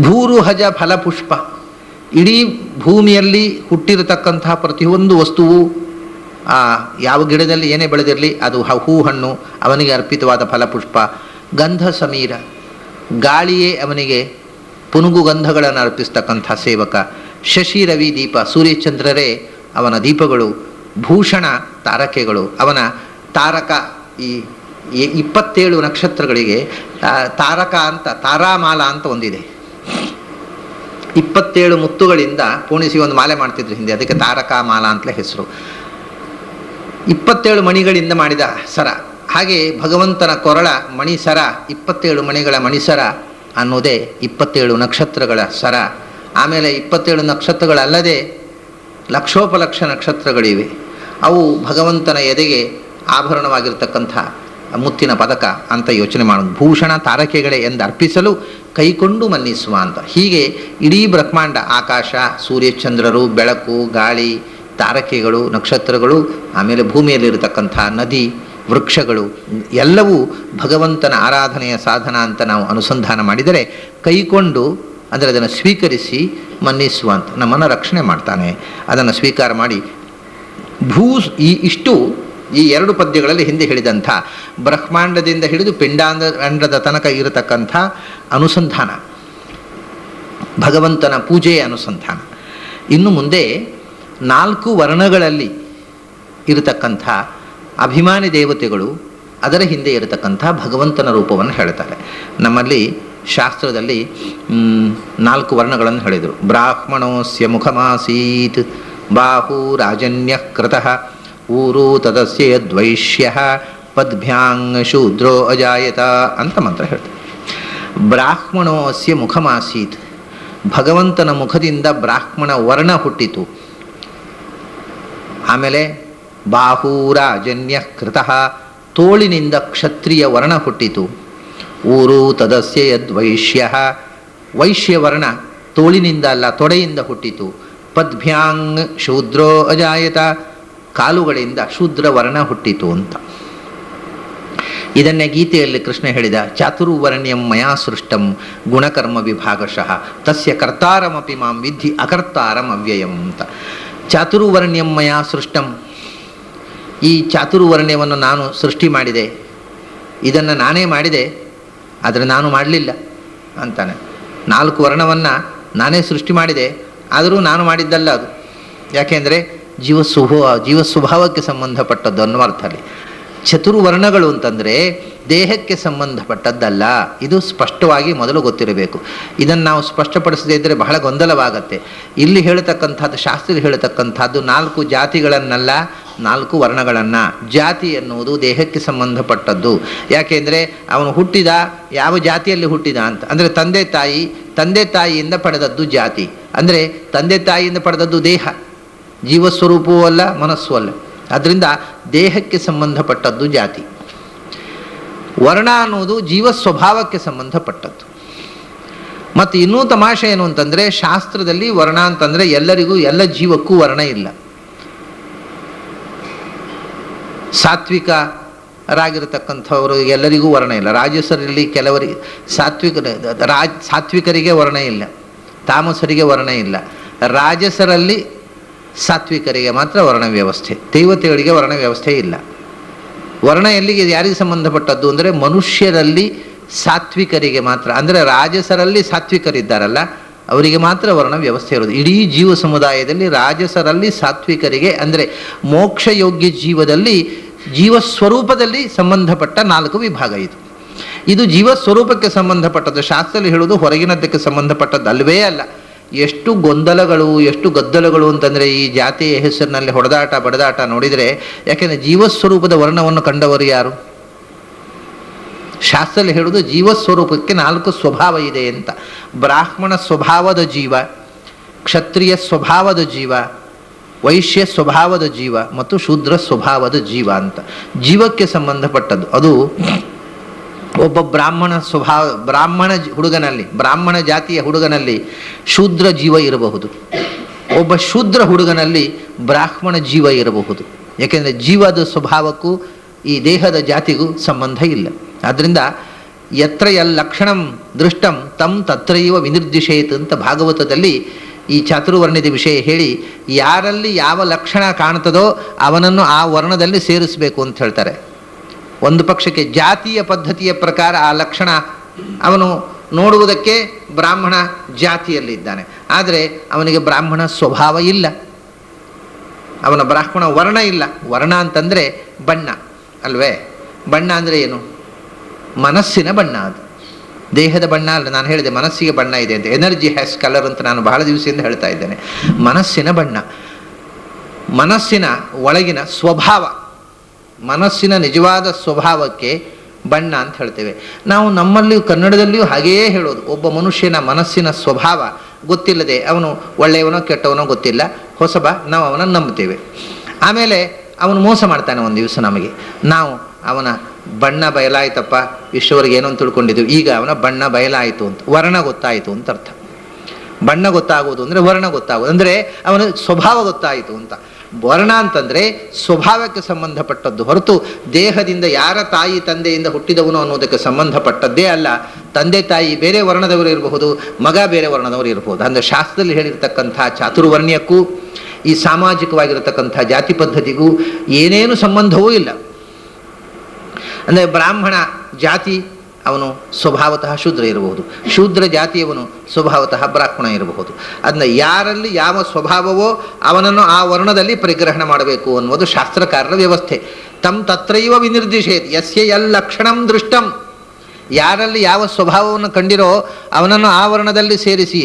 ಭೂರುಹಜ ಫಲಪುಷ್ಪ, ಇಡೀ ಭೂಮಿಯಲ್ಲಿ ಹುಟ್ಟಿರತಕ್ಕಂತಹ ಪ್ರತಿಯೊಂದು ವಸ್ತುವು ಯಾವ ಗಿಡದಲ್ಲಿ ಏನೇ ಬೆಳೆದಿರಲಿ ಅದು ಹೂ ಹಣ್ಣು ಅವನಿಗೆ ಅರ್ಪಿತವಾದ ಫಲಪುಷ್ಪ. ಗಂಧ ಸಮೀರ, ಗಾಳಿಯೇ ಅವನಿಗೆ ಪುನುಗು ಗಂಧಗಳನ್ನು ಅರ್ಪಿಸ್ತಕ್ಕಂಥ ಸೇವಕ. ಶಶಿ ರವಿ ದೀಪ, ಸೂರ್ಯಚಂದ್ರರೇ ಅವನ ದೀಪಗಳು. ಭೂಷಣ ತಾರಕೆಗಳು, ಅವನ ತಾರಕ. ಈ 27 ನಕ್ಷತ್ರಗಳಿಗೆ ತಾರಕ ಅಂತ, ತಾರಾಮಾಲ ಅಂತ ಒಂದಿದೆ. 27 ಮುತ್ತುಗಳಿಂದ ಪೋಣಿಸಿ ಒಂದು ಮಾಲೆ ಮಾಡ್ತಿದ್ರು ಹಿಂದೆ, ಅದಕ್ಕೆ ತಾರಕ ಮಾಲ ಅಂತಲೇ ಹೆಸರು. 27 ಮಣಿಗಳಿಂದ ಮಾಡಿದ ಸರ. ಹಾಗೆ ಭಗವಂತನ ಕೊರಳ ಮಣಿಸರ, 27 ಮಣಿಗಳ ಮಣಿಸರ ಅನ್ನೋದೇ 27 ನಕ್ಷತ್ರಗಳ ಸರ. ಆಮೇಲೆ 27 ನಕ್ಷತ್ರಗಳಲ್ಲದೆ ಲಕ್ಷೋಪಲಕ್ಷ ನಕ್ಷತ್ರಗಳಿವೆ. ಅವು ಭಗವಂತನ ಎದೆಗೆ ಆಭರಣವಾಗಿರ್ತಕ್ಕಂಥ ಮುತ್ತಿನ ಪದಕ ಅಂತ ಯೋಚನೆ ಮಾಡೋದು. ಭೂಷಣ ತಾರಕೆಗಳೇ ಎಂದು ಅರ್ಪಿಸಲು ಕೈಕೊಂಡು ಮನ್ನಿಸುವ ಅಂತ. ಹೀಗೆ ಇಡೀ ಬ್ರಹ್ಮಾಂಡ, ಆಕಾಶ, ಸೂರ್ಯಚಂದ್ರರು, ಬೆಳಕು, ಗಾಳಿ, ತಾರಕೆಗಳು, ನಕ್ಷತ್ರಗಳು, ಆಮೇಲೆ ಭೂಮಿಯಲ್ಲಿರತಕ್ಕಂಥ ನದಿ, ವೃಕ್ಷಗಳು ಎಲ್ಲವೂ ಭಗವಂತನ ಆರಾಧನೆಯ ಸಾಧನ ಅಂತ ನಾವು ಅನುಸಂಧಾನ ಮಾಡಿದರೆ ಕೈಕೊಂಡು, ಅಂದರೆ ಅದನ್ನು ಸ್ವೀಕರಿಸಿ ಮನ್ನಿಸುವ ಅಂತ, ನಮ್ಮನ್ನು ರಕ್ಷಣೆ ಮಾಡ್ತಾನೆ. ಅದನ್ನು ಸ್ವೀಕಾರ ಮಾಡಿ ಈ 2 ಪದ್ಯಗಳಲ್ಲಿ ಹಿಂದೆ ಹೇಳಿದಂಥ ಬ್ರಹ್ಮಾಂಡದಿಂದ ಹಿಡಿದು ಪಿಂಡಾಂಡದ ತನಕ ಇರತಕ್ಕಂಥ ಅನುಸಂಧಾನ, ಭಗವಂತನ ಪೂಜೆಯ ಅನುಸಂಧಾನ. ಇನ್ನು ಮುಂದೆ 4 ವರ್ಣಗಳಲ್ಲಿ ಇರತಕ್ಕಂಥ ಅಭಿಮಾನಿ ದೇವತೆಗಳು, ಅದರ ಹಿಂದೆ ಇರತಕ್ಕಂಥ ಭಗವಂತನ ರೂಪವನ್ನು ಹೇಳ್ತಾರೆ. ನಮ್ಮಲ್ಲಿ ಶಾಸ್ತ್ರದಲ್ಲಿ 4 ವರ್ಣಗಳನ್ನು ಹೇಳಿದರು. ಬ್ರಾಹ್ಮಣೋಸ್ಯ ಮುಖಮಾಸೀತ್ ಬಾಹು ರಾಜನ್ಯ ಕೃತಃ ಊರು ತದಸ್ಯ ಯದ್ವೈಶ್ಯ ಪದ್ಭ್ಯಾಂಗ್ ಶೂದ್ರೋ ಅಜಾಯತ ಅಂತ ಮಂತ್ರ ಹೇಳ್ತಾರೆ. ಬ್ರಾಹ್ಮಣೋಸ್ಯ ಮುಖಮಾಸೀತ್, ಭಗವಂತನ ಮುಖದಿಂದ ಬ್ರಾಹ್ಮಣ ವರ್ಣ ಹುಟ್ಟಿತು. ಆಮೇಲೆ ಬಾಹೂರಾಜನ್ಯ ಕೃತಃ, ತೋಳಿನಿಂದ ಕ್ಷತ್ರಿಯ ವರ್ಣ ಹುಟ್ಟಿತು. ಊರು ತದಸ್ಯ ಯದ್ವೈಶ್ಯ, ವೈಶ್ಯವರ್ಣ ತೋಳಿನಿಂದ ಅಲ್ಲ ತೊಡೆಯಿಂದ ಹುಟ್ಟಿತು. ಪದ್ಭ್ಯಾಂಗ್ ಶೂದ್ರೋ ಅಜಾಯತ, ಕಾಲುಗಳಿಂದ ಶೂದ್ರ ವರ್ಣ ಹುಟ್ಟಿತು ಅಂತ. ಇದನ್ನೇ ಗೀತೆಯಲ್ಲಿ ಕೃಷ್ಣ ಹೇಳಿದ, ಚಾತುರ್ವರ್ಣ್ಯಂ ಮಯಾ ಸೃಷ್ಟಂ ಗುಣಕರ್ಮ ವಿಭಾಗಶಃ ತಸ್ಯ ಕರ್ತಾರಮಪಿ ಮಾಂ ವಿದ್ಧಿ ಅಕರ್ತಾರಂ ಅವ್ಯಯಂ ಅಂತ. ಚಾತುರ್ವರ್ಣ್ಯಂ ಮಯಾ ಸೃಷ್ಟಂ, ಈ ಚಾತುರ್ವರ್ಣ್ಯವನ್ನು ನಾನು ಸೃಷ್ಟಿ ಮಾಡಿದೆ. ಇದನ್ನು ನಾನೇ ಮಾಡಿದೆ, ಆದರೆ ನಾನು ಮಾಡಲಿಲ್ಲ ಅಂತಾನೆ. 4 ವರ್ಣವನ್ನು ನಾನೇ ಸೃಷ್ಟಿ ಮಾಡಿದೆ, ಆದರೂ ನಾನು ಮಾಡಿದ್ದಲ್ಲ ಅದು. ಯಾಕೆಂದರೆ ಜೀವ ಸ್ವಭಾವಕ್ಕೆ ಸಂಬಂಧಪಟ್ಟದ್ದು ಅನ್ನೋ ಅರ್ಥದಲ್ಲಿ. ಚತುರ್ವರ್ಣಗಳು ಅಂತಂದರೆ ದೇಹಕ್ಕೆ ಸಂಬಂಧಪಟ್ಟದ್ದಲ್ಲ. ಇದು ಸ್ಪಷ್ಟವಾಗಿ ಮೊದಲು ಗೊತ್ತಿರಬೇಕು. ಇದನ್ನು ನಾವು ಸ್ಪಷ್ಟಪಡಿಸದೇ ಇದ್ದರೆ ಬಹಳ ಗೊಂದಲವಾಗತ್ತೆ. ಇಲ್ಲಿ ಹೇಳ್ತಕ್ಕಂಥದ್ದು, ಶಾಸ್ತ್ರದಲ್ಲಿ ಹೇಳ್ತಕ್ಕಂಥದ್ದು 4 ಜಾತಿಗಳನ್ನಲ್ಲ, 4 ವರ್ಣಗಳನ್ನು. ಜಾತಿ ಎನ್ನುವುದು ದೇಹಕ್ಕೆ ಸಂಬಂಧಪಟ್ಟದ್ದು. ಯಾಕೆಂದರೆ ಅವನು ಹುಟ್ಟಿದ ಯಾವ ಜಾತಿಯಲ್ಲಿ ಹುಟ್ಟಿದ ಅಂತ ಅಂದರೆ ತಂದೆ ತಾಯಿಯಿಂದ ಪಡೆದದ್ದು ಜಾತಿ. ಅಂದರೆ ತಂದೆ ತಾಯಿಯಿಂದ ಪಡೆದದ್ದು ದೇಹ, ಜೀವಸ್ವರೂಪವೂ ಅಲ್ಲ, ಮನಸ್ಸೂ ಅಲ್ಲ. ಆದ್ದರಿಂದ ದೇಹಕ್ಕೆ ಸಂಬಂಧಪಟ್ಟದ್ದು ಜಾತಿ. ವರ್ಣ ಅನ್ನೋದು ಜೀವ ಸ್ವಭಾವಕ್ಕೆ ಸಂಬಂಧಪಟ್ಟದ್ದು. ಮತ್ತು ಇನ್ನೂ ತಮಾಷೆ ಏನು ಅಂತಂದರೆ, ಶಾಸ್ತ್ರದಲ್ಲಿ ವರ್ಣ ಅಂತಂದರೆ ಎಲ್ಲರಿಗೂ, ಎಲ್ಲ ಜೀವಕ್ಕೂ ವರ್ಣ ಇಲ್ಲ. ಸಾತ್ವಿಕರಾಗಿರತಕ್ಕಂಥವರು ಎಲ್ಲರಿಗೂ ವರ್ಣ ಇಲ್ಲ. ರಾಜಸರಲ್ಲಿ ಕೆಲವರಿಗೆ ಸಾತ್ವಿಕರಿಗೆ ವರ್ಣ ಇಲ್ಲ, ತಾಮಸರಿಗೆ ವರ್ಣ ಇಲ್ಲ. ರಾಜಸರಲ್ಲಿ ಸಾತ್ವಿಕರಿಗೆ ಮಾತ್ರ ವರ್ಣ ವ್ಯವಸ್ಥೆ, ದೇವತೆಗಳಿಗೆ ವರ್ಣ ವ್ಯವಸ್ಥೆ ಇಲ್ಲ. ವರ್ಣ ಎಲ್ಲಿಗೆ, ಯಾರಿಗೆ ಸಂಬಂಧಪಟ್ಟದ್ದು ಅಂದರೆ ಮನುಷ್ಯರಲ್ಲಿ ಸಾತ್ವಿಕರಿಗೆ ಮಾತ್ರ. ಅಂದರೆ ರಾಜಸರಲ್ಲಿ ಸಾತ್ವಿಕರಿದ್ದಾರಲ್ಲ, ಅವರಿಗೆ ಮಾತ್ರ ವರ್ಣ ವ್ಯವಸ್ಥೆ ಇರೋದು. ಇಡೀ ಜೀವ ಸಮುದಾಯದಲ್ಲಿ ರಾಜಸರಲ್ಲಿ ಸಾತ್ವಿಕರಿಗೆ ಅಂದರೆ ಮೋಕ್ಷಯೋಗ್ಯ ಜೀವದಲ್ಲಿ, ಜೀವಸ್ವರೂಪದಲ್ಲಿ ಸಂಬಂಧಪಟ್ಟ 4 ವಿಭಾಗ ಇದು ಜೀವಸ್ವರೂಪಕ್ಕೆ ಸಂಬಂಧಪಟ್ಟದ್ದು. ಶಾಸ್ತ್ರದಲ್ಲಿ ಹೇಳುವುದು ಹೊರಗಿನದ್ದಕ್ಕೆ ಸಂಬಂಧಪಟ್ಟದ್ದು ಅಲ್ಲವೇ ಅಲ್ಲ. ಎಷ್ಟು ಗೊಂದಲಗಳು, ಎಷ್ಟು ಗದ್ದಲಗಳು ಅಂತಂದರೆ ಈ ಜಾತಿಯ ಹೆಸರಿನಲ್ಲಿ ಹೊಡೆದಾಟ ಬಡದಾಟ ನೋಡಿದರೆ. ಯಾಕೆಂದರೆ ಜೀವಸ್ವರೂಪದ ವರ್ಣವನ್ನು ಕಂಡವರು ಯಾರು? ಶಾಸ್ತ್ರದಲ್ಲಿ ಹೇಳುವುದು ಜೀವಸ್ವರೂಪಕ್ಕೆ 4 ಸ್ವಭಾವ ಇದೆ ಅಂತ. ಬ್ರಾಹ್ಮಣ ಸ್ವಭಾವದ ಜೀವ, ಕ್ಷತ್ರಿಯ ಸ್ವಭಾವದ ಜೀವ, ವೈಶ್ಯ ಸ್ವಭಾವದ ಜೀವ ಮತ್ತು ಶೂದ್ರ ಸ್ವಭಾವದ ಜೀವ ಅಂತ. ಜೀವಕ್ಕೆ ಸಂಬಂಧಪಟ್ಟದ್ದು ಅದು. ಒಬ್ಬ ಬ್ರಾಹ್ಮಣ ಜಾತಿಯ ಹುಡುಗನಲ್ಲಿ ಶೂದ್ರ ಜೀವ ಇರಬಹುದು, ಒಬ್ಬ ಶೂದ್ರ ಹುಡುಗನಲ್ಲಿ ಬ್ರಾಹ್ಮಣ ಜೀವ ಇರಬಹುದು. ಯಾಕೆಂದರೆ ಜೀವದ ಸ್ವಭಾವಕ್ಕೂ ಈ ದೇಹದ ಜಾತಿಗೂ ಸಂಬಂಧ ಇಲ್ಲ. ಆದ್ದರಿಂದ ಯತ್ರ ಯಲ್ಲಕ್ಷಣಂ ದೃಷ್ಟಂ ತಂ ತತ್ರೈವ ವಿನಿರ್ದಿಶೇತ್ ಅಂತ ಭಾಗವತದಲ್ಲಿ ಈ ಚಾತುರ್ವರ್ಣ್ಯದ ವಿಷಯ ಹೇಳಿ, ಯಾರಲ್ಲಿ ಯಾವ ಲಕ್ಷಣ ಕಾಣ್ತದೋ ಅವನನ್ನು ಆ ವರ್ಣದಲ್ಲಿ ಸೇರಿಸಬೇಕು ಅಂತ ಹೇಳ್ತಾರೆ. ಒಂದು ಪಕ್ಷಕ್ಕೆ ಜಾತಿಯ ಪದ್ಧತಿಯ ಪ್ರಕಾರ ಆ ಲಕ್ಷಣ ಅವನು ನೋಡುವುದಕ್ಕೆ ಬ್ರಾಹ್ಮಣ ಜಾತಿಯಲ್ಲಿದ್ದಾನೆ, ಆದರೆ ಅವನಿಗೆ ಬ್ರಾಹ್ಮಣ ಸ್ವಭಾವ ಇಲ್ಲ, ಅವನ ಬ್ರಾಹ್ಮಣ ವರ್ಣ ಇಲ್ಲ. ವರ್ಣ ಅಂತಂದರೆ ಬಣ್ಣ ಅಲ್ವೇ? ಬಣ್ಣ ಅಂದರೆ ಏನು? ಮನಸ್ಸಿನ ಬಣ್ಣ. ಅದು ದೇಹದ ಬಣ್ಣ ಅಲ್ಲ. ನಾನು ಹೇಳಿದೆ ಮನಸ್ಸಿಗೆ ಬಣ್ಣ ಇದೆ ಅಂತ. ಎನರ್ಜಿ ಹ್ಯಾಸ್ ಕಲರ್ ಅಂತ ನಾನು ಬಹಳ ದಿವಸದಿಂದ ಹೇಳ್ತಾ ಇದ್ದೇನೆ. ಮನಸ್ಸಿನ ಬಣ್ಣ, ಮನಸ್ಸಿನ ಒಳಗಿನ ಸ್ವಭಾವ, ಮನಸ್ಸಿನ ನಿಜವಾದ ಸ್ವಭಾವಕ್ಕೆ ಬಣ್ಣ ಅಂತ ಹೇಳ್ತೇವೆ ನಾವು. ನಮ್ಮಲ್ಲಿಯೂ ಕನ್ನಡದಲ್ಲಿಯೂ ಹಾಗೆಯೇ ಹೇಳೋದು. ಒಬ್ಬ ಮನುಷ್ಯನ ಮನಸ್ಸಿನ ಸ್ವಭಾವ ಗೊತ್ತಿಲ್ಲದೆ ಅವನು ಒಳ್ಳೆಯವನೋ ಕೆಟ್ಟವನೋ ಗೊತ್ತಿಲ್ಲ, ಹೊಸಬ, ನಾವು ಅವನನ್ನು ನಂಬ್ತೇವೆ. ಆಮೇಲೆ ಅವನು ಮೋಸ ಮಾಡ್ತಾನೆ ಒಂದು ದಿವಸ ನಮಗೆ. ನಾವು ಅವನ ಬಣ್ಣ ಬಯಲಾಯ್ತಪ್ಪ, ಇಷ್ಟವರೆಗೆ ಏನೋ ತಿಳ್ಕೊಂಡಿದ್ದೀವಿ, ಈಗ ಅವನ ಬಣ್ಣ ಬಯಲಾಯಿತು ಅಂತ, ವರ್ಣ ಗೊತ್ತಾಯಿತು ಅಂತ ಅರ್ಥ. ಬಣ್ಣ ಗೊತ್ತಾಗೋದು ಅಂದರೆ ವರ್ಣ ಗೊತ್ತಾಗೋದು ಅಂದರೆ ಅವನ ಸ್ವಭಾವ ಗೊತ್ತಾಯಿತು ಅಂತ. ವರ್ಣ ಅಂತಂದರೆ ಸ್ವಭಾವಕ್ಕೆ ಸಂಬಂಧಪಟ್ಟದ್ದು ಹೊರತು ದೇಹದಿಂದ ಯಾರ ತಾಯಿ ತಂದೆಯಿಂದ ಹುಟ್ಟಿದವನು ಅನ್ನೋದಕ್ಕೆ ಸಂಬಂಧಪಟ್ಟದ್ದೇ ಅಲ್ಲ. ತಂದೆ ತಾಯಿ ಬೇರೆ ವರ್ಣದವರು ಇರಬಹುದು, ಮಗ ಬೇರೆ ವರ್ಣದವರು ಇರಬಹುದು. ಅಂದರೆ ಶಾಸ್ತ್ರದಲ್ಲಿ ಹೇಳಿರ್ತಕ್ಕಂಥ ಚಾತುರ್ವರ್ಣ್ಯಕ್ಕೂ ಈ ಸಾಮಾಜಿಕವಾಗಿರತಕ್ಕಂಥ ಜಾತಿ ಪದ್ಧತಿಗೂ ಏನೇನು ಸಂಬಂಧವೂ ಇಲ್ಲ. ಅಂದರೆ ಬ್ರಾಹ್ಮಣ ಜಾತಿ ಅವನು ಸ್ವಭಾವತಃ ಶೂದ್ರ ಇರಬಹುದು, ಶೂದ್ರ ಜಾತಿಯವನು ಸ್ವಭಾವತಃ ಬ್ರಾಹ್ಮಣ ಇರಬಹುದು. ಅದನ್ನ ಯಾರಲ್ಲಿ ಯಾವ ಸ್ವಭಾವವೋ ಅವನನ್ನು ಆ ವರ್ಣದಲ್ಲಿ ಪರಿಗ್ರಹಣ ಮಾಡಬೇಕು ಅನ್ನೋದು ಶಾಸ್ತ್ರಕಾರರ ವ್ಯವಸ್ಥೆ. ತಂ ತತ್ರೈವ ವಿನಿರ್ದಿಶೇತ್ ಯಸ್ಯ ಯಲ್ಲಕ್ಷಣಂ ದೃಷ್ಟಂ. ಯಾರಲ್ಲಿ ಯಾವ ಸ್ವಭಾವವನ್ನು ಕಂಡಿರೋ ಅವನನ್ನು ಆ ವರ್ಣದಲ್ಲಿ ಸೇರಿಸಿ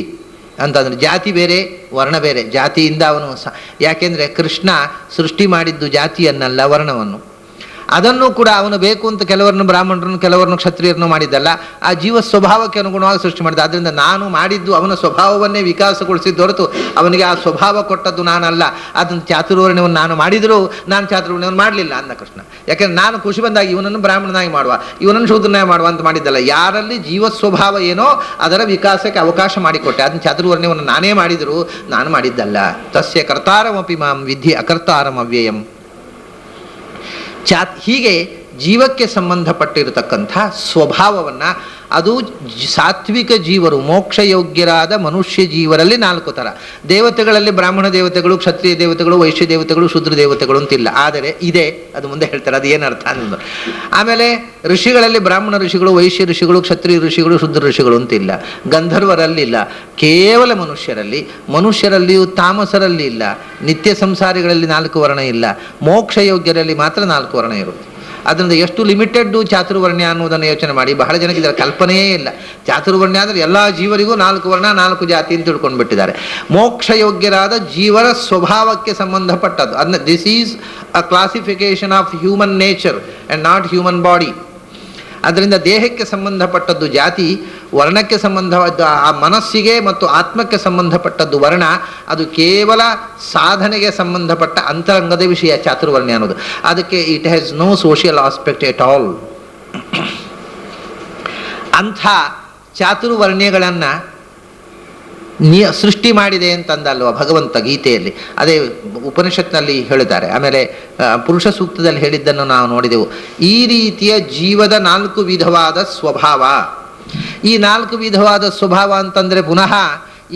ಅಂತಂದರೆ ಜಾತಿ ಬೇರೆ ವರ್ಣ ಬೇರೆ. ಜಾತಿಯಿಂದ ಅವನು ಯಾಕೆಂದರೆ ಕೃಷ್ಣ ಸೃಷ್ಟಿ ಮಾಡಿದ್ದು ಜಾತಿಯನ್ನಲ್ಲ, ವರ್ಣವನ್ನು. ಅದನ್ನು ಕೂಡ ಅವನು ಬೇಕು ಅಂತ ಕೆಲವರನ್ನು ಬ್ರಾಹ್ಮಣರನ್ನು ಕೆಲವರನ್ನು ಕ್ಷತ್ರಿಯರನ್ನು ಮಾಡಿದ್ದಲ್ಲ, ಆ ಜೀವ ಸ್ವಭಾವಕ್ಕೆ ಅನುಗುಣವಾಗಿ ಸೃಷ್ಟಿ ಮಾಡಿದ. ಆದ್ದರಿಂದ ನಾನು ಮಾಡಿದ್ದು ಅವನ ಸ್ವಭಾವವನ್ನೇ ವಿಕಾಸಗೊಳಿಸಿದ್ದು ಹೊರತು ಅವನಿಗೆ ಆ ಸ್ವಭಾವ ಕೊಟ್ಟದ್ದು ನಾನಲ್ಲ. ಅದನ್ನು ಚಾತುರ್ವರ್ಣ್ಯವನ್ನು ನಾನು ಮಾಡಿದರೂ ನಾನು ಚಾತುರ್ವರ್ಣ್ಯವನ್ನು ಮಾಡಲಿಲ್ಲ ಅಂದ ಕೃಷ್ಣ. ಯಾಕೆಂದರೆ ನಾನು ಖುಷಿ ಬಂದಾಗ ಇವನನ್ನು ಬ್ರಾಹ್ಮಣನಾಗಿ ಮಾಡುವ, ಇವನನ್ನು ಶೂದ್ರನಾಗಿ ಮಾಡುವ ಅಂತ ಮಾಡಿದ್ದಲ್ಲ. ಯಾರಲ್ಲಿ ಜೀವ ಸ್ವಭಾವ ಏನೋ ಅದರ ವಿಕಾಸಕ್ಕೆ ಅವಕಾಶ ಮಾಡಿಕೊಟ್ಟೆ. ಅದನ್ನು ಚಾತುರ್ವರ್ಣ್ಯವನ್ನು ನಾನೇ ಮಾಡಿದರೂ ನಾನು ಮಾಡಿದ್ದಲ್ಲ. ತಸ್ಯ ಕರ್ತಾರಮಪಿ ಮಾಂ ವಿಧಿ ಅಕರ್ತಾರಂ ಅವ್ಯಯಂ. ಹೀಗೆ ಜೀವಕ್ಕೆ ಸಂಬಂಧಪಟ್ಟಿರತಕ್ಕಂಥ ಸ್ವಭಾವವನ್ನು, ಅದು ಸಾತ್ವಿಕ ಜೀವರು, ಮೋಕ್ಷಯೋಗ್ಯರಾದ ಮನುಷ್ಯ ಜೀವರಲ್ಲಿ 4 ಥರ. ದೇವತೆಗಳಲ್ಲಿ ಬ್ರಾಹ್ಮಣ ದೇವತೆಗಳು, ಕ್ಷತ್ರಿಯ ದೇವತೆಗಳು, ವೈಶ್ಯ ದೇವತೆಗಳು, ಶೂದ್ರ ದೇವತೆಗಳು ಅಂತಿಲ್ಲ. ಆದರೆ ಇದೆ, ಅದು ಮುಂದೆ ಹೇಳ್ತಾರೆ, ಅದು ಏನು ಅರ್ಥ ಅನ್ನೋದು. ಆಮೇಲೆ ಋಷಿಗಳಲ್ಲಿ ಬ್ರಾಹ್ಮಣ ಋಷಿಗಳು, ವೈಶ್ಯ ಋಷಿಗಳು, ಕ್ಷತ್ರಿಯ ಋಷಿಗಳು, ಶೂದ್ರ ಋಷಿಗಳು ಅಂತಿಲ್ಲ. ಗಂಧರ್ವರಲ್ಲಿಲ್ಲ, ಕೇವಲ ಮನುಷ್ಯರಲ್ಲಿಯೂ ತಾಮಸರಲ್ಲಿ ಇಲ್ಲ. ನಿತ್ಯ ಸಂಸಾರಿಗಳಲ್ಲಿ 4 ವರ್ಣ ಇಲ್ಲ. ಮೋಕ್ಷಯೋಗ್ಯರಲ್ಲಿ ಮಾತ್ರ 4 ವರ್ಣ ಇರುತ್ತೆ. ಅದರಿಂದ ಎಷ್ಟು ಲಿಮಿಟೆಡ್ಡು ಚಾತುರ್ವರ್ಣ್ಯ ಅನ್ನೋದನ್ನು ಯೋಚನೆ ಮಾಡಿ. ಬಹಳ ಜನಕ್ಕೆ ಇದರ ಕಲ್ಪನೆಯೇ ಇಲ್ಲ. ಚಾತುರ್ವರ್ಣ್ಯ ಅಂದರೆ ಎಲ್ಲ ಜೀವರಿಗೂ 4 ವರ್ಣ, 4 ಜಾತಿ ಅಂತ ತಿಳ್ಕೊಂಡು ಬಿಟ್ಟಿದ್ದಾರೆ. ಮೋಕ್ಷಯೋಗ್ಯರಾದ ಜೀವರ ಸ್ವಭಾವಕ್ಕೆ ಸಂಬಂಧಪಟ್ಟದ್ದು. ಅದನ್ನ this is a classification of human nature and not human body. ಅದರಿಂದ ದೇಹಕ್ಕೆ ಸಂಬಂಧಪಟ್ಟದ್ದು ಜಾತಿ, ವರ್ಣಕ್ಕೆ ಸಂಬಂಧವಾದ ಆ ಮನಸ್ಸಿಗೆ ಮತ್ತು ಆತ್ಮಕ್ಕೆ ಸಂಬಂಧಪಟ್ಟದ್ದು ವರ್ಣ. ಅದು ಕೇವಲ ಸಾಧನೆಗೆ ಸಂಬಂಧಪಟ್ಟ ಅಂತರಂಗದ ವಿಷಯ ಚಾತುರ್ವರ್ಣ್ಯ ಅನ್ನೋದು. ಅದಕ್ಕೆ it has no social aspect at all. ಅಂಥ ಚಾತುರ್ವರ್ಣ್ಯಗಳನ್ನು ಸೃಷ್ಟಿ ಮಾಡಿದೆ ಅಂತಂದಲ್ವ ಭಗವಂತ ಗೀತೆಯಲ್ಲಿ, ಅದೇ ಉಪನಿಷತ್ನಲ್ಲಿ ಹೇಳಿದ್ದಾರೆ. ಆಮೇಲೆ ಪುರುಷ ಸೂಕ್ತದಲ್ಲಿ ಹೇಳಿದ್ದನ್ನು ನಾವು ನೋಡಿದೆವು. ಈ ರೀತಿಯ ಜೀವದ 4 ವಿಧವಾದ ಸ್ವಭಾವ. ಈ 4 ವಿಧವಾದ ಸ್ವಭಾವ ಅಂತಂದರೆ ಪುನಃ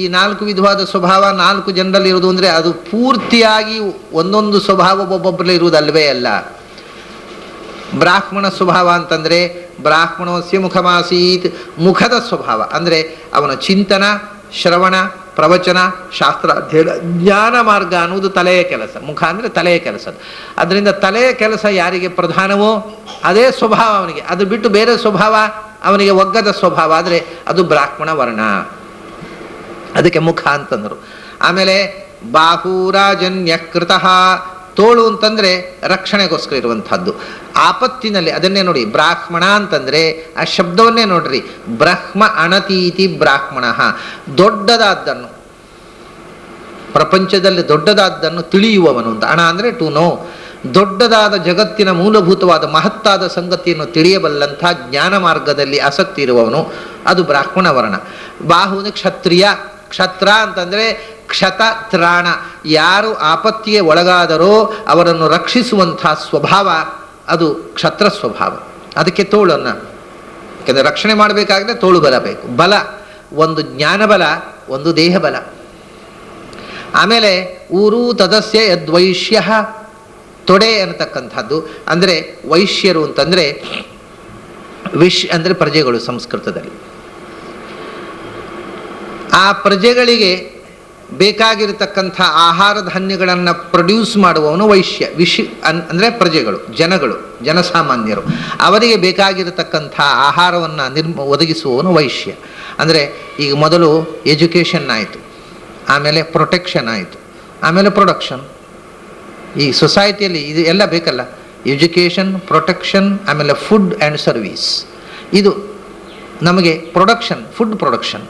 ಈ 4 ವಿಧವಾದ ಸ್ವಭಾವ 4 ಜನರಲ್ಲಿ ಇರುವುದು ಅಂದರೆ ಅದು ಪೂರ್ತಿಯಾಗಿ ಒಂದೊಂದು ಸ್ವಭಾವ ಒಬ್ಬೊಬ್ಬರಲ್ಲಿ ಇರುವುದಲ್ವೇ ಅಲ್ಲ. ಬ್ರಾಹ್ಮಣ ಸ್ವಭಾವ ಅಂತಂದರೆ ಬ್ರಾಹ್ಮಣೋಸ್ಯ ಮುಖಮಾಸೀತ್, ಮುಖದ ಸ್ವಭಾವ ಅಂದರೆ ಅವನ ಚಿಂತನ, ಶ್ರವಣ, ಪ್ರವಚನ, ಶಾಸ್ತ್ರ ಅಧ್ಯಯನ, ಜ್ಞಾನ ಮಾರ್ಗ ಅನ್ನುವುದು ತಲೆಯ ಕೆಲಸ. ಮುಖ ಅಂದರೆ ತಲೆಯ ಕೆಲಸ. ಅದರಿಂದ ತಲೆಯ ಕೆಲಸ ಯಾರಿಗೆ ಪ್ರಧಾನವೋ ಅದೇ ಸ್ವಭಾವ ಅವನಿಗೆ. ಅದು ಬಿಟ್ಟು ಬೇರೆ ಸ್ವಭಾವ ಅವನಿಗೆ ಒಗ್ಗದ ಸ್ವಭಾವ ಆದರೆ ಅದು ಬ್ರಾಹ್ಮಣ ವರ್ಣ. ಅದಕ್ಕೆ ಮುಖ ಅಂತಂದರು. ಆಮೇಲೆ ಬಾಹುರಾಜನ್ಯ ಕೃತಃ, ತೋಳು ಅಂತಂದರೆ ರಕ್ಷಣೆಗೋಸ್ಕರ ಇರುವಂಥದ್ದು. ಆಪತ್ತಿನಲ್ಲಿ ಅದನ್ನೇ ನೋಡಿ, ಬ್ರಾಹ್ಮಣ ಅಂತಂದರೆ ಆ ಶಬ್ದವನ್ನೇ ನೋಡ್ರಿ, ಬ್ರಹ್ಮ ಅಣತೀತಿ ಬ್ರಾಹ್ಮಣ, ದೊಡ್ಡದಾದ್ದನ್ನು, ಪ್ರಪಂಚದಲ್ಲಿ ದೊಡ್ಡದಾದ್ದನ್ನು ತಿಳಿಯುವವನು ಅಂತ. ಅಣ ಅಂದರೆ ಟು ನೋ, ದೊಡ್ಡದಾದ ಜಗತ್ತಿನ ಮೂಲಭೂತವಾದ ಮಹತ್ತಾದ ಸಂಗತಿಯನ್ನು ತಿಳಿಯಬಲ್ಲಂಥ ಜ್ಞಾನ ಮಾರ್ಗದಲ್ಲಿ ಆಸಕ್ತಿ ಇರುವವನು, ಅದು ಬ್ರಾಹ್ಮಣ ವರ್ಣ. ಬಾಹುವಿನ ಕ್ಷತ್ರಿಯ, ಕ್ಷತ್ರ ಅಂತಂದರೆ ಕ್ಷತ ತ್ರಾಣ, ಯಾರು ಆಪತ್ತಿಗೆ ಒಳಗಾದರೋ ಅವರನ್ನು ರಕ್ಷಿಸುವಂಥ ಸ್ವಭಾವ ಅದು ಕ್ಷತ್ರ ಸ್ವಭಾವ. ಅದಕ್ಕೆ ತೋಳನ್ನು, ಯಾಕೆಂದರೆ ರಕ್ಷಣೆ ಮಾಡಬೇಕಾದ್ರೆ ತೋಳು ಬಲ ಬೇಕು. ಬಲ ಒಂದು ಜ್ಞಾನ ಬಲ, ಒಂದು ದೇಹ ಬಲ. ಆಮೇಲೆ ಊರು ತದಸ್ಯ ಯದ್ವೈಶ್ಯ, ತೊಡೆ ಅನ್ನತಕ್ಕಂಥದ್ದು. ಅಂದರೆ ವೈಶ್ಯರು ಅಂತಂದರೆ ಅಂದರೆ ಪ್ರಜೆಗಳು ಸಂಸ್ಕೃತದಲ್ಲಿ. ಆ ಪ್ರಜೆಗಳಿಗೆ ಬೇಕಾಗಿರತಕ್ಕಂಥ ಆಹಾರ ಧಾನ್ಯಗಳನ್ನು ಪ್ರೊಡ್ಯೂಸ್ ಮಾಡುವವನು ವೈಶ್ಯ. ಅಂದರೆ ಪ್ರಜೆಗಳು, ಜನಗಳು, ಜನಸಾಮಾನ್ಯರು, ಅವರಿಗೆ ಬೇಕಾಗಿರತಕ್ಕಂಥ ಆಹಾರವನ್ನು ಒದಗಿಸುವವನು ವೈಶ್ಯ. ಅಂದರೆ ಈಗ ಮೊದಲು ಎಜುಕೇಷನ್ ಆಯಿತು, ಆಮೇಲೆ ಪ್ರೊಟೆಕ್ಷನ್ ಆಯಿತು, ಆಮೇಲೆ ಪ್ರೊಡಕ್ಷನ್. ಈ ಸೊಸೈಟಿಯಲ್ಲಿ ಇದು ಎಲ್ಲ ಬೇಕಲ್ಲ, ಎಜುಕೇಷನ್, ಪ್ರೊಟೆಕ್ಷನ್, ಆಮೇಲೆ ಫುಡ್ ಆ್ಯಂಡ್ ಸರ್ವೀಸ್. ಇದು ನಮಗೆ ಪ್ರೊಡಕ್ಷನ್, ಫುಡ್ ಪ್ರೊಡಕ್ಷನ್,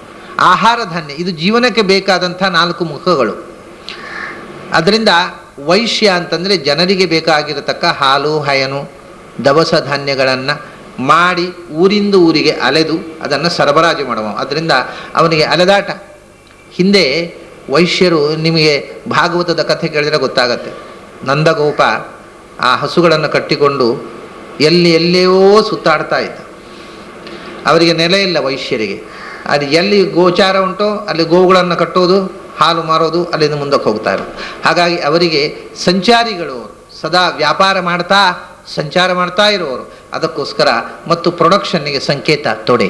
ಆಹಾರ ಧಾನ್ಯ, ಇದು ಜೀವನಕ್ಕೆ ಬೇಕಾದಂಥ 4 ಮುಖಗಳು. ಅದರಿಂದ ವೈಶ್ಯ ಅಂತಂದರೆ ಜನರಿಗೆ ಬೇಕಾಗಿರತಕ್ಕ ಹಾಲು, ಹಯನು, ದವಸ ಧಾನ್ಯಗಳನ್ನು ಮಾಡಿ ಊರಿಂದ ಊರಿಗೆ ಅಲೆದು ಅದನ್ನು ಸರಬರಾಜು ಮಾಡುವ. ಅದರಿಂದ ಅವನಿಗೆ ಅಲೆದಾಟ. ಹಿಂದೆ ವೈಶ್ಯರು, ನಿಮಗೆ ಭಾಗವತದ ಕಥೆ ಕೇಳಿದರೆ ಗೊತ್ತಾಗತ್ತೆ. ನಂದಗೋಪ ಆ ಹಸುಗಳನ್ನು ಕಟ್ಟಿಕೊಂಡು ಎಲ್ಲೆಯೋ ಸುತ್ತಾಡ್ತಾ ಇದ್ದ. ಅವರಿಗೆ ನೆಲೆ ಇಲ್ಲ ವೈಶ್ಯರಿಗೆ. ಅದು ಎಲ್ಲಿ ಗೋಚಾರ ಉಂಟೋ ಅಲ್ಲಿ ಗೋವುಗಳನ್ನು ಕಟ್ಟೋದು, ಹಾಲು ಮಾರೋದು, ಅಲ್ಲಿಂದ ಮುಂದಕ್ಕೆ ಹೋಗ್ತಾ ಇರೋದು. ಹಾಗಾಗಿ ಅವರಿಗೆ ಸಂಚಾರಿಗಳು, ಅವರು ಸದಾ ವ್ಯಾಪಾರ ಮಾಡ್ತಾ ಸಂಚಾರ ಮಾಡ್ತಾ ಇರುವವರು. ಅದಕ್ಕೋಸ್ಕರ ಮತ್ತು ಪ್ರೊಡಕ್ಷನ್ನಿಗೆ ಸಂಕೇತ ತೊಡೆ.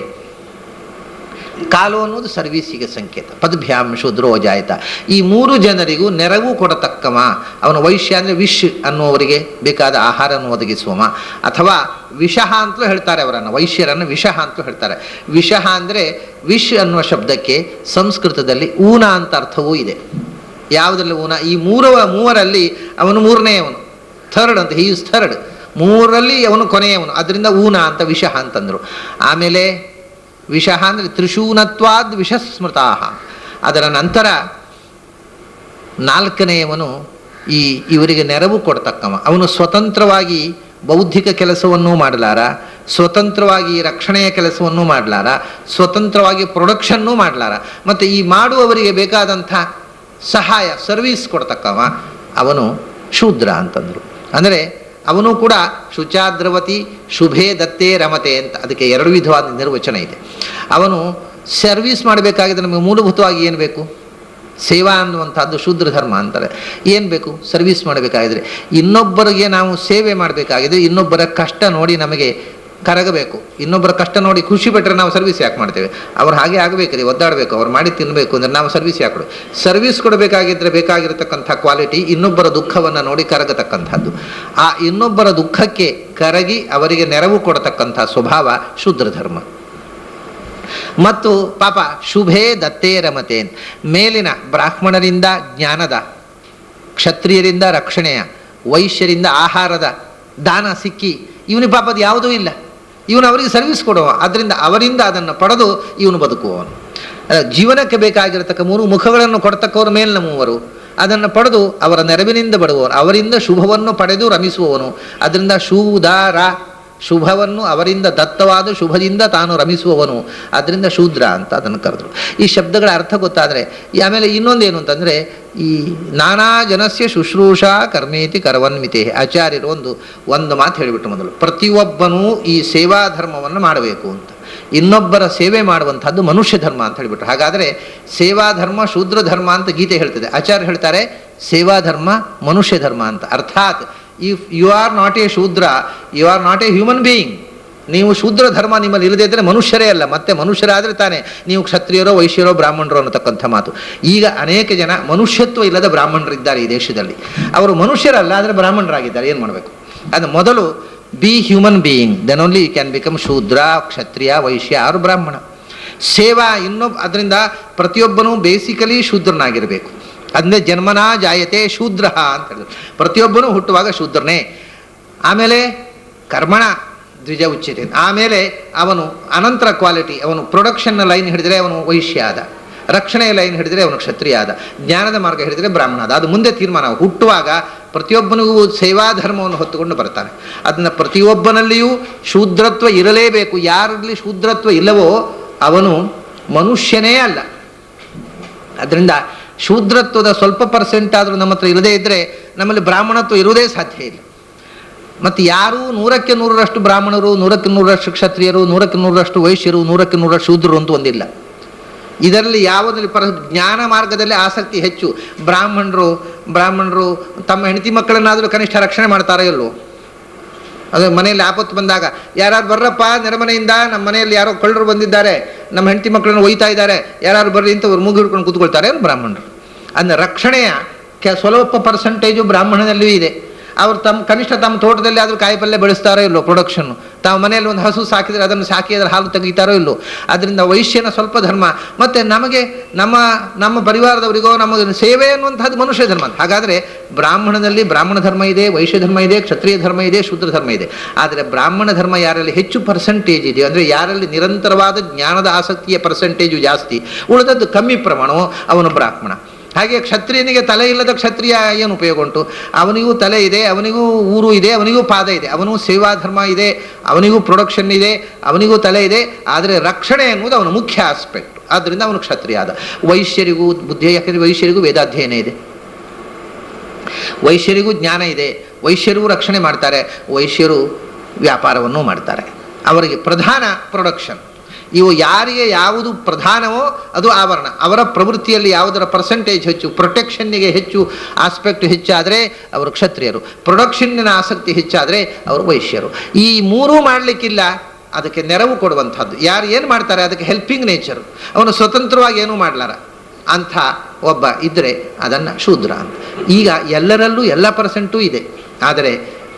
ಕಾಲು ಅನ್ನೋದು ಸರ್ವೀಸಿಗೆ ಸಂಕೇತ. ಪದ್ಭ್ಯಾಂ ಶೂದ್ರೋ ಜಾಯತ. ಈ 3 ಜನರಿಗೂ ನೆರವು ಕೊಡತಕ್ಕವ ಅವನು ವೈಶ್ಯ. ಅಂದರೆ ವಿಷ್ ಅನ್ನುವರಿಗೆ ಬೇಕಾದ ಆಹಾರವನ್ನು ಒದಗಿಸುವವ, ಅಥವಾ ವಿಷಃ ಅಂತಲೂ ಹೇಳ್ತಾರೆ ಅವರನ್ನು. ವೈಶ್ಯರನ್ನು ವಿಷಃ ಅಂತಲೂ ಹೇಳ್ತಾರೆ. ವಿಷಃ ಅಂದರೆ ವಿಷ್ ಅನ್ನುವ ಶಬ್ದಕ್ಕೆ ಸಂಸ್ಕೃತದಲ್ಲಿ ಊನ ಅಂತ ಅರ್ಥವೂ ಇದೆ. ಯಾವುದರಲ್ಲಿ ಊನ? ಈ ಮೂವರಲ್ಲಿ ಅವನು 3ನೇಯವನು, ಥರ್ಡ್ ಅಂತ. He is third. 3ರಲ್ಲಿ ಅವನು ಕೊನೆಯವನು. ಅದರಿಂದ ಊನ ಅಂತ ವಿಷಃ ಅಂತಂದರು. ಆಮೇಲೆ ವಿಷಃ ಅಂದರೆ ತ್ರಿಶೂನತ್ವಾದ್ ವಿಷಸ್ಮೃತಾ. ಅದರ ನಂತರ 4ನೇಯವನು ಇವರಿಗೆ ನೆರವು ಕೊಡ್ತಕ್ಕವ. ಅವನು ಸ್ವತಂತ್ರವಾಗಿ ಬೌದ್ಧಿಕ ಕೆಲಸವನ್ನೂ ಮಾಡಲಾರ, ಸ್ವತಂತ್ರವಾಗಿ ರಕ್ಷಣೆಯ ಕೆಲಸವನ್ನೂ ಮಾಡಲಾರ, ಸ್ವತಂತ್ರವಾಗಿ ಪ್ರೊಡಕ್ಷನ್ನೂ ಮಾಡಲಾರ. ಮತ್ತು ಈ ಮಾಡುವವರಿಗೆ ಬೇಕಾದಂಥ ಸಹಾಯ, ಸರ್ವೀಸ್ ಕೊಡ್ತಕ್ಕವ ಅವನು ಶೂದ್ರ ಅಂತಂದರು. ಅಂದರೆ ಅವನು ಕೂಡ ಶುಚಾದ್ರವತಿ ಶುಭೇ ದತ್ತೇ ರಮತೆ ಅಂತ, ಅದಕ್ಕೆ ಎರಡು ವಿಧವಾದ ನಿರ್ವಚನ ಇದೆ. ಅವನು ಸರ್ವಿಸ್ ಮಾಡಬೇಕಾಗಿದ್ರೆ ನಮಗೆ ಮೂಲಭೂತವಾಗಿ ಏನು ಬೇಕು? ಸೇವಾ ಅನ್ನುವಂಥದ್ದು ಶೂದ್ರ ಧರ್ಮ ಅಂತಾರೆ. ಏನು ಬೇಕು? ಸರ್ವಿಸ್ ಮಾಡಬೇಕಾಗಿದ್ರೆ, ಇನ್ನೊಬ್ಬರಿಗೆ ನಾವು ಸೇವೆ ಮಾಡಬೇಕಾಗಿದ್ರೆ ಇನ್ನೊಬ್ಬರ ಕಷ್ಟ ನೋಡಿ ನಮಗೆ ಕರಗಬೇಕು. ಇನ್ನೊಬ್ಬರ ಕಷ್ಟ ನೋಡಿ ಖುಷಿ ಪಟ್ಟರೆ ನಾವು ಸರ್ವಿಸ್ ಯಾಕೆ ಮಾಡ್ತೇವೆ? ಅವ್ರು ಹಾಗೆ ಆಗಬೇಕ್ರಿ, ಒದ್ದಾಡಬೇಕು, ಅವ್ರು ಮಾಡಿ ತಿನ್ನಬೇಕು ಅಂದರೆ ನಾವು ಸರ್ವಿಸ್ ಯಾಕೆ ಕೊಡು? ಸರ್ವಿಸ್ ಕೊಡಬೇಕಾಗಿದ್ದರೆ ಬೇಕಾಗಿರತಕ್ಕಂಥ ಕ್ವಾಲಿಟಿ ಇನ್ನೊಬ್ಬರ ದುಃಖವನ್ನು ನೋಡಿ ಕರಗತಕ್ಕಂಥದ್ದು. ಆ ಇನ್ನೊಬ್ಬರ ದುಃಖಕ್ಕೆ ಕರಗಿ ಅವರಿಗೆ ನೆರವು ಕೊಡತಕ್ಕಂಥ ಸ್ವಭಾವ ಶೂದ್ರ ಧರ್ಮ. ಮತ್ತು ಪಾಪ ಶುಭೇ ದತ್ತೇ ರಮತೆ, ಮೇಲಿನ ಬ್ರಾಹ್ಮಣರಿಂದ ಜ್ಞಾನದ, ಕ್ಷತ್ರಿಯರಿಂದ ರಕ್ಷಣೆಯ, ವೈಶ್ಯರಿಂದ ಆಹಾರದ ದಾನ ಸಿಕ್ಕಿ ಇವನಿಗೆ ಪಾಪದ ಯಾವುದೂ ಇಲ್ಲ, ಇವನು ಅವರಿಗೆ ಸರ್ವಿಸ್ ಕೊಡುವ, ಆದ್ದರಿಂದ ಅವರಿಂದ ಅದನ್ನು ಪಡೆದು ಇವನು ಬದುಕುವವನು. ಜೀವನಕ್ಕೆ ಬೇಕಾಗಿರತಕ್ಕ ಮೂರು ಮುಖಗಳನ್ನು ಕೊಡ್ತಕ್ಕವರು ಮೇಲಿನ ಮೂವರು, ಅದನ್ನು ಪಡೆದು ಅವರ ನೆರವಿನಿಂದ ಬಡುವವನು, ಅವರಿಂದ ಶುಭವನ್ನು ಪಡೆದು ರಮಿಸುವವನು. ಅದರಿಂದ ಶೂದಾರ, ಶುಭವನ್ನು ಅವರಿಂದ ದತ್ತವಾದ ಶುಭದಿಂದ ತಾನು ರಮಿಸುವವನು, ಅದರಿಂದ ಶೂದ್ರ ಅಂತ ಅದನ್ನು ಕರೆದರು. ಈ ಶಬ್ದಗಳ ಅರ್ಥ ಗೊತ್ತಾದರೆ ಆಮೇಲೆ ಇನ್ನೊಂದೇನು ಅಂತಂದರೆ, ಈ ನಾನಾ ಜನಸ್ಯ ಶುಶ್ರೂಷಾ ಕರ್ಮೇತಿ ಕರವನ್ವಿತೆ, ಆಚಾರ್ಯರು ಒಂದು ಮಾತು ಹೇಳಿಬಿಟ್ಟು ಮೊದಲು, ಪ್ರತಿಯೊಬ್ಬನೂ ಈ ಸೇವಾ ಧರ್ಮವನ್ನು ಮಾಡಬೇಕು ಅಂತ. ಇನ್ನೊಬ್ಬರ ಸೇವೆ ಮಾಡುವಂಥದ್ದು ಮನುಷ್ಯ ಧರ್ಮ ಅಂತ ಹೇಳಿಬಿಟ್ರು. ಹಾಗಾದರೆ ಸೇವಾ ಧರ್ಮ ಶೂದ್ರ ಧರ್ಮ ಅಂತ ಗೀತೆ ಹೇಳ್ತದೆ. ಆಚಾರ್ಯ ಹೇಳ್ತಾರೆ ಸೇವಾ ಧರ್ಮ ಮನುಷ್ಯ ಧರ್ಮ ಅಂತ. ಅರ್ಥಾತ್ if you are not a shudra, you are not a human being. ನೀವು ಶೂದ್ರ ಧರ್ಮ ನಿಮ್ಮಲ್ಲಿ ಇಲ್ಲದೇ ಇದ್ದರೆ ಮನುಷ್ಯರೇ ಅಲ್ಲ. ಮತ್ತೆ ಮನುಷ್ಯರಾದರೆ ತಾನೇ ನೀವು ಕ್ಷತ್ರಿಯರೋ ವೈಶ್ಯರೋ ಬ್ರಾಹ್ಮಣರೋ ಅನ್ನತಕ್ಕಂಥ ಮಾತು. ಈಗ ಅನೇಕ ಜನ ಮನುಷ್ಯತ್ವ ಇಲ್ಲದ ಬ್ರಾಹ್ಮಣರಿದ್ದಾರೆ ಈ ದೇಶದಲ್ಲಿ. ಅವರು ಮನುಷ್ಯರಲ್ಲ, ಆದರೆ ಬ್ರಾಹ್ಮಣರಾಗಿದ್ದಾರೆ. ಏನು ಮಾಡಬೇಕು? ಅದು ಮೊದಲು be human being, then only you can become Shudra, Kshatriya, Vaishya or Brahmana. ಸೇವಾ ಅದರಿಂದ ಪ್ರತಿಯೊಬ್ಬನೂ ಬೇಸಿಕಲಿ ಶೂದ್ರನಾಗಿರಬೇಕು. ಅಂದರೆ ಜನ್ಮನಾ ಜಾಯತೆ ಶೂದ್ರ ಅಂತ ಹೇಳಿದ್ರು. ಪ್ರತಿಯೊಬ್ಬನೂ ಹುಟ್ಟುವಾಗ ಶೂದ್ರನೇ. ಆಮೇಲೆ ಕರ್ಮಣ ದ್ವಿಜ ಉಚ್ಯತೆ. ಆಮೇಲೆ ಅವನು ಅನಂತರ ಕ್ವಾಲಿಟಿ, ಅವನು ಪ್ರೊಡಕ್ಷನ್ನ ಲೈನ್ ಹಿಡಿದರೆ ಅವನು ವೈಶ್ಯ ಆದ, ರಕ್ಷಣೆಯ ಲೈನ್ ಹಿಡಿದರೆ ಅವನು ಕ್ಷತ್ರಿಯ ಆದ, ಜ್ಞಾನದ ಮಾರ್ಗ ಹಿಡಿದರೆ ಬ್ರಾಹ್ಮಣ ಆದ. ಅದು ಮುಂದೆ ತೀರ್ಮಾನ. ಹುಟ್ಟುವಾಗ ಪ್ರತಿಯೊಬ್ಬನಿಗೂ ಸೇವಾ ಧರ್ಮವನ್ನು ಹೊತ್ತುಕೊಂಡು ಬರ್ತಾನೆ. ಅದನ್ನು ಪ್ರತಿಯೊಬ್ಬನಲ್ಲಿಯೂ ಶೂದ್ರತ್ವ ಇರಲೇಬೇಕು. ಯಾರಲ್ಲಿ ಶೂದ್ರತ್ವ ಇಲ್ಲವೋ ಅವನು ಮನುಷ್ಯನೇ ಅಲ್ಲ. ಅದರಿಂದ ಶೂದ್ರತ್ವದ ಸ್ವಲ್ಪ ಪರ್ಸೆಂಟ್ ಆದರೂ ನಮ್ಮ ಹತ್ರ ಇಲ್ಲದೇ ಇದ್ದರೆ ನಮ್ಮಲ್ಲಿ ಬ್ರಾಹ್ಮಣತ್ವ ಇರುವುದೇ ಸಾಧ್ಯ ಇಲ್ಲ. ಮತ್ತು ಯಾರೂ 100ಕ್ಕೆ 100ರಷ್ಟು ಬ್ರಾಹ್ಮಣರು, 100ಕ್ಕೆ 100ರಷ್ಟು ಕ್ಷತ್ರಿಯರು, 100ಕ್ಕೆ 100ರಷ್ಟು ವೈಶ್ಯರು, 100ಕ್ಕೆ 100ರಷ್ಟು ಶೂದ್ರರು ಅಂತ ಒಂದಿಲ್ಲ. ಇದರಲ್ಲಿ ಯಾವುದರಲ್ಲಿ ಜ್ಞಾನ ಮಾರ್ಗದಲ್ಲಿ ಆಸಕ್ತಿ ಹೆಚ್ಚು. ಬ್ರಾಹ್ಮಣರು ತಮ್ಮ ಹೆಂಡತಿ ಮಕ್ಕಳನ್ನಾದರೂ ಕನಿಷ್ಠ ರಕ್ಷಣೆ ಮಾಡ್ತಾರೋ ಇಲ್ವೋ? ಅದು ಮನೆಯಲ್ಲಿ ಆಪತ್ತು ಬಂದಾಗ ಯಾರು ಬರ್ರಪ್ಪ ನೆರೆಮನೆಯಿಂದ, ನಮ್ಮ ಮನೆಯಲ್ಲಿ ಯಾರೋ ಕಳ್ಳರು ಬಂದಿದ್ದಾರೆ, ನಮ್ಮ ಹೆಂಡತಿ ಮಕ್ಕಳನ್ನು ಒಯ್ತಾ ಇದ್ದಾರೆ, ಯಾರು ಬರ್ರಿ ಅಂತ ಅವ್ರು ಮೂಗು ಹಿಡ್ಕೊಂಡು ಕೂತ್ಕೊಳ್ತಾರೆ ಬ್ರಾಹ್ಮಣರು. ಅಂದರೆ ರಕ್ಷಣೆಯ ಸ್ವಲ್ಪ ಪರ್ಸೆಂಟೇಜು ಬ್ರಾಹ್ಮಣನಲ್ಲಿಯೂ ಇದೆ. ಅವರು ಕನಿಷ್ಠ ತಮ್ಮ ತೋಟದಲ್ಲಿ ಆದರೂ ಕಾಯಿಪಲ್ಯ ಬೆಳೆಸ್ತಾರೋ ಇಲ್ಲೋ, ಪ್ರೊಡಕ್ಷನ್ನು. ತಾವು ಮನೆಯಲ್ಲಿ ಒಂದು ಹಸು ಸಾಕಿದರೆ ಅದನ್ನು ಸಾಕಿ ಅದರ ಹಾಲು ತೆಗಿತಾರೋ ಇಲ್ಲೋ. ಅದರಿಂದ ವೈಶ್ಯನ ಸ್ವಲ್ಪ ಧರ್ಮ. ಮತ್ತು ನಮಗೆ ನಮ್ಮ ಪರಿವಾರದವರಿಗೋ ನಮ್ಮ ಸೇವೆ ಅನ್ನುವಂಥದ್ದು ಮನುಷ್ಯ ಧರ್ಮ. ಹಾಗಾದರೆ ಬ್ರಾಹ್ಮಣದಲ್ಲಿ ಬ್ರಾಹ್ಮಣ ಧರ್ಮ ಇದೆ, ವೈಶ್ಯ ಧರ್ಮ ಇದೆ, ಕ್ಷತ್ರಿಯ ಧರ್ಮ ಇದೆ, ಶೂದ್ರ ಧರ್ಮ ಇದೆ. ಆದರೆ ಬ್ರಾಹ್ಮಣ ಧರ್ಮ ಯಾರಲ್ಲಿ ಹೆಚ್ಚು ಪರ್ಸೆಂಟೇಜ್ ಇದೆಯೋ, ಅಂದರೆ ಯಾರಲ್ಲಿ ನಿರಂತರವಾದ ಜ್ಞಾನದ ಆಸಕ್ತಿಯ ಪರ್ಸೆಂಟೇಜು ಜಾಸ್ತಿ, ಉಳಿದದ್ದು ಕಮ್ಮಿ ಪ್ರಮಾಣವೋ ಅವನು ಬ್ರಾಹ್ಮಣ. ಹಾಗೆ ಕ್ಷತ್ರಿಯನಿಗೆ ತಲೆ ಇಲ್ಲದ ಕ್ಷತ್ರಿಯ ಏನು ಉಪಯೋಗ ಉಂಟು? ಅವನಿಗೂ ತಲೆ ಇದೆ, ಅವನಿಗೂ ಊರು ಇದೆ, ಅವನಿಗೂ ಪಾದ ಇದೆ, ಅವನಿಗೂ ಸೇವಾ ಧರ್ಮ ಇದೆ, ಅವನಿಗೂ ಪ್ರೊಡಕ್ಷನ್ ಇದೆ, ಅವನಿಗೂ ತಲೆ ಇದೆ. ಆದರೆ ರಕ್ಷಣೆ ಎನ್ನುವುದು ಅವನ ಮುಖ್ಯ ಆಸ್ಪೆಕ್ಟ್. ಆದ್ದರಿಂದ ಅವನು ಕ್ಷತ್ರಿಯ ಆದ. ವೈಶ್ಯರಿಗೂ ಬುದ್ಧಿ, ಯಾಕೆಂದರೆ ವೈಶ್ಯರಿಗೂ ವೇದಾಧ್ಯಯನ ಇದೆ, ವೈಶ್ಯರಿಗೂ ಜ್ಞಾನ ಇದೆ, ವೈಶ್ಯರು ರಕ್ಷಣೆ ಮಾಡ್ತಾರೆ, ವೈಶ್ಯರು ವ್ಯಾಪಾರವನ್ನು ಮಾಡ್ತಾರೆ. ಅವರಿಗೆ ಪ್ರಧಾನ ಪ್ರೊಡಕ್ಷನ್. ಇವು ಯಾರಿಗೆ ಯಾವುದು ಪ್ರಧಾನವೋ ಅದು ಆವರಣ. ಅವರ ಪ್ರವೃತ್ತಿಯಲ್ಲಿ ಯಾವುದರ ಪರ್ಸೆಂಟೇಜ್ ಹೆಚ್ಚು, ಪ್ರೊಟೆಕ್ಷನ್ನಿಗೆ ಹೆಚ್ಚು ಆಸ್ಪೆಕ್ಟ್ ಹೆಚ್ಚಾದರೆ ಅವರು ಕ್ಷತ್ರಿಯರು, ಪ್ರೊಡಕ್ಷನ್ನಿನ ಆಸಕ್ತಿ ಹೆಚ್ಚಾದರೆ ಅವರು ವೈಶ್ಯರು. ಈ ಮೂರೂ ಮಾಡಲಿಕ್ಕಿಲ್ಲ, ಅದಕ್ಕೆ ನೆರವು ಕೊಡುವಂಥದ್ದು. ಯಾರು ಏನು ಮಾಡ್ತಾರೆ ಅದಕ್ಕೆ ಹೆಲ್ಪಿಂಗ್ ನೇಚರು. ಅವನು ಸ್ವತಂತ್ರವಾಗಿ ಏನೂ ಮಾಡಲಾರ ಅಂಥ ಒಬ್ಬ ಇದ್ದರೆ ಅದನ್ನು ಶೂದ್ರ ಅಂತ. ಈಗ ಎಲ್ಲರಲ್ಲೂ ಎಲ್ಲ ಪರ್ಸೆಂಟೂ ಇದೆ. ಆದರೆ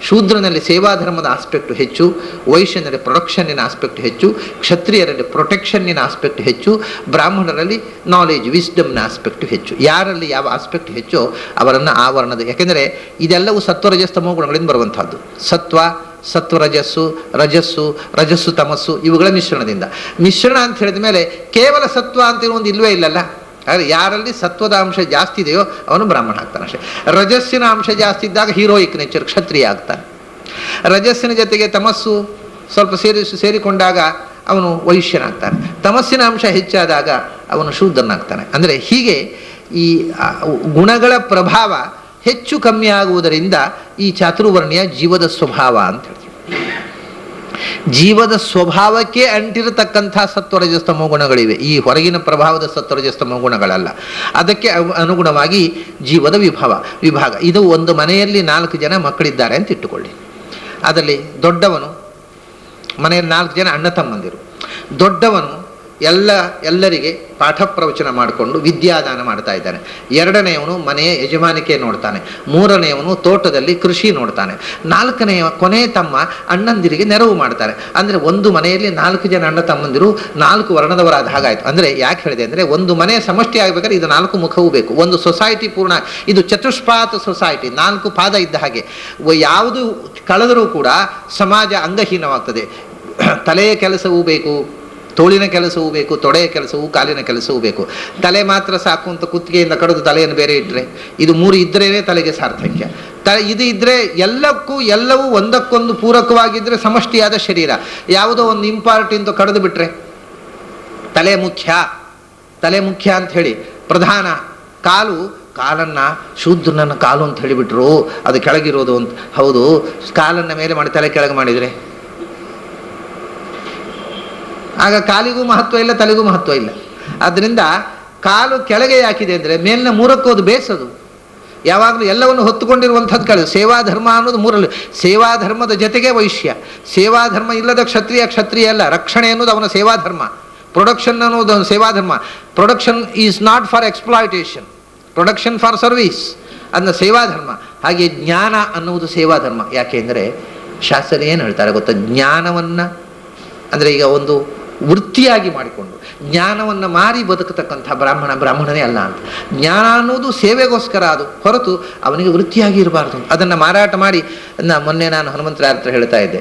ಶೂದ್ರನಲ್ಲಿ ಸೇವಾ ಧರ್ಮದ ಆಸ್ಪೆಕ್ಟು ಹೆಚ್ಚು, ವೈಶ್ಯನಲ್ಲಿ ಪ್ರೊಡಕ್ಷನ್ನಿನ ಆಸ್ಪೆಕ್ಟ್ ಹೆಚ್ಚು, ಕ್ಷತ್ರಿಯರಲ್ಲಿ ಪ್ರೊಟೆಕ್ಷನ್ನಿನ ಆಸ್ಪೆಕ್ಟ್ ಹೆಚ್ಚು, ಬ್ರಾಹ್ಮಣರಲ್ಲಿ ನಾಲೆಜ್ ವಿಸ್ಡಮ್ನ ಆಸ್ಪೆಕ್ಟ್ ಹೆಚ್ಚು. ಯಾರಲ್ಲಿ ಯಾವ ಆಸ್ಪೆಕ್ಟ್ ಹೆಚ್ಚೋ ಅವರನ್ನು ಆವರಣದ, ಯಾಕೆಂದರೆ ಇದೆಲ್ಲವೂ ಸತ್ವರಜಸ್ತಮೋ ಗುಣಗಳಿಂದ ಬರುವಂಥದ್ದು. ಸತ್ವರಜಸ್ಸು, ರಜಸ್ಸು ತಮಸ್ಸು ಇವುಗಳ ಮಿಶ್ರಣದಿಂದ. ಮಿಶ್ರಣ ಅಂತ ಹೇಳಿದ ಮೇಲೆ ಕೇವಲ ಸತ್ವ ಅಂತ ಒಂದು ಇಲ್ಲವೇ ಇಲ್ಲಲ್ಲ. ಆದರೆ ಯಾರಲ್ಲಿ ಸತ್ವದ ಅಂಶ ಜಾಸ್ತಿ ಇದೆಯೋ ಅವನು ಬ್ರಾಹ್ಮಣ ಆಗ್ತಾನೆ ಅಷ್ಟೇ. ರಜಸ್ಸಿನ ಅಂಶ ಜಾಸ್ತಿ ಇದ್ದಾಗ ಹೀರೋಯಿಕ್ ನೇಚರ್ ಕ್ಷತ್ರಿಯ ಆಗ್ತಾನೆ. ರಜಸ್ಸಿನ ಜೊತೆಗೆ ತಮಸ್ಸು ಸ್ವಲ್ಪ ಸೇರಿಕೊಂಡಾಗ ಅವನು ವೈಶ್ಯನಾಗ್ತಾನೆ. ತಮಸ್ಸಿನ ಅಂಶ ಹೆಚ್ಚಾದಾಗ ಅವನು ಶೂದ್ರನಾಗ್ತಾನೆ. ಅಂದರೆ ಹೀಗೆ ಈ ಗುಣಗಳ ಪ್ರಭಾವ ಹೆಚ್ಚು ಕಮ್ಮಿ ಆಗುವುದರಿಂದ ಈ ಚಾತುರ್ವರ್ಣ್ಯ ಜೀವದ ಸ್ವಭಾವ ಅಂತ ಹೇಳ್ತೀವಿ. ಜೀವದ ಸ್ವಭಾವಕ್ಕೆ ಅಂಟಿರತಕ್ಕಂಥ ಸತ್ವರಜಸ್ತಮೋ ಗುಣಗಳಿವೆ, ಈ ಹೊರಗಿನ ಪ್ರಭಾವದ ಸತ್ವರಜಸ್ತಮೋ ಗುಣಗಳಲ್ಲ. ಅದಕ್ಕೆ ಅನುಗುಣವಾಗಿ ಜೀವದ ವಿಭಾಗ. ಇದು ಒಂದು ಮನೆಯಲ್ಲಿ 4 ಜನ ಮಕ್ಕಳಿದ್ದಾರೆ ಅಂತ ಇಟ್ಟುಕೊಳ್ಳಿ. ಅದರಲ್ಲಿ ಮನೆಯಲ್ಲಿ 4 ಜನ ಅಣ್ಣ ತಮ್ಮಂದಿರು. ದೊಡ್ಡವನು ಎಲ್ಲರಿಗೆ ಪಾಠ ಪ್ರವಚನ ಮಾಡಿಕೊಂಡು ವಿದ್ಯಾದಾನ ಮಾಡ್ತಾ ಇದ್ದಾನೆ. 2ನೇಯವನು ಮನೆಯ ಯಜಮಾನಿಕೆ ನೋಡ್ತಾನೆ. 3ನೇಯವನು ತೋಟದಲ್ಲಿ ಕೃಷಿ ನೋಡ್ತಾನೆ. 4ನೇಯ ಕೊನೆ ತಮ್ಮ ಅಣ್ಣಂದಿರಿಗೆ ನೆರವು ಮಾಡ್ತಾರೆ. ಅಂದರೆ ಒಂದು ಮನೆಯಲ್ಲಿ 4 ಜನ ಅಣ್ಣ ತಮ್ಮಂದಿರು 4 ವರ್ಣದವರಾದ ಹಾಗಾಯಿತು. ಅಂದರೆ ಯಾಕೆ ಹೇಳಿದೆ ಅಂದರೆ, ಒಂದು ಮನೆ ಸಮಷ್ಟಿ ಆಗಬೇಕಾದ್ರೆ ಇದು 4 ಮುಖವೂ ಬೇಕು. ಒಂದು ಸೊಸೈಟಿ ಪೂರ್ಣ, ಇದು ಚತುಷ್ಪಾತ ಸೊಸೈಟಿ, 4 ಪಾದ ಇದ್ದ ಹಾಗೆ. ಯಾವುದು ಕಳೆದರೂ ಕೂಡ ಸಮಾಜ ಅಂಗಹೀನವಾಗ್ತದೆ. ತಲೆಯ ಕೆಲಸವೂ ಬೇಕು, ತೋಳಿನ ಕೆಲಸವೂ ಬೇಕು, ತೊಡೆಯ ಕೆಲಸವೂ, ಕಾಲಿನ ಕೆಲಸವೂ ಬೇಕು. ತಲೆ ಮಾತ್ರ ಸಾಕು ಅಂತ ಕುತ್ತಿಗೆಯಿಂದ ಕಡಿದು ತಲೆಯನ್ನು ಬೇರೆ ಇಟ್ಟರೆ, ಇದು 3 ಇದ್ರೇ ತಲೆಗೆ ಸಾರ್ಥಕ್ಯ. ಇದು ಇದ್ದರೆ ಎಲ್ಲವೂ ಒಂದಕ್ಕೊಂದು ಪೂರಕವಾಗಿದ್ದರೆ ಸಮಷ್ಟಿಯಾದ ಶರೀರ. ಯಾವುದೋ ಒಂದು ಇಂಪಾರ್ಟೆಂಟ್ ಕಡಿದು ಬಿಟ್ರೆ ತಲೆ ಮುಖ್ಯ ಅಂತ ಹೇಳಿ ಪ್ರಧಾನ. ಕಾಲನ್ನು ಶೂದ್ರನನ್ನ ಕಾಲು ಅಂತ ಹೇಳಿಬಿಟ್ರು, ಅದು ಕೆಳಗಿರೋದು ಅಂತ. ಹೌದು, ಕಾಲನ್ನು ಮೇಲೆ ಮಾಡಿ ತಲೆ ಕೆಳಗೆ ಮಾಡಿದರೆ ಆಗ ಕಾಲಿಗೂ ಮಹತ್ವ ಇಲ್ಲ, ತಲೆಗೂ ಮಹತ್ವ ಇಲ್ಲ. ಆದ್ದರಿಂದ ಕಾಲು ಕೆಳಗೆ ಯಾಕಿದೆ ಅಂದರೆ, ಮೇಲಿನ 3ಕ್ಕೂ ಅದು ಬೇಸದು. ಯಾವಾಗಲೂ ಎಲ್ಲವನ್ನು ಹೊತ್ತುಕೊಂಡಿರುವಂಥದ್ದು ಕಳೆ. ಸೇವಾಧರ್ಮ ಅನ್ನೋದು 3ರಲ್ಲಿ. ಸೇವಾಧರ್ಮದ ಜೊತೆಗೆ ವೈಶ್ಯ. ಸೇವಾಧರ್ಮ ಇಲ್ಲದ ಕ್ಷತ್ರಿಯ ಅಲ್ಲ. ರಕ್ಷಣೆ ಅನ್ನೋದು ಅವನ ಸೇವಾಧರ್ಮ. ಪ್ರೊಡಕ್ಷನ್ ಅನ್ನೋದು ಅವನ ಸೇವಾಧರ್ಮ. Production is not for exploitation, production for service, ಅದನ್ನ ಸೇವಾಧರ್ಮ. ಹಾಗೆ ಜ್ಞಾನ ಅನ್ನುವುದು ಸೇವಾಧರ್ಮ. ಯಾಕೆ ಅಂದರೆ ಶಾಸ್ತ್ರ ಏನು ಹೇಳ್ತಾರೆ ಗೊತ್ತಾ, ಜ್ಞಾನವನ್ನು ಅಂದರೆ ಈಗ ಒಂದು ವೃತ್ತಿಯಾಗಿ ಮಾಡಿಕೊಂಡು ಜ್ಞಾನವನ್ನು ಮಾರಿ ಬದುಕತಕ್ಕಂಥ ಬ್ರಾಹ್ಮಣನೇ ಅಲ್ಲ ಅಂತ. ಜ್ಞಾನ ಅನ್ನೋದು ಸೇವೆಗೋಸ್ಕರ, ಅದು ಹೊರತು ಅವನಿಗೆ ವೃತ್ತಿಯಾಗಿ ಇರಬಾರ್ದು. ಅದನ್ನು ಮಾರಾಟ ಮಾಡಿ ಮೊನ್ನೆ ನಾನು ಹನುಮಂತರಾಯ ಹತ್ರ ಹೇಳ್ತಾ ಇದ್ದೆ,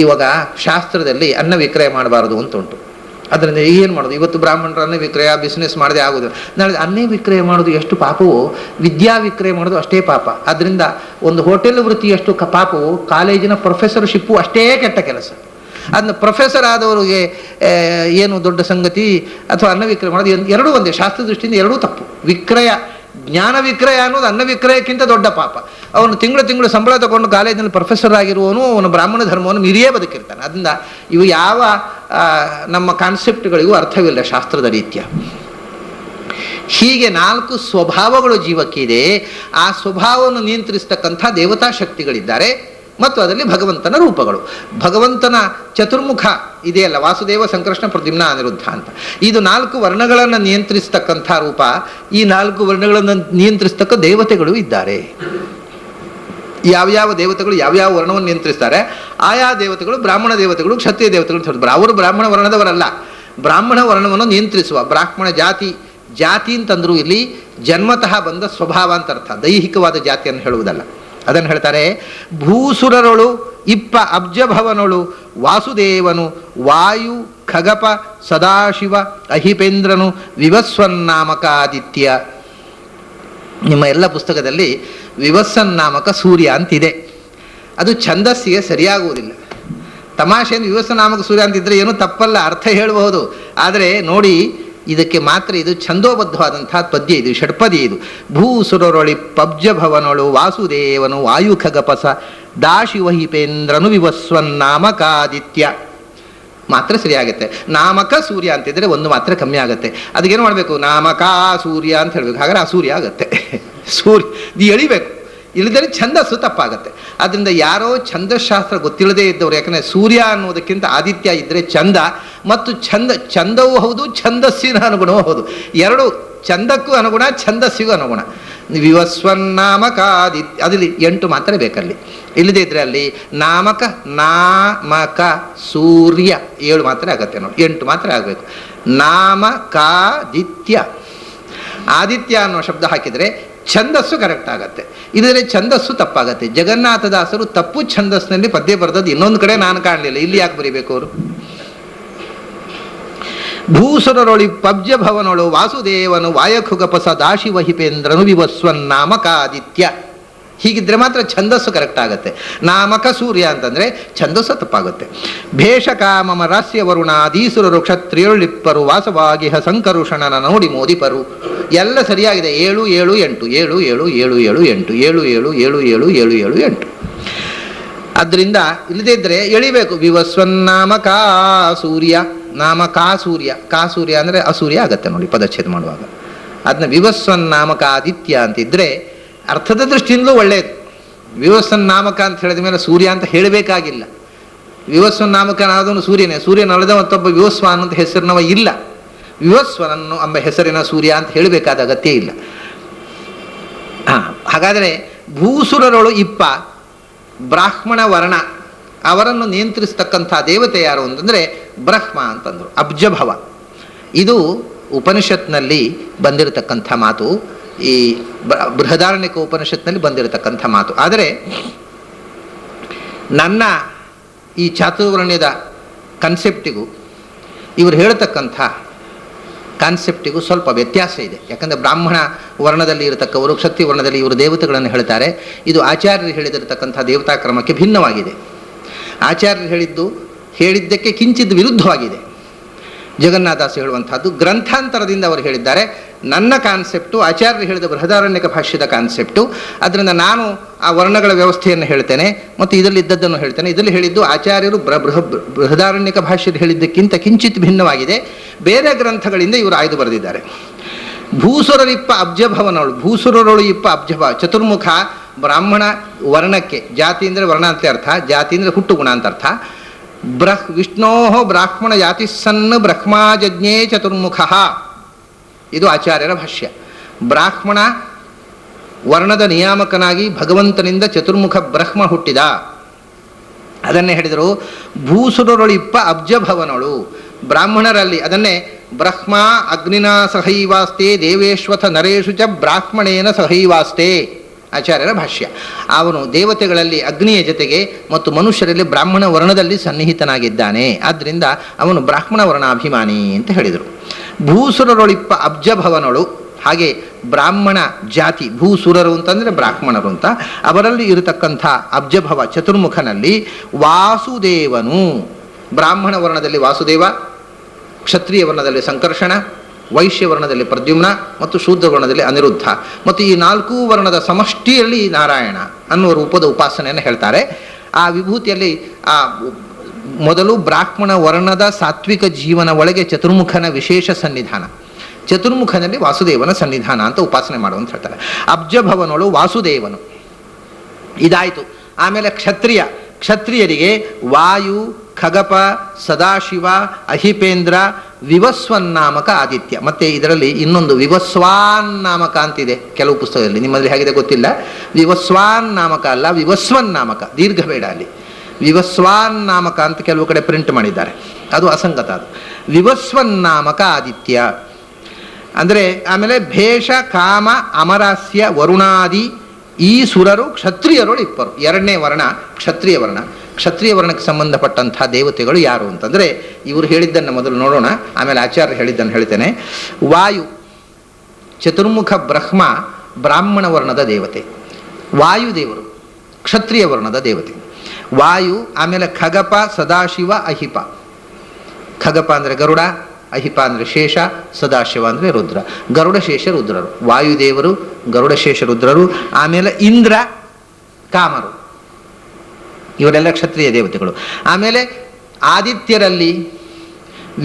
ಇವಾಗ ಶಾಸ್ತ್ರದಲ್ಲಿ ಅನ್ನ ವಿಕ್ರಯ ಮಾಡಬಾರದು ಅಂತ ಉಂಟು. ಅದರಿಂದ ಏನು ಮಾಡೋದು? ಇವತ್ತು ಬ್ರಾಹ್ಮಣರು ಅನ್ನ ವಿಕ್ರಯ ಬಿಸ್ನೆಸ್ ಮಾಡದೆ ಆಗೋದು. ನಾಳೆ ಅನ್ನ ವಿಕ್ರಯ ಮಾಡೋದು ಎಷ್ಟು ಪಾಪವೋ, ವಿದ್ಯಾ ವಿಕ್ರಯ ಮಾಡೋದು ಅಷ್ಟೇ ಪಾಪ. ಅದರಿಂದ ಒಂದು ಹೋಟೆಲ್ ವೃತ್ತಿ ಎಷ್ಟು ಪಾಪವೋ, ಕಾಲೇಜಿನ ಪ್ರೊಫೆಸರ್ಶಿಪ್ಪು ಅಷ್ಟೇ ಕೆಟ್ಟ ಕೆಲಸ. ಅದನ್ನ ಪ್ರೊಫೆಸರ್ ಆದವರಿಗೆ ಏನು ದೊಡ್ಡ ಸಂಗತಿ, ಅಥವಾ ಅನ್ನ ವಿಕ್ರಯ ಮಾಡೋದು ಎರಡೂ ಒಂದೇ. ಶಾಸ್ತ್ರ ದೃಷ್ಟಿಯಿಂದ ಎರಡೂ ತಪ್ಪು. ಜ್ಞಾನ ವಿಕ್ರಯ ಅನ್ನೋದು ಅನ್ನ ವಿಕ್ರಯಕ್ಕಿಂತ ದೊಡ್ಡ ಪಾಪ. ಅವನು ತಿಂಗಳು ಸಂಬಳ ತಗೊಂಡು ಕಾಲೇಜಿನಲ್ಲಿ ಪ್ರೊಫೆಸರ್ ಆಗಿರುವವನು ಅವನು ಬ್ರಾಹ್ಮಣ ಧರ್ಮವನ್ನು ಮೀರಿಯೇ ಬದುಕಿರ್ತಾನೆ. ಅದರಿಂದ ಇವು ಯಾವ ನಮ್ಮ ಕಾನ್ಸೆಪ್ಟ್ಗಳಿಗೂ ಅರ್ಥವಿಲ್ಲ ಶಾಸ್ತ್ರದ ರೀತ್ಯ. ಹೀಗೆ 4 ಸ್ವಭಾವಗಳು ಜೀವಕ್ಕಿದೆ. ಆ ಸ್ವಭಾವವನ್ನು ನಿಯಂತ್ರಿಸ್ತಕ್ಕಂಥ ದೇವತಾ ಶಕ್ತಿಗಳಿದ್ದಾರೆ ಮತ್ತು ಅದರಲ್ಲಿ ಭಗವಂತನ ರೂಪಗಳು. ಭಗವಂತನ ಚತುರ್ಮುಖ ಇದೆಯಲ್ಲ, ವಾಸುದೇವ, ಸಂಕೃಷ್ಣ, ಪ್ರದ್ಯುಮ್ನ, ಅನಿರುದ್ಧ ಅಂತ. ಇದು 4 ವರ್ಣಗಳನ್ನು ನಿಯಂತ್ರಿಸ್ತಕ್ಕಂಥ ರೂಪ. ಈ 4 ವರ್ಣಗಳನ್ನು ನಿಯಂತ್ರಿಸ್ತಕ್ಕ ದೇವತೆಗಳು ಇದ್ದಾರೆ. ಯಾವ್ಯಾವ ದೇವತೆಗಳು ಯಾವ್ಯಾವ ವರ್ಣವನ್ನು ನಿಯಂತ್ರಿಸ್ತಾರೆ, ಆಯಾ ದೇವತೆಗಳು ಬ್ರಾಹ್ಮಣ ದೇವತೆಗಳು, ಕ್ಷತ್ರಿಯ ದೇವತೆಗಳು ಅಂತ ಹೇಳ್ತಾರೆ. ಅವರು ಬ್ರಾಹ್ಮಣ ವರ್ಣದವರಲ್ಲ, ಬ್ರಾಹ್ಮಣ ವರ್ಣವನ್ನು ನಿಯಂತ್ರಿಸುವ. ಬ್ರಾಹ್ಮಣ ಜಾತಿ ಅಂತಂದ್ರು ಇಲ್ಲಿ ಜನ್ಮತಃ ಬಂದ ಸ್ವಭಾವ ಅಂತ ಅರ್ಥ, ದೈಹಿಕವಾದ ಜಾತಿಯನ್ನು ಹೇಳುವುದಲ್ಲ. ಅದನ್ನು ಹೇಳ್ತಾರೆ, ಭೂಸುರರೊಳು ಅಬ್ಜಭವನೊಳು ವಾಸುದೇವನು ವಾಯು ಖಗಪ ಸದಾಶಿವ ಅಹಿಪೇಂದ್ರನು ವಿವಸ್ವನ್ನಾಮಕಾದಿತ್ಯ. ನಿಮ್ಮ ಎಲ್ಲ ಪುಸ್ತಕದಲ್ಲಿ ವಿವಸ್ವನ್ನಾಮಕ ಸೂರ್ಯ ಅಂತಿದೆ. ಅದು ಛಂದಸ್ಸಿಗೆ ಸರಿಯಾಗುವುದಿಲ್ಲ. ತಮಾಷೆಯನ್ನು ವಿವಸ್ವನಾಮಕ ಸೂರ್ಯ ಅಂತಿದ್ರೆ ಏನೂ ತಪ್ಪಲ್ಲ, ಅರ್ಥ ಹೇಳಬಹುದು. ಆದರೆ ನೋಡಿ, ಇದಕ್ಕೆ ಮಾತ್ರ ಇದು ಛಂದೋಬದ್ಧವಾದಂಥ ಪದ್ಯ, ಇದು ಷಡ್ಪದಿ. ಇದು ಭೂಸುರರೊಳಿ ಪಬ್ಜಭವನೊಳು ವಾಸುದೇವನು ವಾಯು ಖಗಪಸ ದಾಶಿವಹಿಪೇಂದ್ರನು ವಿವಸ್ವನ್ನಾಮಕಾದಿತ್ಯ ಮಾತ್ರ ಸರಿಯಾಗುತ್ತೆ. ನಾಮಕ ಸೂರ್ಯ ಅಂತಿದ್ರೆ ಒಂದು ಮಾತ್ರ ಕಮ್ಮಿ ಆಗುತ್ತೆ. ಅದಕ್ಕೇನು ಮಾಡಬೇಕು? ನಾಮಕಾ ಸೂರ್ಯ ಅಂತ ಹೇಳಬೇಕು. ಹಾಗಾದ್ರೆ ಆ ಸೂರ್ಯ ಆಗುತ್ತೆ. ಇದು ಎಳಿಬೇಕು, ಇಲ್ಲದ್ರೆ ಛಂದಸ್ಸು ತಪ್ಪಾಗತ್ತೆ. ಅದರಿಂದ ಯಾರೋ ಛಂದಶಾಸ್ತ್ರ ಗೊತ್ತಿಲ್ಲದೇ ಇದ್ದವ್ರು, ಯಾಕಂದರೆ ಸೂರ್ಯ ಅನ್ನೋದಕ್ಕಿಂತ ಆದಿತ್ಯ ಇದ್ದರೆ ಚಂದ, ಮತ್ತು ಚಂದವೂ ಹೌದು, ಛಂದಸ್ಸಿನ ಅನುಗುಣವೂ ಹೌದು. ಎರಡು, ಚಂದಕ್ಕೂ ಅನುಗುಣ, ಛಂದಸ್ಸಿಗೂ ಅನುಗುಣ. ವಿವಸ್ವನ್ನಾಮಕಾದಿತ್ಯ ಅದಲ್ಲಿ 8 ಮಾತ್ರ ಬೇಕಲ್ಲಿ. ಇಲ್ಲದೇ ಇದ್ರೆ ಅಲ್ಲಿ ನಾಮಕ ಸೂರ್ಯ 7 ಮಾತ್ರ ಆಗತ್ತೆ ನೋಡಿ, 8 ಮಾತ್ರ ಆಗಬೇಕು. ನಾಮಕಾದಿತ್ಯ, ಆದಿತ್ಯ ಅನ್ನೋ ಶಬ್ದ ಹಾಕಿದರೆ ಛಂದಸ್ಸು ಕರೆಕ್ಟ್ ಆಗತ್ತೆ, ಇಲ್ಲದ್ರೆ ಛಂದಸ್ಸು ತಪ್ಪಾಗತ್ತೆ. ಜಗನ್ನಾಥದಾಸರು ತಪ್ಪು ಛಂದಸ್ಸಿನಲ್ಲಿ ಪದ್ಯ ಬರೆದದ್ದು ಇನ್ನೊಂದು ಕಡೆ ನಾನು ಕಾಣಲಿಲ್ಲ, ಇಲ್ಲಿ ಯಾಕೆ ಬರೀಬೇಕು ಅವರು? ಭೂಸುರರೊಳಿ ಪಬ್ಜಭವನೊಳು ವಾಸುದೇವನು ವಾಯಖುಗಪಸ ದಾಶಿವಹಿಪೇಂದ್ರನು ವಿವಸ್ವನ್ನಾಮಕಾದಿತ್ಯ. ಹೀಗಿದ್ರೆ ಮಾತ್ರ ಛಂದಸ್ಸು ಕರೆಕ್ಟ್ ಆಗುತ್ತೆ. ನಾಮಕ ಸೂರ್ಯ ಅಂತಂದರೆ ಛಂದಸ್ಸು ತಪ್ಪಾಗುತ್ತೆ. ಭೇಷಕ ಮಮ ರಾಸ್ಯ ವರುಣಾದೀಸುರರು ಕ್ಷತ್ರಿಯೊಳಿಪ್ಪರು ವಾಸವಾಗಿಹ ಸಂಕರುಷಣನ ನೋಡಿ ಮೋದಿಪರು. ಎಲ್ಲ ಸರಿಯಾಗಿದೆ. 7 7 8 7 7 7 7 8 7 7 7 7 7 7 8. ಅದರಿಂದ ಇಲ್ಲದೇ ಇದ್ದರೆ ಎಳಿಬೇಕು. ವಿವಸ್ವನ್ನಾಮಕ ಸೂರ್ಯ, ನಾಮಕ ಸೂರ್ಯ, ಕಾ ಸೂರ್ಯ ಅಂದರೆ ಅಸೂರ್ಯ ಆಗತ್ತೆ ನೋಡಿ ಪದಚ್ಛೇದ ಮಾಡುವಾಗ. ಅದನ್ನ ವಿವಸ್ವನ್ನಾಮಕ ಆದಿತ್ಯ ಅಂತಿದ್ರೆ ಅರ್ಥದ ದೃಷ್ಟಿಯಿಂದಲೂ ಒಳ್ಳೆಯದು. ವಿವಸ್ವನ್ನಾಮಕ ಅಂತ ಹೇಳಿದ ಮೇಲೆ ಸೂರ್ಯ ಅಂತ ಹೇಳಬೇಕಾಗಿಲ್ಲ. ವಿವಸ್ವನ್ನಾಮಕನಾದವನು ಸೂರ್ಯನೇ. ಸೂರ್ಯನಲ್ಲದ ಮತ್ತೊಬ್ಬ ವಿವಸ್ವಾನ್ ಅಂತ ಹೆಸರಿನವ ಇಲ್ಲ. ವಿವಸ್ವನನ್ನು ಎಂಬ ಹೆಸರಿನ ಸೂರ್ಯ ಅಂತ ಹೇಳಬೇಕಾದ ಅಗತ್ಯ ಇಲ್ಲ. ಹಾಗಾದರೆ ಭೂಸುರರೊಳು ಇಪ್ಪ ಬ್ರಾಹ್ಮಣ ವರ್ಣ ಅವರನ್ನು ನಿಯಂತ್ರಿಸ್ತಕ್ಕಂಥ ದೇವತೆ ಯಾರು ಅಂತಂದರೆ ಬ್ರಹ್ಮ ಅಂತಂದರು. ಅಬ್ಜಭವ ಇದು ಉಪನಿಷತ್ನಲ್ಲಿ ಬಂದಿರತಕ್ಕಂಥ ಮಾತು. ಈ ಬೃಹದಾರಣ್ಯಕ ಉಪನಿಷತ್ನಲ್ಲಿ ಬಂದಿರತಕ್ಕಂಥ ಮಾತು. ಆದರೆ ನನ್ನ ಈ ಚಾತುರ್ವರ್ಣ್ಯದ ಕನ್ಸೆಪ್ಟಿಗೂ ಇವರು ಹೇಳ್ತಕ್ಕಂಥ ಕಾನ್ಸೆಪ್ಟಿಗೂ ಸ್ವಲ್ಪ ವ್ಯತ್ಯಾಸ ಇದೆ. ಯಾಕಂದರೆ ಬ್ರಾಹ್ಮಣ ವರ್ಣದಲ್ಲಿ ಇರತಕ್ಕವರು ಕ್ಷತ್ರಿಯ ವರ್ಣದಲ್ಲಿ ಇವರು ದೇವತೆಗಳನ್ನು ಹೇಳ್ತಾರೆ. ಇದು ಆಚಾರ್ಯರು ಹೇಳಿದಿರತಕ್ಕಂಥ ದೇವತಾ ಕ್ರಮಕ್ಕೆ ಭಿನ್ನವಾಗಿದೆ. ಆಚಾರ್ಯರು ಹೇಳಿದ್ದಕ್ಕೆ ಕಿಂಚಿತ್ ವಿರುದ್ಧವಾಗಿದೆ. ಜಗನ್ನಾಥದಾಸ ಹೇಳುವಂಥದ್ದು ಗ್ರಂಥಾಂತರದಿಂದ ಅವರು ಹೇಳಿದ್ದಾರೆ. ನನ್ನ ಕಾನ್ಸೆಪ್ಟು ಆಚಾರ್ಯರು ಹೇಳಿದ ಬೃಹದಾರಣ್ಯಕ ಭಾಷ್ಯದ ಕಾನ್ಸೆಪ್ಟು. ಅದರಿಂದ ನಾನು ಆ ವರ್ಣಗಳ ವ್ಯವಸ್ಥೆಯನ್ನು ಹೇಳ್ತೇನೆ ಮತ್ತು ಇದರಲ್ಲಿ ಇದ್ದದ್ದನ್ನು ಹೇಳ್ತೇನೆ. ಇದರಲ್ಲಿ ಹೇಳಿದ್ದು ಆಚಾರ್ಯರು ಬೃಹದಾರಣ್ಯಕ ಭಾಷ್ಯದ ಹೇಳಿದ್ದಕ್ಕಿಂತ ಕಿಂಚಿತ್ ಭಿನ್ನವಾಗಿದೆ. ಬೇರೆ ಗ್ರಂಥಗಳಿಂದ ಇವರು ಆಯ್ದು ಬರೆದಿದ್ದಾರೆ. ಭೂಸುರರಿಪ್ಪ ಅಬ್ಜಭವನಳು, ಭೂಸುರರೊಳು ಇಪ್ಪ ಅಬ್ಜಭವ ಚತುರ್ಮುಖ ಬ್ರಾಹ್ಮಣ ವರ್ಣಕ್ಕೆ. ಜಾತಿ ಅಂದರೆ ವರ್ಣ ಅಂತ ಅರ್ಥ, ಜಾತಿ ಅಂದರೆ ಹುಟ್ಟು ಗುಣ ಅಂತ ಅರ್ಥ. ವಿಷ್ಣೋ ಬ್ರಾಹ್ಮಣ ಜಾತಿಸ್ಸನ್ ಬ್ರಹ್ಮಾಜಜ್ಞೇ ಚತುರ್ಮುಖ, ಇದು ಆಚಾರ್ಯರ ಭಾಷ್ಯ. ಬ್ರಾಹ್ಮಣ ವರ್ಣದ ನಿಯಾಮಕನಾಗಿ ಭಗವಂತನಿಂದ ಚತುರ್ಮುಖ ಬ್ರಹ್ಮ ಹುಟ್ಟಿದ. ಅದನ್ನೇ ಹೇಳಿದರು ಭೂಸುರರೊಳಿಪ್ಪ ಅಬ್ಜಭವನಳು. ಬ್ರಾಹ್ಮಣರಲ್ಲಿ ಅದನ್ನೇ ಬ್ರಹ್ಮ ಅಗ್ನಿನ ಸಹೈವಾಸ್ತೆ ದೇವೇಶ್ವಥ ನರೇಶು ಚ ಬ್ರಾಹ್ಮಣೇನ ಸಹೈವಾಸ್ತೆ, ಆಚಾರ್ಯರ ಭಾಷ್ಯ. ಅವನು ದೇವತೆಗಳಲ್ಲಿ ಅಗ್ನಿಯ ಜೊತೆಗೆ ಮತ್ತು ಮನುಷ್ಯರಲ್ಲಿ ಬ್ರಾಹ್ಮಣ ವರ್ಣದಲ್ಲಿ ಸನ್ನಿಹಿತನಾಗಿದ್ದಾನೆ. ಆದ್ದರಿಂದ ಅವನು ಬ್ರಾಹ್ಮಣ ವರ್ಣಾಭಿಮಾನಿ ಅಂತ ಹೇಳಿದರು. ಭೂಸುರರೊಳಿಪ್ಪ ಅಬ್ಜಭವನಳು, ಹಾಗೆ ಬ್ರಾಹ್ಮಣ ಜಾತಿ ಭೂಸುರರು ಅಂತಂದರೆ ಬ್ರಾಹ್ಮಣರು ಅಂತ, ಅವರಲ್ಲಿ ಇರತಕ್ಕಂಥ ಅಬ್ಜಭವ ಚತುರ್ಮುಖನಲ್ಲಿ ವಾಸುದೇವನು. ಬ್ರಾಹ್ಮಣ ವರ್ಣದಲ್ಲಿ ವಾಸುದೇವ, ಕ್ಷತ್ರಿಯ ವರ್ಣದಲ್ಲಿ ಸಂಕರ್ಷಣ, ವೈಶ್ಯ ವರ್ಣದಲ್ಲಿ ಪ್ರದ್ಯುಮ್ನ ಮತ್ತು ಶೂದ್ರ ವರ್ಣದಲ್ಲಿ ಅನಿರುದ್ಧ. ಮತ್ತು ಈ 4 ವರ್ಣದ ಸಮಷ್ಟಿಯಲ್ಲಿ ನಾರಾಯಣ ಅನ್ನುವ ರೂಪದ ಉಪಾಸನೆಯನ್ನು ಹೇಳ್ತಾರೆ. ಆ ವಿಭೂತಿಯಲ್ಲಿ ಆ ಮೊದಲು ಬ್ರಾಹ್ಮಣ ವರ್ಣದ ಸಾತ್ವಿಕ ಜೀವನ ಒಳಗೆ ಚತುರ್ಮುಖನ ವಿಶೇಷ ಸನ್ನಿಧಾನ, ಚತುರ್ಮುಖನಲ್ಲಿ ವಾಸುದೇವನ ಸನ್ನಿಧಾನ ಅಂತ ಉಪಾಸನೆ ಮಾಡುವಂತ ಹೇಳ್ತಾರೆ. ಅಬ್ಜಭವನಳು ವಾಸುದೇವನು ಇದಾಯಿತು. ಆಮೇಲೆ ಕ್ಷತ್ರಿಯರಿಗೆ ವಾಯು, ಖಗಪ, ಸದಾಶಿವ, ಅಹಿಪೇಂದ್ರ, ವಿವಸ್ವನ್ನಾಮಕ ಆದಿತ್ಯ. ಮತ್ತು ಇದರಲ್ಲಿ ಇನ್ನೊಂದು ವಿವಸ್ವಾನ್ನಾಮಕ ಅಂತಿದೆ ಕೆಲವು ಪುಸ್ತಕದಲ್ಲಿ. ನಿಮ್ಮಲ್ಲಿ ಹೇಗಿದೆ ಗೊತ್ತಿಲ್ಲ. ವಿವಸ್ವಾನ್ನಾಮಕ ಅಲ್ಲ, ವಿವಸ್ವನ್ನಾಮಕ, ದೀರ್ಘ ಬೇಡ ಅಲ್ಲಿ. ವಿವಸ್ವಾನ್ನಾಮಕ ಅಂತ ಕೆಲವು ಕಡೆ ಪ್ರಿಂಟ್ ಮಾಡಿದ್ದಾರೆ, ಅದು ಅಸಂಗತ. ಅದು ವಿವಸ್ವನ್ನಾಮಕ ಆದಿತ್ಯ ಅಂದರೆ. ಆಮೇಲೆ ಭೇಷ ಕಾಮ ಅಮರಾಸ್ಯ ವರುಣಾದಿ ಈ ಸುರರು ಕ್ಷತ್ರಿಯರು ಇಪ್ಪರು. 2ನೇ ವರ್ಣ ಕ್ಷತ್ರಿಯ ವರ್ಣ. ಕ್ಷತ್ರಿಯ ವರ್ಣಕ್ಕೆ ಸಂಬಂಧಪಟ್ಟಂಥ ದೇವತೆಗಳು ಯಾರು ಅಂತಂದರೆ ಇವರು ಹೇಳಿದ್ದನ್ನು ಮೊದಲು ನೋಡೋಣ, ಆಮೇಲೆ ಆಚಾರ್ಯ ಹೇಳಿದ್ದನ್ನು ಹೇಳ್ತೇನೆ. ವಾಯು ಚತುರ್ಮುಖ ಬ್ರಹ್ಮ ಬ್ರಾಹ್ಮಣ ವರ್ಣದ ದೇವತೆ, ವಾಯುದೇವರು ಕ್ಷತ್ರಿಯ ವರ್ಣದ ದೇವತೆ ವಾಯು. ಆಮೇಲೆ ಖಗಪ, ಸದಾಶಿವ, ಅಹಿಪ. ಖಗಪ ಅಂದರೆ ಗರುಡ, ಅಹಿಪ ಅಂದರೆ ಶೇಷ, ಸದಾಶಿವ ಅಂದರೆ ರುದ್ರ. ಗರುಡ ಶೇಷ ರುದ್ರರು ವಾಯುದೇವರು, ಗರುಡ ಶೇಷ ರುದ್ರರು. ಆಮೇಲೆ ಇಂದ್ರ, ಕಾಮರು, ಇವರೆಲ್ಲ ಕ್ಷತ್ರಿಯ ದೇವತೆಗಳು. ಆಮೇಲೆ ಆದಿತ್ಯರಲ್ಲಿ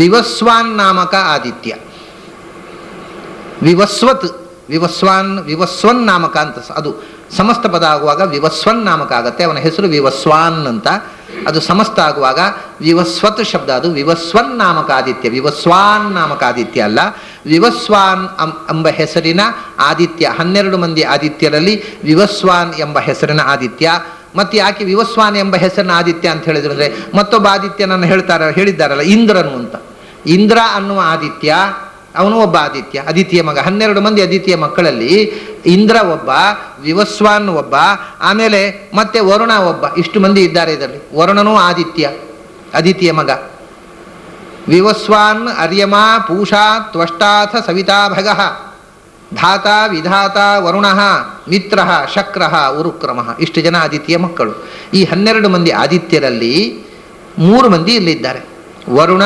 ವಿವಸ್ವಾನ್ನಾಮಕ ಆದಿತ್ಯ, ವಿವಸ್ವನ್ನಾಮಕ ಅಂತ ಅದು ಸಮಸ್ತ ಪದ ಆಗುವಾಗ ವಿವಸ್ವನ್ನಾಮಕ ಆಗತ್ತೆ. ಅವನ ಹೆಸರು ವಿವಸ್ವಾನ್ ಅಂತ. ಅದು ಸಮಸ್ತ ಆಗುವಾಗ ವಿವಸ್ವತ್ ಶಬ್ದ, ಅದು ವಿವಸ್ವನ್ನಾಮಕ ಆದಿತ್ಯ. ವಿವಸ್ವಾನ್ನಾಮಕ ಆದಿತ್ಯ ಅಲ್ಲ, ವಿವಸ್ವಾನ್ ಎಂಬ ಹೆಸರಿನ ಆದಿತ್ಯ. 12 ಮಂದಿ ಆದಿತ್ಯರಲ್ಲಿ ವಿವಸ್ವಾನ್ ಎಂಬ ಹೆಸರಿನ ಆದಿತ್ಯ. ಮತ್ತು ಯಾಕೆ ವಿವಸ್ವಾನ್ ಎಂಬ ಹೆಸರಿನ ಆದಿತ್ಯ ಅಂತ ಹೇಳಿದ್ರು ಅಂದರೆ ಮತ್ತೊಬ್ಬ ಆದಿತ್ಯನನ್ನು ಹೇಳಿದ್ದಾರಲ್ಲ ಇಂದ್ರನು ಅಂತ. ಇಂದ್ರ ಅನ್ನುವ ಆದಿತ್ಯ, ಅವನು ಒಬ್ಬ ಆದಿತ್ಯ, ಅದಿತಿಯ ಮಗ. 12 ಮಂದಿ ಅದಿತಿಯ ಮಕ್ಕಳಲ್ಲಿ ಇಂದ್ರ ಒಬ್ಬ, ವಿವಸ್ವಾನ್ ಒಬ್ಬ, ಆಮೇಲೆ ಮತ್ತೆ ವರುಣ ಒಬ್ಬ. ಇಷ್ಟು ಮಂದಿ ಇದ್ದಾರೆ ಇದರಲ್ಲಿ. ವರುಣನೂ ಆದಿತ್ಯ, ಅದಿತಿಯ ಮಗ. ವಿವಸ್ವಾನ್ ಅರ್ಯಮಾ ಪೂಷಾ ತ್ವಷ್ಟಾಥ ಸವಿತಾ ಭಗಃ. ಧಾತ ವಿಧಾತ ವರುಣ ಮಿತ್ರ ಶಕ್ರ ಉರುಕ್ರಮ, ಇಷ್ಟು ಜನ ಆದಿತ್ಯ ಮಕ್ಕಳು. ಈ 12 ಮಂದಿ ಆದಿತ್ಯರಲ್ಲಿ 3 ಮಂದಿ ಇಲ್ಲಿದ್ದಾರೆ, ವರುಣ,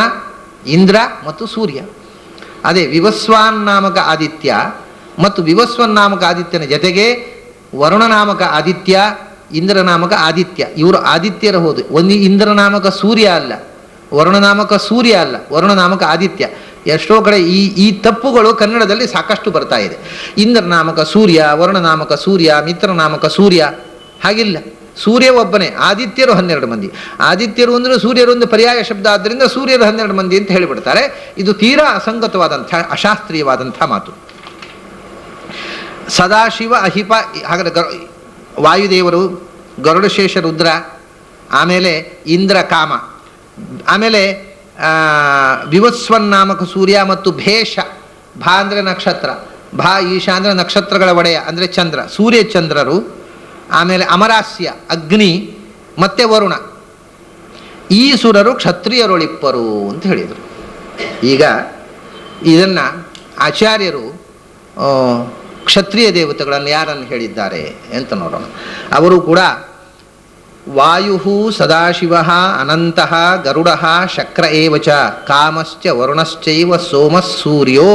ಇಂದ್ರ ಮತ್ತು ಸೂರ್ಯ. ಅದೇ ವಿವಸ್ವಾನ್ ನಾಮಕ ಆದಿತ್ಯ ಮತ್ತು ವಿವಸ್ವನ್ ನಾಮಕ ಆದಿತ್ಯನ ಜೊತೆಗೆ ವರುಣ ನಾಮಕ ಆದಿತ್ಯ, ಇಂದ್ರ ನಾಮಕ ಆದಿತ್ಯ, ಇವರು ಆದಿತ್ಯರ ಹೋದು. ಒಂದು ಇಂದ್ರ ನಾಮಕ ಸೂರ್ಯ ಅಲ್ಲ, ವರುಣ ನಾಮಕ ಸೂರ್ಯ ಅಲ್ಲ, ವರುಣ ನಾಮಕ ಆದಿತ್ಯ. ಎಷ್ಟೋ ಕಡೆ ಈ ತಪ್ಪುಗಳು ಕನ್ನಡದಲ್ಲಿ ಸಾಕಷ್ಟು ಬರ್ತಾ ಇದೆ. ಇಂದ್ರ ನಾಮಕ ಸೂರ್ಯ, ವರುಣ ನಾಮಕ ಸೂರ್ಯ, ಮಿತ್ರ ನಾಮಕ ಸೂರ್ಯ, ಹಾಗಿಲ್ಲ. ಸೂರ್ಯ ಒಬ್ಬನೇ, ಆದಿತ್ಯರು 12 ಮಂದಿ. ಆದಿತ್ಯರು ಅಂದರೆ ಸೂರ್ಯರು ಒಂದು ಪರ್ಯಾಯ ಶಬ್ದ, ಆದ್ದರಿಂದ ಸೂರ್ಯರು 12 ಮಂದಿ ಅಂತ ಹೇಳಿಬಿಡ್ತಾರೆ. ಇದು ತೀರಾ ಅಸಂಗತವಾದಂಥ ಅಶಾಸ್ತ್ರೀಯವಾದಂಥ ಮಾತು. ಸದಾಶಿವ ಅಹಿಪ, ಹಾಗಾದ್ರೆ ವಾಯುದೇವರು, ಗರುಡಶೇಷ ರುದ್ರ, ಆಮೇಲೆ ಇಂದ್ರ ಕಾಮ, ಆಮೇಲೆ ವಿವಸ್ವನ್ ನಾಮಕ ಸೂರ್ಯ ಮತ್ತು ಭೇಷ, ಭಾ ಅಂದರೆ ನಕ್ಷತ್ರ, ಭಾ ಈಶ ಅಂದರೆ ನಕ್ಷತ್ರಗಳ ಒಡೆಯ ಅಂದರೆ ಚಂದ್ರ, ಸೂರ್ಯ ಚಂದ್ರರು, ಆಮೇಲೆ ಅಮರಾಸ್ಯ ಅಗ್ನಿ ಮತ್ತೆ ವರುಣ, ಈ ಸುರರು ಕ್ಷತ್ರಿಯರೊಳಿಪ್ಪರು ಅಂತ ಹೇಳಿದರು. ಈಗ ಇದನ್ನು ಆಚಾರ್ಯರು ಕ್ಷತ್ರಿಯ ದೇವತೆಗಳನ್ನು ಯಾರನ್ನು ಹೇಳಿದ್ದಾರೆ ಅಂತ ನೋಡೋಣ. ಅವರು ಕೂಡ ವಾಯು ಸದಾಶಿವ ಅನಂತಃ ಗರುಡ ಶಕ್ರ ಏವಚ ಕಾಮಶ್ಚ ವರುಣಶ್ಚೈವ ಸೋಮಃ ಸೂರ್ಯೋ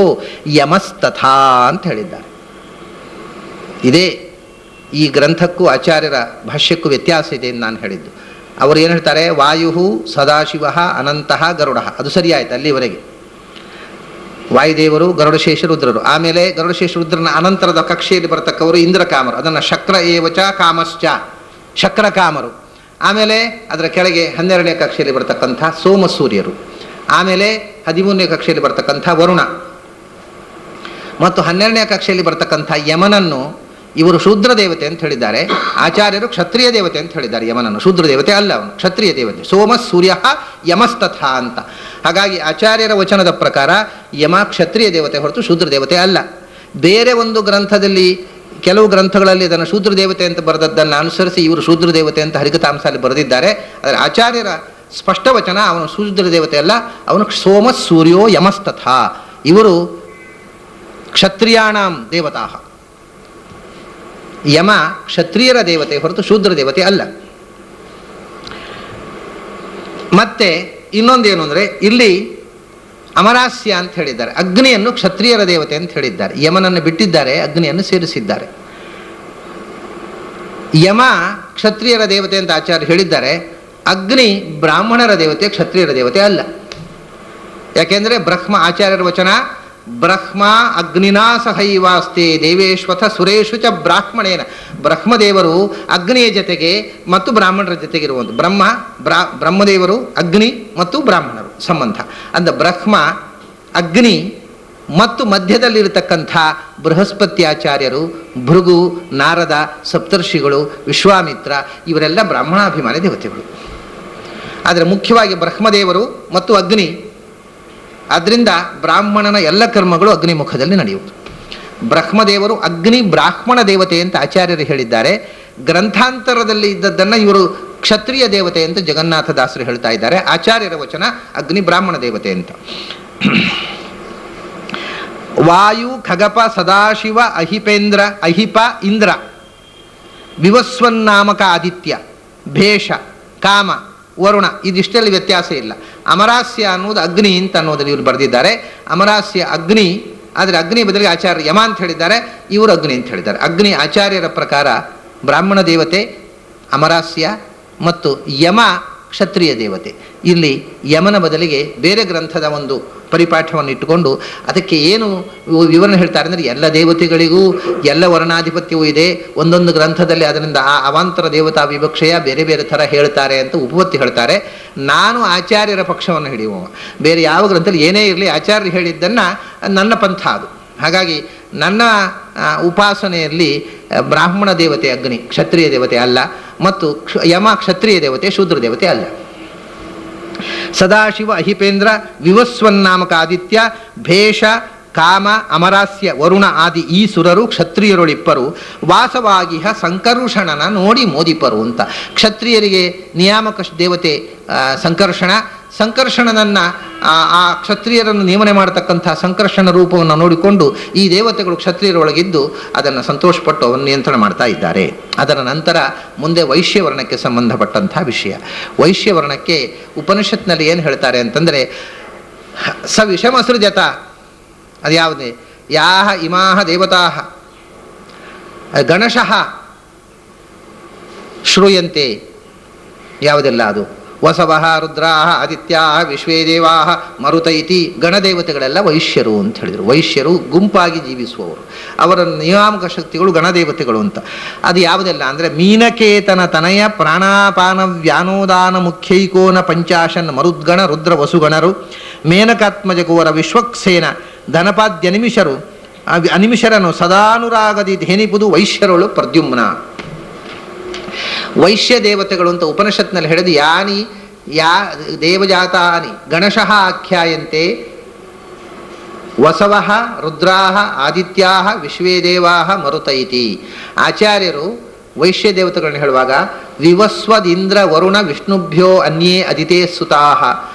ಯಮಸ್ತಥಾ ಅಂತ ಹೇಳಿದ್ದಾರೆ. ಇದೇ ಈ ಗ್ರಂಥಕ್ಕೂ ಆಚಾರ್ಯರ ಭಾಷ್ಯಕ್ಕೂ ವ್ಯತ್ಯಾಸ ಇದೆ ಎಂದು ನಾನು ಹೇಳಿದ್ದು. ಅವರು ಏನು ಹೇಳ್ತಾರೆ, ವಾಯು ಸದಾಶಿವ ಅನಂತಃ ಗರುಡ, ಅದು ಸರಿಯಾಯಿತು ಅಲ್ಲಿವರೆಗೆ. ವಾಯುದೇವರು, ಗರುಡಶೇಷ ರುದ್ರರು, ಆಮೇಲೆ ಗರುಡಶೇಷ ರುದ್ರನ ಅನಂತರದ ಕಕ್ಷೆಯಲ್ಲಿ ಬರತಕ್ಕವರು ಇಂದ್ರಕಾಮರು, ಅದನ್ನು ಶಕ್ರ ಏವಚ ಕಾಮಶ್ಚ ಶಕ್ರಕಾಮರು, ಆಮೇಲೆ ಅದರ ಕೆಳಗೆ 12ನೇ ಕಕ್ಷೆಯಲ್ಲಿ ಬರ್ತಕ್ಕಂಥ ಸೋಮ ಸೂರ್ಯರು, ಆಮೇಲೆ 13ನೇ ಕಕ್ಷೆಯಲ್ಲಿ ಬರ್ತಕ್ಕಂಥ ವರುಣ, ಮತ್ತು 12ನೇ ಕಕ್ಷೆಯಲ್ಲಿ ಬರ್ತಕ್ಕಂಥ ಯಮನನ್ನು ಇವರು ಶೂದ್ರ ದೇವತೆ ಅಂತ ಹೇಳಿದ್ದಾರೆ. ಆಚಾರ್ಯರು ಕ್ಷತ್ರಿಯ ದೇವತೆ ಅಂತ ಹೇಳಿದ್ದಾರೆ. ಯಮನನ್ನು ಶೂದ್ರ ದೇವತೆ ಅಲ್ಲ, ಅವನು ಕ್ಷತ್ರಿಯ ದೇವತೆ. ಸೋಮ ಸೂರ್ಯ ಯಮಸ್ತಥ ಅಂತ. ಹಾಗಾಗಿ ಆಚಾರ್ಯರ ವಚನದ ಪ್ರಕಾರ ಯಮ ಕ್ಷತ್ರಿಯ ದೇವತೆ ಹೊರತು ಶೂದ್ರ ದೇವತೆ ಅಲ್ಲ. ಬೇರೆ ಒಂದು ಗ್ರಂಥದಲ್ಲಿ, ಕೆಲವು ಗ್ರಂಥಗಳಲ್ಲಿ ಅದನ್ನು ಶೂದ್ರ ದೇವತೆ ಅಂತ ಬರೆದದ್ದನ್ನು ಅನುಸರಿಸಿ ಇವರು ಶೂದ್ರ ದೇವತೆ ಅಂತ ಹರಿಕತಾಂಸಲ್ಲಿ ಬರೆದಿದ್ದಾರೆ. ಆದರೆ ಆಚಾರ್ಯರ ಸ್ಪಷ್ಟ ವಚನ ಅವನು ಶೂದ್ರ ದೇವತೆ ಅಲ್ಲ, ಅವನು ಸೋಮ ಸೂರ್ಯೋ ಯಮಸ್ತಥ. ಇವರು ಕ್ಷತ್ರಿಯಾಣಾಂ ದೇವತಾ, ಯಮ ಕ್ಷತ್ರಿಯರ ದೇವತೆ ಹೊರತು ಶೂದ್ರ ದೇವತೆ ಅಲ್ಲ. ಮತ್ತೆ ಇನ್ನೊಂದೇನು ಅಂದರೆ, ಇಲ್ಲಿ ಅಮರಾಸ್ಯ ಅಂತ ಹೇಳಿದ್ದಾರೆ, ಅಗ್ನಿಯನ್ನು ಕ್ಷತ್ರಿಯರ ದೇವತೆ ಅಂತ ಹೇಳಿದ್ದಾರೆ. ಯಮನನ್ನು ಬಿಟ್ಟಿದ್ದಾರೆ, ಅಗ್ನಿಯನ್ನು ಸೇರಿಸಿದ್ದಾರೆ. ಯಮ ಕ್ಷತ್ರಿಯರ ದೇವತೆ ಅಂತ ಆಚಾರ್ಯ ಹೇಳಿದ್ದಾರೆ. ಅಗ್ನಿ ಬ್ರಾಹ್ಮಣರ ದೇವತೆ, ಕ್ಷತ್ರಿಯರ ದೇವತೆ ಅಲ್ಲ. ಯಾಕೆಂದರೆ ಬ್ರಹ್ಮ, ಆಚಾರ್ಯರ ವಚನ, ಬ್ರಹ್ಮ ಅಗ್ನಿನಾ ಸಹೈವಾಸ್ತೆ ದೇವೇಶ್ವಥ ಸುರೇಶು ಚ ಬ್ರಾಹ್ಮಣೇನ. ಬ್ರಹ್ಮದೇವರು ಅಗ್ನಿಯ ಜೊತೆಗೆ ಮತ್ತು ಬ್ರಾಹ್ಮಣರ ಜೊತೆಗಿರುವಂಥ ಬ್ರಹ್ಮದೇವರು ಅಗ್ನಿ ಮತ್ತು ಬ್ರಾಹ್ಮಣರು ಸಂಬಂಧ. ಅಂದ ಬ್ರಹ್ಮ, ಅಗ್ನಿ ಮತ್ತು ಮಧ್ಯದಲ್ಲಿರತಕ್ಕಂಥ ಬೃಹಸ್ಪತ್ಯಾಚಾರ್ಯರು, ಭೃಗು, ನಾರದ, ಸಪ್ತರ್ಷಿಗಳು, ವಿಶ್ವಾಮಿತ್ರ, ಇವರೆಲ್ಲ ಬ್ರಾಹ್ಮಣಾಭಿಮಾನಿ ದೇವತೆಗಳು. ಆದರೆ ಮುಖ್ಯವಾಗಿ ಬ್ರಹ್ಮದೇವರು ಮತ್ತು ಅಗ್ನಿ, ಆದ್ದರಿಂದ ಬ್ರಾಹ್ಮಣನ ಎಲ್ಲ ಕರ್ಮಗಳು ಅಗ್ನಿಮುಖದಲ್ಲಿ ನಡೆಯುವುದು. ಬ್ರಹ್ಮದೇವರು ಅಗ್ನಿ ಬ್ರಾಹ್ಮಣ ದೇವತೆ ಅಂತ ಆಚಾರ್ಯರು ಹೇಳಿದ್ದಾರೆ. ಗ್ರಂಥಾಂತರದಲ್ಲಿ ಇದ್ದದ್ದನ್ನು ಇವರು ಕ್ಷತ್ರಿಯ ದೇವತೆ ಅಂತ ಜಗನ್ನಾಥದಾಸರು ಹೇಳ್ತಾ ಇದ್ದಾರೆ. ಆಚಾರ್ಯರ ವಚನ ಅಗ್ನಿ ಬ್ರಾಹ್ಮಣ ದೇವತೆ ಅಂತ. ವಾಯು ಖಗಪ ಸದಾಶಿವ ಅಹಿಪೇಂದ್ರ ಅಹಿಪ ಇಂದ್ರ ವಿವಸ್ವನ್ನಾಮಕ ಆದಿತ್ಯ ಭೇಷ ಕಾಮ ವರುಣ, ಇದಿಷ್ಟರಲ್ಲಿ ವ್ಯತ್ಯಾಸ ಇಲ್ಲ. ಅಮರಾಸ್ಯ ಅನ್ನೋದು ಅಗ್ನಿ ಅಂತ ಅನ್ನೋದಲ್ಲಿ ಇವರು ಬರೆದಿದ್ದಾರೆ. ಅಮರಾಸ್ಯ ಅಗ್ನಿ, ಆದರೆ ಅಗ್ನಿ ಬದಲಿಗೆ ಆಚಾರ್ಯ ಯಮ ಅಂತ ಹೇಳಿದ್ದಾರೆ, ಇವರು ಅಗ್ನಿ ಅಂತ ಹೇಳಿದ್ದಾರೆ. ಅಗ್ನಿ ಆಚಾರ್ಯರ ಪ್ರಕಾರ ಬ್ರಾಹ್ಮಣ ದೇವತೆ ಅಮರಾಸ್ಯ ಮತ್ತು ಯಮ ಕ್ಷತ್ರಿಯ ದೇವತೆ. ಇಲ್ಲಿ ಯಮನ ಬದಲಿಗೆ ಬೇರೆ ಗ್ರಂಥದ ಒಂದು ಪರಿಪಾಠವನ್ನು ಇಟ್ಟುಕೊಂಡು ಅದಕ್ಕೆ ಏನು ವಿವರಣೆ ಹೇಳ್ತಾರೆ ಅಂದರೆ, ಎಲ್ಲ ದೇವತೆಗಳಿಗೂ ಎಲ್ಲ ವರ್ಣಾಧಿಪತ್ಯವೂ ಇದೆ, ಒಂದೊಂದು ಗ್ರಂಥದಲ್ಲಿ ಅದರಿಂದ ಆ ಅವಾಂತರ ದೇವತಾ ವಿವಕ್ಷೆಯ ಬೇರೆ ಬೇರೆ ಥರ ಹೇಳ್ತಾರೆ ಅಂತ ಉಪಪತ್ತಿ ಹೇಳ್ತಾರೆ. ನಾನು ಆಚಾರ್ಯರ ಪಕ್ಷವನ್ನು ಹಿಡಿಯುವ, ಬೇರೆ ಯಾವ ಗ್ರಂಥದಲ್ಲಿ ಏನೇ ಇರಲಿ ಆಚಾರ್ಯರು ಹೇಳಿದ್ದನ್ನು ನನ್ನ ಪಂಥ ಅದು. ಹಾಗಾಗಿ ನನ್ನ ಉಪಾಸನೆಯಲ್ಲಿ ಬ್ರಾಹ್ಮಣ ದೇವತೆ ಅಗ್ನಿ, ಕ್ಷತ್ರಿಯ ದೇವತೆ ಅಲ್ಲ, ಮತ್ತು ಯಮ ಕ್ಷತ್ರಿಯ ದೇವತೆ, ಶೂದ್ರ ದೇವತೆ ಅಲ್ಲ. ಸದಾಶಿವ ಅಹಿಪೇಂದ್ರ ವಿವಸ್ವನ್ನಾಮಕ ಆದಿತ್ಯ ಭೇಷ ಕಾಮ ಅಮರಾಸ್ಯ ವರುಣ ಆದಿ ಈ ಸುರರು ಕ್ಷತ್ರಿಯರೊಳಿಪ್ಪರು ವಾಸವಾಗಿಹ ಸಂಕರುಷಣನ ನೋಡಿ ಮೋದಿಪರು ಅಂತ. ಕ್ಷತ್ರಿಯರಿಗೆ ನಿಯಾಮಕ ದೇವತೆ ಸಂಕರ್ಷಣ, ಸಂಕರ್ಷಣನನ್ನು ಆ ಕ್ಷತ್ರಿಯರನ್ನು ನೇಮನೆ ಮಾಡತಕ್ಕಂಥ ಸಂಕರ್ಷಣ ರೂಪವನ್ನು ನೋಡಿಕೊಂಡು ಈ ದೇವತೆಗಳು ಕ್ಷತ್ರಿಯರೊಳಗಿದ್ದು ಅದನ್ನು ಸಂತೋಷಪಟ್ಟು ಅವನ್ನು ನಿಯಂತ್ರಣ ಮಾಡ್ತಾ ಇದ್ದಾರೆ. ಅದರ ನಂತರ ಮುಂದೆ ವೈಶ್ಯವರ್ಣಕ್ಕೆ ಸಂಬಂಧಪಟ್ಟಂಥ ವಿಷಯ. ವೈಶ್ಯವರ್ಣಕ್ಕೆ ಉಪನಿಷತ್ನಲ್ಲಿ ಏನು ಹೇಳ್ತಾರೆ ಅಂತಂದರೆ, ಸ ವಿಷಮಸೃಜತ, ಅದು ಯಾವುದೇ ಯಾಹ ಇಮಾಹ ದೇವತಾ ಗಣಶಃ ಶ್ರೂಯಂತೆ, ಯಾವುದೆಲ್ಲ ಅದು ವಸವಃ ರುದ್ರಾಹ ಆದಿತ್ಯಾಹ ವಿಶ್ವೇ ದೇವಾಹ ಮರುತ ಇತಿ, ಗಣದೇವತೆಗಳೆಲ್ಲ ವೈಶ್ಯರು ಅಂತ ಹೇಳಿದರು. ವೈಶ್ಯರು ಗುಂಪಾಗಿ ಜೀವಿಸುವವರು, ಅವರ ನಿಯಾಮಕ ಶಕ್ತಿಗಳು ಗಣದೇವತೆಗಳು ಅಂತ. ಅದು ಯಾವುದೆಲ್ಲ ಅಂದರೆ ಮೀನಕೇತನ ತನಯ ಪ್ರಾಣಾಪಾನ ವ್ಯಾನೋದಾನ ಮುಖ್ಯೈಕೋನ ಪಂಚಾಶನ್ ಮರುದ್ಗಣ ರುದ್ರ ವಸುಗಣರು ಮೇನಕಾತ್ಮಜಗೋರ ವಿಶ್ವಕ್ಸೇನ ಧನಪಾದ್ಯನಿಮಿಷರು ಅನಿಮಿಷರನು ಸದಾನುರಾಗದಿ ಧೇನಿಪುದು ವೈಶ್ಯರೊಳು ಪ್ರದ್ಯುಮ್ನ. ವೈಶ್ಯ ದೇವತೆಗಳು ಅಂತ ಉಪನಿಷತ್ನಲ್ಲಿ ಹೇಳಿದು ಯಾನಿ ಯಾ ದೇವಜಾತಾನಿ ಗಣಶಃ ಆಖ್ಯಾಯಂತೆ ವಸವಃ ರುದ್ರಾಹ ಆದಿತ್ಯಾಹ ವಿಶ್ವೇ ದೇವಾಹ ಮರುತ ಇತಿ. ಆಚಾರ್ಯರು ವೈಶ್ಯ ದೇವತೆಗಳನ್ನು ಹೇಳುವಾಗ ವಿವಸ್ವದಿಂದ್ರ ವರುಣ ವಿಷ್ಣುಭ್ಯೋ ಅನ್ಯೇ ಅದಿತೇ ಸುತಾಹ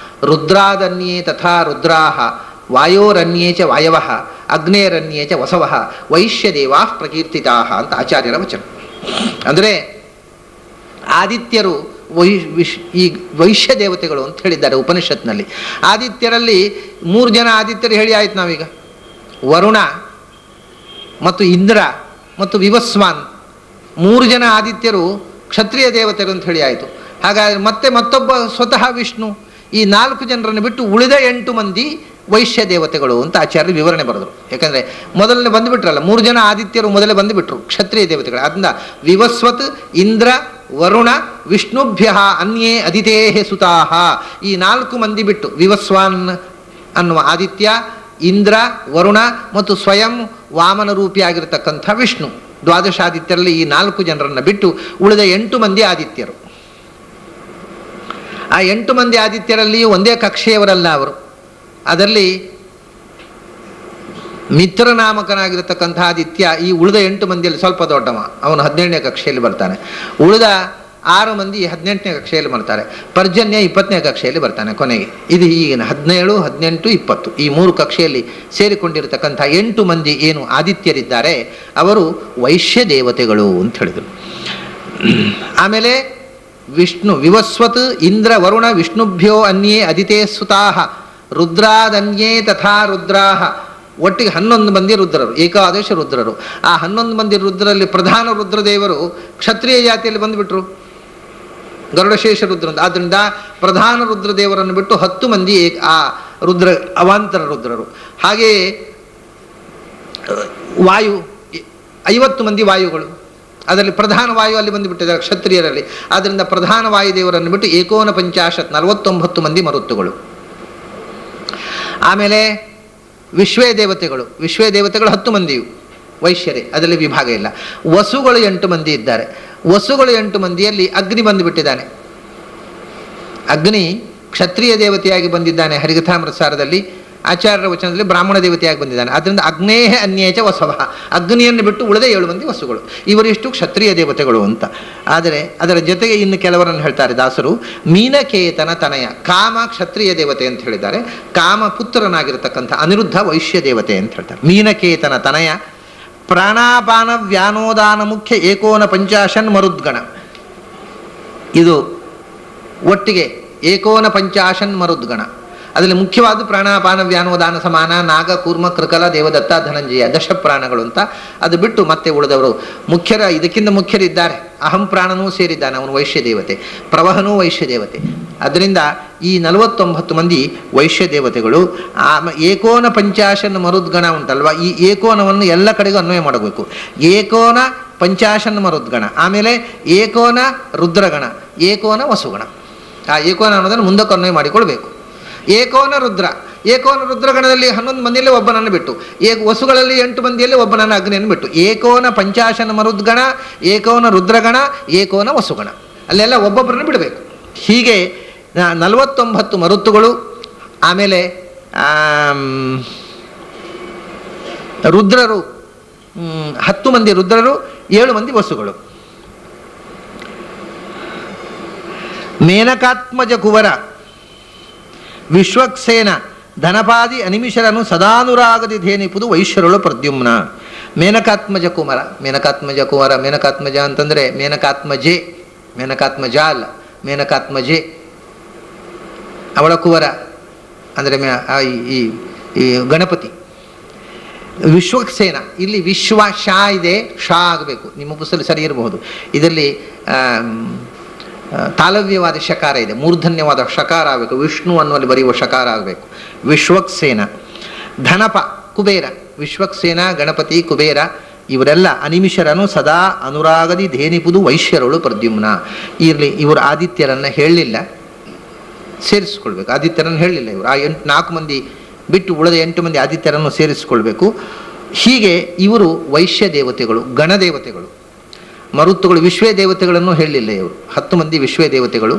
ರುದ್ರಾದನ್ಯೇ ತಥಾ ರುದ್ರಾಹ ವಾಯೋರನ್ಯೇ ಚ ವಾಯವಃ ಅಗ್ನೇರನ್ಯೇ ಚ ವಸವಃ ವೈಶ್ಯದೇವಾ ಪ್ರಕೀರ್ತಿತಾಹ ಅಂತ ಆಚಾರ್ಯರ ವಚನ. ಅಂದರೆ ಆದಿತ್ಯರು ಈ ವೈಶ್ಯ ದೇವತೆಗಳು ಅಂತ ಹೇಳಿದ್ದಾರೆ ಉಪನಿಷತ್ನಲ್ಲಿ. ಆದಿತ್ಯರಲ್ಲಿ 3 ಜನ ಆದಿತ್ಯರು ಹೇಳಿ ಆಯ್ತು ನಾವೀಗ, ವರುಣ ಮತ್ತು ಇಂದ್ರ ಮತ್ತು ವಿವಸ್ವಾನ್ 3 ಜನ ಆದಿತ್ಯರು ಕ್ಷತ್ರಿಯ ದೇವತೆಗಳು ಅಂತ ಹೇಳಿ ಆಯಿತು. ಹಾಗಾದರೆ ಮತ್ತೊಬ್ಬ ಸ್ವತಃ ವಿಷ್ಣು. ಈ 4 ಜನರನ್ನು ಬಿಟ್ಟು ಉಳಿದ 8 ಮಂದಿ ವೈಶ್ಯ ದೇವತೆಗಳು ಅಂತ ಆಚಾರ್ಯರು ವಿವರಣೆ ಬರೆದರು. ಯಾಕಂದರೆ ಮೊದಲನೇ ಬಂದುಬಿಟ್ರಲ್ಲ, 3 ಜನ ಆದಿತ್ಯರು ಮೊದಲೇ ಬಂದುಬಿಟ್ರು ಕ್ಷತ್ರಿಯ ದೇವತೆಗಳು. ಅದನ್ನ ವಿವಸ್ವತ್ ಇಂದ್ರ ವರುಣ ವಿಷ್ಣುಭ್ಯ ಅನ್ಯೇ ಅದಿತೇಹೆ ಸುತಾಹ, ಈ 4 ಮಂದಿ ಬಿಟ್ಟು ವಿವಸ್ವಾನ್ ಅನ್ನುವ ಆದಿತ್ಯ, ಇಂದ್ರ, ವರುಣ ಮತ್ತು ಸ್ವಯಂ ವಾಮನ ರೂಪಿಯಾಗಿರ್ತಕ್ಕಂಥ ವಿಷ್ಣು, ದ್ವಾದಶಾದಿತ್ಯರಲ್ಲಿ ಈ 4 ಜನರನ್ನು ಬಿಟ್ಟು ಉಳಿದ 8 ಮಂದಿ ಆದಿತ್ಯರು. ಆ 8 ಮಂದಿ ಆದಿತ್ಯರಲ್ಲಿ ಒಂದೇ ಕಕ್ಷೆಯವರಲ್ಲ ಅವರು. ಅದರಲ್ಲಿ ಮಿತ್ರನಾಮಕನಾಗಿರತಕ್ಕಂಥ ಆದಿತ್ಯ ಈ ಉಳಿದ 8 ಮಂದಿಯಲ್ಲಿ ಸ್ವಲ್ಪ ದೊಡ್ಡವ, ಅವನು 17ನೇ ಕಕ್ಷೆಯಲ್ಲಿ ಬರ್ತಾನೆ. ಉಳಿದ 6 ಮಂದಿ 18ನೇ ಕಕ್ಷೆಯಲ್ಲಿ ಬರ್ತಾರೆ. ಪರ್ಜನ್ಯ 20ನೇ ಕಕ್ಷೆಯಲ್ಲಿ ಬರ್ತಾನೆ ಕೊನೆಗೆ. ಇದು ಈಗಿನ 17, 18, 20 ಈ 3 ಕಕ್ಷೆಯಲ್ಲಿ ಸೇರಿಕೊಂಡಿರತಕ್ಕಂಥ 8 ಮಂದಿ ಏನು ಆದಿತ್ಯರಿದ್ದಾರೆ ಅವರು ವೈಶ್ಯ ದೇವತೆಗಳು ಅಂತ ಹೇಳಿದರು. ಆಮೇಲೆ ವಿಷ್ಣು ವಿವಸ್ವತ್ ಇಂದ್ರ ವರುಣ ವಿಷ್ಣುಭ್ಯೋ ಅನ್ಯೇ ಅದಿತೇ ಸುತಾಹ ರುದ್ರಾದನ್ಯೇ ತಥಾ ರುದ್ರಾಹ, ಒಟ್ಟಿಗೆ 11 ಮಂದಿ ರುದ್ರರು, ಏಕಾದಶ ರುದ್ರರು. ಆ 11 ಮಂದಿ ರುದ್ರಲ್ಲಿ ಪ್ರಧಾನ ರುದ್ರದೇವರು ಕ್ಷತ್ರಿಯ ಜಾತಿಯಲ್ಲಿ ಬಂದುಬಿಟ್ರು, ಗರುಡಶೇಷ ರುದ್ರ. ಆದ್ದರಿಂದ ಪ್ರಧಾನ ರುದ್ರದೇವರನ್ನು ಬಿಟ್ಟು 10 ಮಂದಿ ಆ ರುದ್ರ ಅವಾಂತರ ರುದ್ರರು. ಹಾಗೆಯೇ ವಾಯು 50 ಮಂದಿ ವಾಯುಗಳು, ಅದರಲ್ಲಿ ಪ್ರಧಾನ ವಾಯು ಅಲ್ಲಿ ಬಂದುಬಿಟ್ಟಿದ್ದಾರೆ ಕ್ಷತ್ರಿಯರಲ್ಲಿ. ಆದ್ದರಿಂದ ಪ್ರಧಾನ ವಾಯುದೇವರನ್ನು ಬಿಟ್ಟು ಏಕೋನ ಪಂಚಾಶತ್ 49 ಮಂದಿ ಮರುತ್ತುಗಳು. ಆಮೇಲೆ ವಿಶ್ವೇ ದೇವತೆಗಳು 10 ಮಂದಿಯು ವೈಶ್ಯರೇ, ಅದರಲ್ಲಿ ವಿಭಾಗ ಇಲ್ಲ. ವಸುಗಳು 8 ಮಂದಿ ಇದ್ದಾರೆ. ವಸುಗಳು 8 ಮಂದಿಯಲ್ಲಿ ಅಗ್ನಿ ಬಂದುಬಿಟ್ಟಿದ್ದಾನೆ. ಅಗ್ನಿ ಕ್ಷತ್ರಿಯ ದೇವತೆಯಾಗಿ ಬಂದಿದ್ದಾನೆ ಹರಿಕಥಾಮೃತಸಾರದಲ್ಲಿ. ಆಚಾರ್ಯರ ವಚನದಲ್ಲಿ ಬ್ರಾಹ್ಮಣ ದೇವತೆಯಾಗಿ ಬಂದಿದ್ದಾನೆ. ಆದ್ದರಿಂದ ಅಗ್ನೇಹ ಅನ್ಯೇಚ ವಸವ, ಅಗ್ನಿಯನ್ನು ಬಿಟ್ಟು ಉಳಿದ 7 ಮಂದಿ ವಸುಗಳು. ಇವರಿಷ್ಟು ಕ್ಷತ್ರಿಯ ದೇವತೆಗಳು ಅಂತ. ಆದರೆ ಅದರ ಜೊತೆಗೆ ಇನ್ನು ಕೆಲವರನ್ನು ಹೇಳ್ತಾರೆ ದಾಸರು. ಮೀನಕೇತನ ತನಯ, ಕಾಮ ಕ್ಷತ್ರಿಯ ದೇವತೆ ಅಂತ ಹೇಳಿದ್ದಾರೆ, ಕಾಮ ಪುತ್ರನಾಗಿರತಕ್ಕಂಥ ಅನಿರುದ್ಧ ವೈಶ್ಯ ದೇವತೆ ಅಂತ ಹೇಳ್ತಾರೆ. ಮೀನಕೇತನ ತನಯ ಪ್ರಾಣಾಪಾನ ವ್ಯಾನೋದಾನ ಮುಖ್ಯ ಏಕೋನ ಪಂಚಾಶನ್ ಮರುದ್ಗಣ. ಇದು ಒಟ್ಟಿಗೆ ಏಕೋನ ಪಂಚಾಶನ್ ಮರುದ್ಗಣ. ಅದರಲ್ಲಿ ಮುಖ್ಯವಾದ ಪ್ರಾಣಾಪಾನ ವ್ಯಾನೋದಾನ ಸಮಾನ ನಾಗ ಕೂರ್ಮ ಕೃಕಲ ದೇವದತ್ತ ಧನಂಜಯ ದಶಪ್ರಾಣಗಳು ಅಂತ. ಅದು ಬಿಟ್ಟು ಮತ್ತೆ ಉಳಿದವರು ಇದಕ್ಕಿಂತ ಮುಖ್ಯರಿದ್ದಾರೆ. ಅಹಂ ಪ್ರಾಣನೂ ಸೇರಿದ್ದಾನೆ, ಅವನು ವೈಶ್ಯ ದೇವತೆ. ಪ್ರವಹನೂ ವೈಶ್ಯ ದೇವತೆ. ಅದರಿಂದ ಈ 49 ಮಂದಿ ವೈಶ್ಯ ದೇವತೆಗಳು. ಏಕೋನ ಪಂಚಾಶನ್ ಮರುದ್ಗಣ ಉಂಟಲ್ವ, ಈ ಏಕೋನವನ್ನು ಎಲ್ಲ ಕಡೆಗೂ ಅನ್ವಯ ಮಾಡಬೇಕು. ಏಕೋನ ಪಂಚಾಶನ್ ಮರುದ್ಗಣ, ಆಮೇಲೆ ಏಕೋನ ರುದ್ರಗಣ, ಏಕೋನ ವಸುಗಣ. ಆ ಏಕೋನ ಅನ್ನೋದನ್ನು ಮುಂದಕ್ಕೆ ಅನ್ವಯ ಮಾಡಿಕೊಳ್ಬೇಕು. ಏಕೋನ ರುದ್ರಗಣದಲ್ಲಿ 11 ಮಂದಿಯಲ್ಲಿ ಒಬ್ಬನನ್ನು ಬಿಟ್ಟು, ವಸುಗಳಲ್ಲಿ 8 ಮಂದಿಯಲ್ಲಿ ಒಬ್ಬನನ್ನು ಅಗ್ನಿಯನ್ನು ಬಿಟ್ಟು, ಏಕೋನ ಪಂಚಾಶನ ಮರುದ್ಗಣ, ಏಕೋನ ರುದ್ರಗಣ, ಏಕೋನ ವಸುಗಣ, ಅಲ್ಲೆಲ್ಲ ಒಬ್ಬೊಬ್ಬರನ್ನು ಬಿಡಬೇಕು. ಹೀಗೆ 49 ಮರುತ್ತುಗಳು. ಆಮೇಲೆ ರುದ್ರರು 10 ಮಂದಿ ರುದ್ರರು, 7 ಮಂದಿ ವಸುಗಳು. ಮೇನಕಾತ್ಮಜ ಕುವರ ವಿಶ್ವಕ್ಸೇನ ಧನಪಾದಿ ಅನಿಮಿಷರನ್ನು ಸದಾನುರಾಗದಿ ಧೇನಿಪುದು ವೈಶ್ಯರಳು ಪ್ರದ್ಯುಮ್ನ. ಮೇನಕಾತ್ಮಜ ಕುಮಾರ, ಮೇನಕಾತ್ಮಜ ಕುಮಾರ, ಮೇನಕಾತ್ಮಜ ಅಂತಂದರೆ ಮೇನಕಾತ್ಮಜೆ, ಮೇನಕಾತ್ಮಜ ಅಲ್ಲ, ಮೇನಕಾತ್ಮಜೆ ಅವಳ ಕುವರ ಅಂದರೆ ಈ ಗಣಪತಿ. ವಿಶ್ವಕ್ಸೇನ, ಇಲ್ಲಿ ವಿಶ್ವ ಶಾ ಇದೆ, ಶಾ ಆಗಬೇಕು, ನಿಮ್ಮ ಪುಸ್ತಕದಲ್ಲಿ ಸರಿ ಇರಬಹುದು. ಇದರಲ್ಲಿ ತಾಲವ್ಯವಾದ ಶಕಾರ ಇದೆ, ಮೂರ್ಧನ್ಯವಾದ ಶಕಾರ ಆಗಬೇಕು, ವಿಷ್ಣು ಅನ್ನುವಲ್ಲಿ ಬರೆಯುವ ಶಕಾರ ಆಗಬೇಕು. ವಿಶ್ವಕ್ಸೇನ. ಧನಪ ಕುಬೇರ, ವಿಶ್ವಕ್ಸೇನ ಗಣಪತಿ ಕುಬೇರ ಇವರೆಲ್ಲ ಅನಿಮಿಷರನು ಸದಾ ಅನುರಾಗದಿ ಧೇನಿಪುದು ವೈಶ್ಯರಳು ಪ್ರದ್ಯುಮ್ನ. ಇರಲಿ, ಇವರು ಆದಿತ್ಯರನ್ನು ಹೇಳಲಿಲ್ಲ, ಸೇರಿಸ್ಕೊಳ್ಬೇಕು. ಆದಿತ್ಯರನ್ನು ಹೇಳಲಿಲ್ಲ ಇವರು, ಆ 4 ಮಂದಿ ಬಿಟ್ಟು ಉಳಿದ 8 ಮಂದಿ ಆದಿತ್ಯರನ್ನು ಸೇರಿಸಿಕೊಳ್ಬೇಕು. ಹೀಗೆ ಇವರು ವೈಶ್ಯ ದೇವತೆಗಳು, ಗಣದೇವತೆಗಳು. ಮರುತ್ತುಗಳು ವಿಶ್ವೇ ದೇವತೆಗಳನ್ನು ಹೇಳಲಿಲ್ಲ ಇವರು. 10 ಮಂದಿ ವಿಶ್ವೇ ದೇವತೆಗಳು,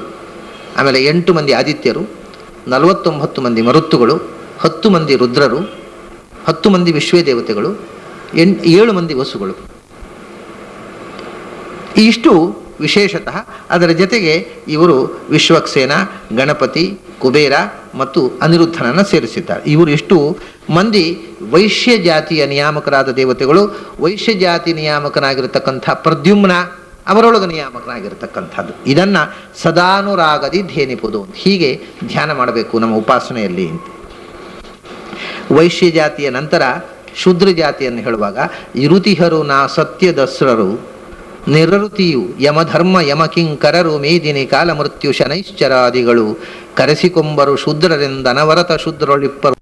ಆಮೇಲೆ 8 ಮಂದಿ ಆದಿತ್ಯರು, 49 ಮಂದಿ ಮರುತ್ತುಗಳು, 10 ಮಂದಿ ರುದ್ರರು, 10 ಮಂದಿ ವಿಶ್ವೇ ದೇವತೆಗಳು, 7 ಮಂದಿ ವಸುಗಳು. ಇಷ್ಟು ವಿಶೇಷತಃ. ಅದರ ಜೊತೆಗೆ ಇವರು ವಿಶ್ವಕ್ಸೇನ, ಗಣಪತಿ, ಕುಬೇರ ಮತ್ತು ಅನಿರುದ್ಧನನ್ನು ಸೇರಿಸಿದ್ದಾರೆ. ಇವರು ಎಷ್ಟು ಮಂದಿ ವೈಶ್ಯ ಜಾತಿಯ ನಿಯಾಮಕರಾದ ದೇವತೆಗಳು. ವೈಶ್ಯ ಜಾತಿ ನಿಯಾಮಕನಾಗಿರತಕ್ಕಂಥ ಪ್ರದ್ಯುಮ್ನ ಅವರೊಳಗೆ ನಿಯಾಮಕನಾಗಿರತಕ್ಕಂಥದ್ದು. ಇದನ್ನು ಸದಾನುರಾಗದಿ ಧೇನಿಪುದು, ಹೀಗೆ ಧ್ಯಾನ ಮಾಡಬೇಕು ನಮ್ಮ ಉಪಾಸನೆಯಲ್ಲಿ. ವೈಶ್ಯ ಜಾತಿಯ ನಂತರ ಶೂದ್ರ ಜಾತಿಯನ್ನು ಹೇಳುವಾಗ ಇರುತಿಹರು ನಾ ಸತ್ಯದಸ್ರರು ನಿರಋತಿಯು ಯಮಧರ್ಮ ಯಮಕಿಂಕರರು ಮೇದಿನಿ ಕಾಲ ಮೃತ್ಯು ಶನೈಶ್ಚರಾದಿಗಳು ಕರೆಸಿಕೊಂಬರು ಶೂದ್ರರಿಂದ ಅನವರತ ಶೂದ್ರೊಳಿಪ್ಪರು